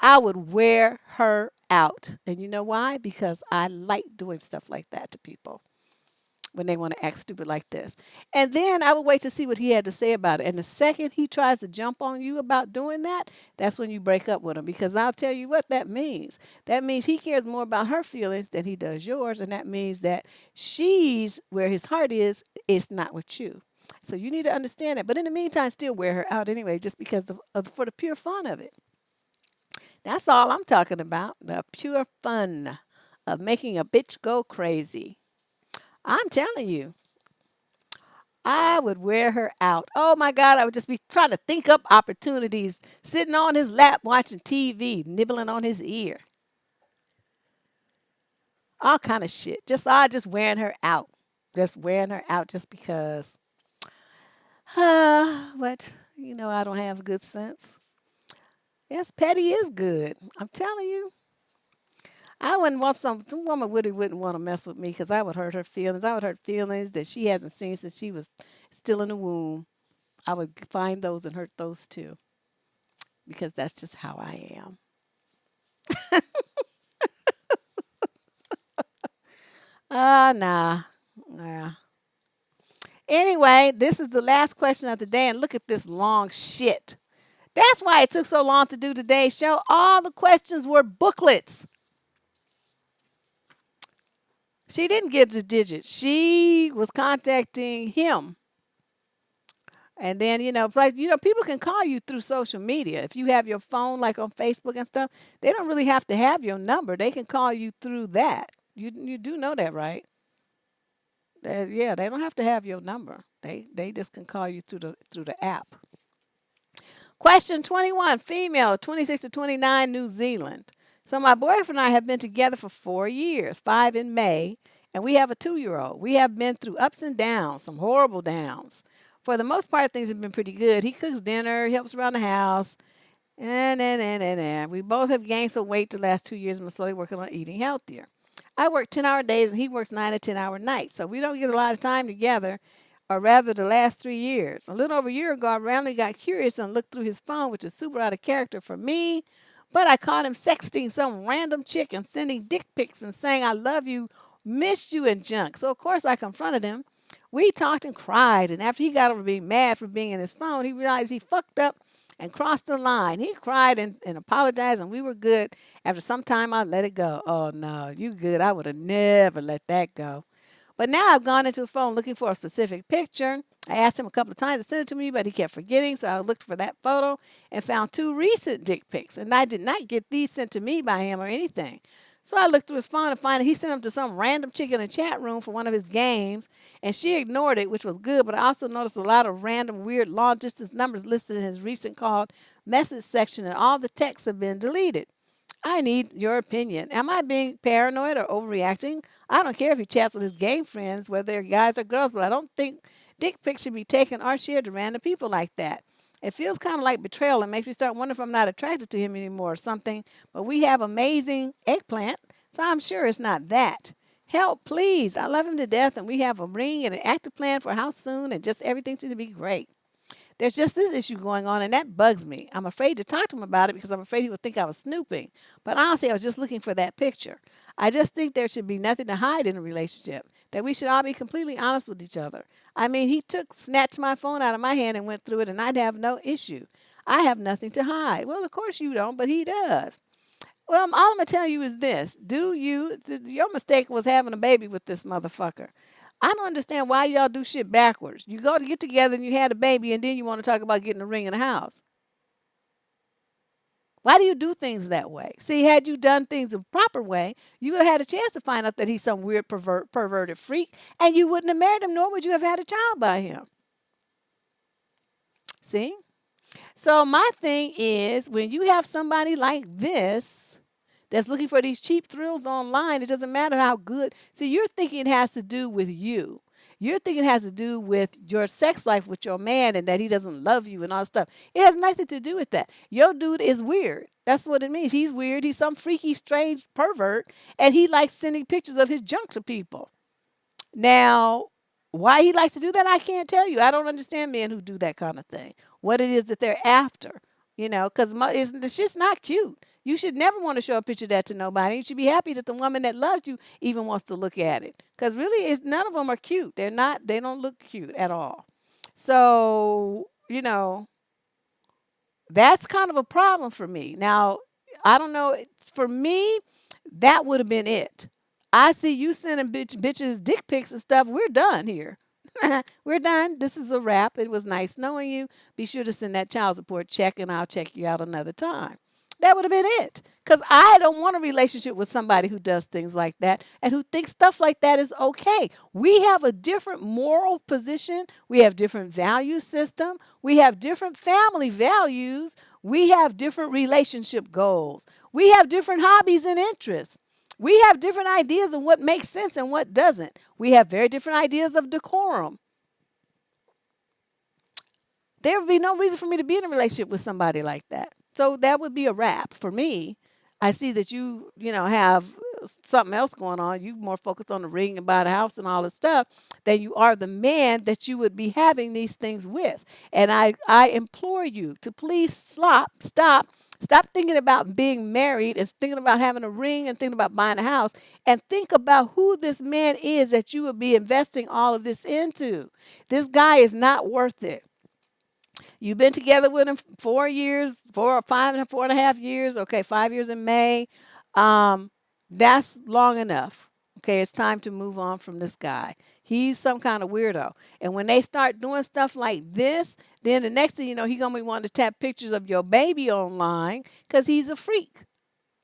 I would wear her out. And you know why? Because I like doing stuff like that to people when they want to act stupid like this. And then I would wait to see what he had to say about it. And the second he tries to jump on you about doing that, that's when you break up with him. Because I'll tell you what that means. That means he cares more about her feelings than he does yours. And that means that she's where his heart is, it's not with you. So you need to understand that. But in the meantime, still wear her out anyway, just because for the pure fun of it. That's all I'm talking about. The pure fun of making a bitch go crazy. I'm telling you, I would wear her out. Oh my God, I would just be trying to think up opportunities, sitting on his lap watching TV, nibbling on his ear, all kind of shit. Just wearing her out, just wearing her out, just because. But I don't have good sense. Yes, petty is good. I'm telling you. I wouldn't want some woman wouldn't want to mess with me because I would hurt her feelings. I would hurt feelings that she hasn't seen since she was still in the womb. I would find those and hurt those too because that's just how I am. Nah. Nah. Anyway, this is the last question of the day, and look at this long shit. That's why it took so long to do today's show. All the questions were booklets. She didn't get the digits. She was contacting him. And then, people can call you through social media. If you have your phone, like on Facebook and stuff, they don't really have to have your number. They can call you through that. You do know that, right? Yeah, they don't have to have your number. They just can call you through the app. Question 21, female, 26 to 29, New Zealand. So my boyfriend and I have been together for 4 years, 5 in May, and we have a 2-year-old. We have been through ups and downs, some horrible downs. For the most part, things have been pretty good. He cooks dinner, helps around the house, and. We both have gained some weight the last 2 years and we're slowly working on eating healthier. I work 10-hour days and he works 9 to 10-hour nights, so we don't get a lot of time together. or rather the last 3 years. A little over a year ago, I randomly got curious and looked through his phone, which is super out of character for me. But I caught him sexting some random chick and sending dick pics and saying, I love you, missed you, and junk. So, of course, I confronted him. We talked and cried. And after he got over being mad for being in his phone, he realized he fucked up and crossed the line. He cried and apologized, and we were good. After some time, I let it go. Oh, no, you good. I would have never let that go. But now I've gone into his phone looking for a specific picture. I asked him a couple of times to send it to me, but he kept forgetting. So I looked for that photo and found two recent dick pics. And I did not get these sent to me by him or anything. So I looked through his phone and found he sent them to some random chick in a chat room for one of his games. And she ignored it, which was good. But I also noticed a lot of random, weird, long distance numbers listed in his recent called message section. And all the texts have been deleted. I need your opinion. Am I being paranoid or overreacting? I don't care if he chats with his gay friends, whether they're guys or girls, but I don't think dick pics should be taken or shared to random people like that. It feels kind of like betrayal and makes me start wondering if I'm not attracted to him anymore or something. But we have amazing eggplant, so I'm sure it's not that. Help, please. I love him to death, and we have a ring and an active plan for how soon, and just everything seems to be great. There's just this issue going on, and that bugs me. I'm afraid to talk to him about it because I'm afraid he would think I was snooping. But honestly, I was just looking for that picture. I just think there should be nothing to hide in a relationship, that we should all be completely honest with each other. I mean, snatched my phone out of my hand and went through it, and I'd have no issue. I have nothing to hide. Well, of course you don't, but he does. Well, all I'm gonna tell you is this: your mistake was having a baby with this motherfucker. I don't understand why y'all do shit backwards. You go to get together and you had a baby, and then you want to talk about getting a ring in the house. Why do you do things that way? See, had you done things the proper way, you would have had a chance to find out that he's some weird perverted freak, and you wouldn't have married him, nor would you have had a child by him. See? So my thing is, when you have somebody like this that's looking for these cheap thrills online, it doesn't matter how good. See, you're thinking it has to do with you. You're thinking it has to do with your sex life with your man and that he doesn't love you and all that stuff. It has nothing to do with that. Your dude is weird. That's what it means. He's weird. He's some freaky, strange pervert, and he likes sending pictures of his junk to people. Now, why he likes to do that, I can't tell you. I don't understand men who do that kind of thing. What it is that they're after, because it's just not cute. You should never want to show a picture of that to nobody. You should be happy that the woman that loves you even wants to look at it. Because really, none of them are cute. They're not. They don't look cute at all. So that's kind of a problem for me. Now, I don't know. For me, that would have been it. I see you sending bitches dick pics and stuff. We're done here. We're done. This is a wrap. It was nice knowing you. Be sure to send that child support check, and I'll check you out another time. That would have been it. Because I don't want a relationship with somebody who does things like that and who thinks stuff like that is okay. We have a different moral position. We have different value system. We have different family values. We have different relationship goals. We have different hobbies and interests. We have different ideas of what makes sense and what doesn't. We have very different ideas of decorum. There would be no reason for me to be in a relationship with somebody like that. So that would be a wrap for me. I see that have something else going on. You more focused on the ring and buying a house and all this stuff than you are the man that you would be having these things with. And I implore you to please stop thinking about being married and thinking about having a ring and thinking about buying a house and think about who this man is that you would be investing all of this into. This guy is not worth it. You've been together with him 4 years, 4.5 and a half years. Okay, 5 years in May. That's long enough. Okay, it's time to move on from this guy. He's some kind of weirdo. And when they start doing stuff like this, then the next thing you know, he's going to be wanting to tap pictures of your baby online because he's a freak.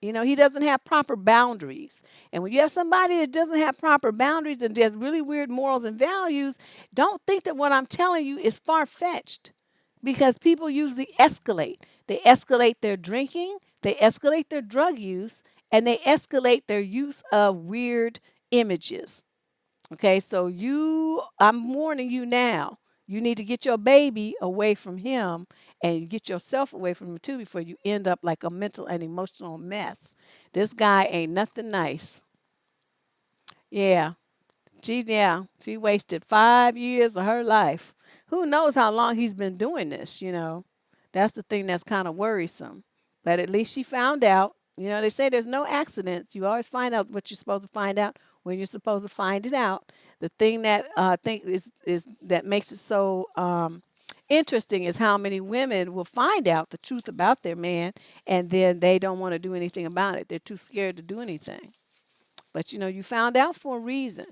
He doesn't have proper boundaries. And when you have somebody that doesn't have proper boundaries and has really weird morals and values, don't think that what I'm telling you is far-fetched because people usually escalate. They escalate their drinking, they escalate their drug use, and they escalate their use of weird images. Okay, so I'm warning you now. You need to get your baby away from him and get yourself away from him too before you end up like a mental and emotional mess. This guy ain't nothing nice. Yeah. She wasted 5 years of her life. Who knows how long he's been doing this? That's the thing that's kind of worrisome. But at least she found out. They say there's no accidents. You always find out what you're supposed to find out when you're supposed to find it out. The thing that I think is that makes it so interesting is how many women will find out the truth about their man, and then they don't want to do anything about it. They're too scared to do anything. But you found out for a reason.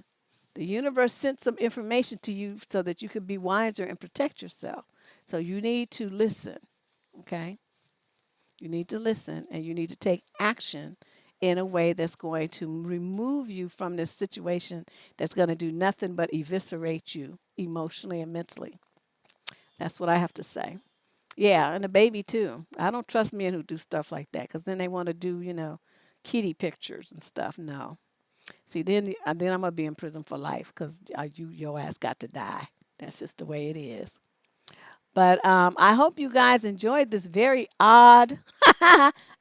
The universe sent some information to you so that you could be wiser and protect yourself. So you need to listen, okay? You need to listen and you need to take action in a way that's going to remove you from this situation that's going to do nothing but eviscerate you emotionally and mentally. That's what I have to say. Yeah, and the baby too. I don't trust men who do stuff like that because then they want to do, kitty pictures and stuff. No. See, then I'm gonna be in prison for life because your ass got to die. That's just the way it is. But I hope you guys enjoyed this very odd.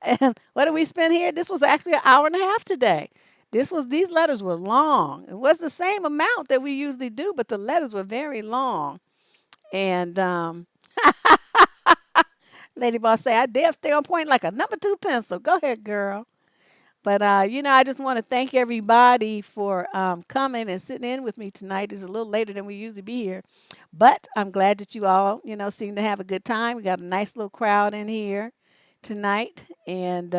And what did we spend here? This was actually an hour and a half today. These letters were long. It was the same amount that we usually do, but the letters were very long. And Lady Boss say, I dare stay on point like a number 2 pencil. Go ahead, girl. But I just want to thank everybody for coming and sitting in with me tonight. It's a little later than we usually be here, but I'm glad that you all, seem to have a good time. We got a nice little crowd in here tonight, and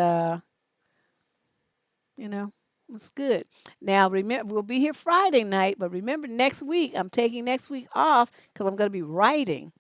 you know, it's good. Now, remember, we'll be here Friday night, but remember, next week I'm taking next week off because I'm going to be writing.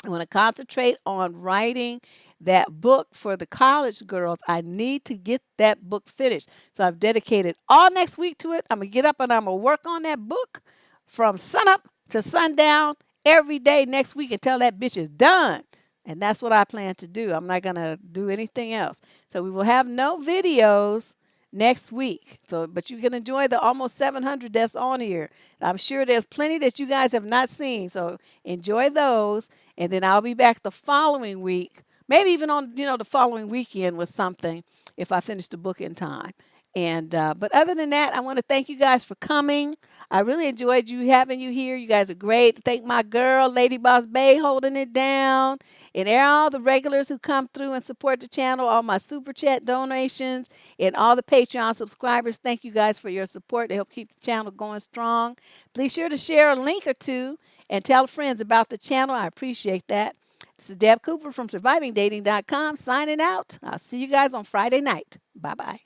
I want to concentrate on writing that book for the college girls. I need to get that book finished. So I've dedicated all next week to it. I'm going to get up and I'm going to work on that book from sunup to sundown every day next week until that bitch is done. And that's what I plan to do. I'm not going to do anything else. So we will have no videos next week. But you can enjoy the almost 700 that's on here. I'm sure there's plenty that you guys have not seen. So enjoy those. And then I'll be back the following week, maybe even on the following weekend with something if I finish the book in time. And but other than that, I want to thank you guys for coming. I really enjoyed having you here. You guys are great. Thank my girl, Lady Boss Bay, holding it down, and all the regulars who come through and support the channel, all my super chat donations, and all the Patreon subscribers. Thank you guys for your support. They help keep the channel going strong. Please sure to share a link or two and tell friends about the channel. I appreciate that. This is Deb Cooper from survivingdating.com signing out. I'll see you guys on Friday night. Bye-bye.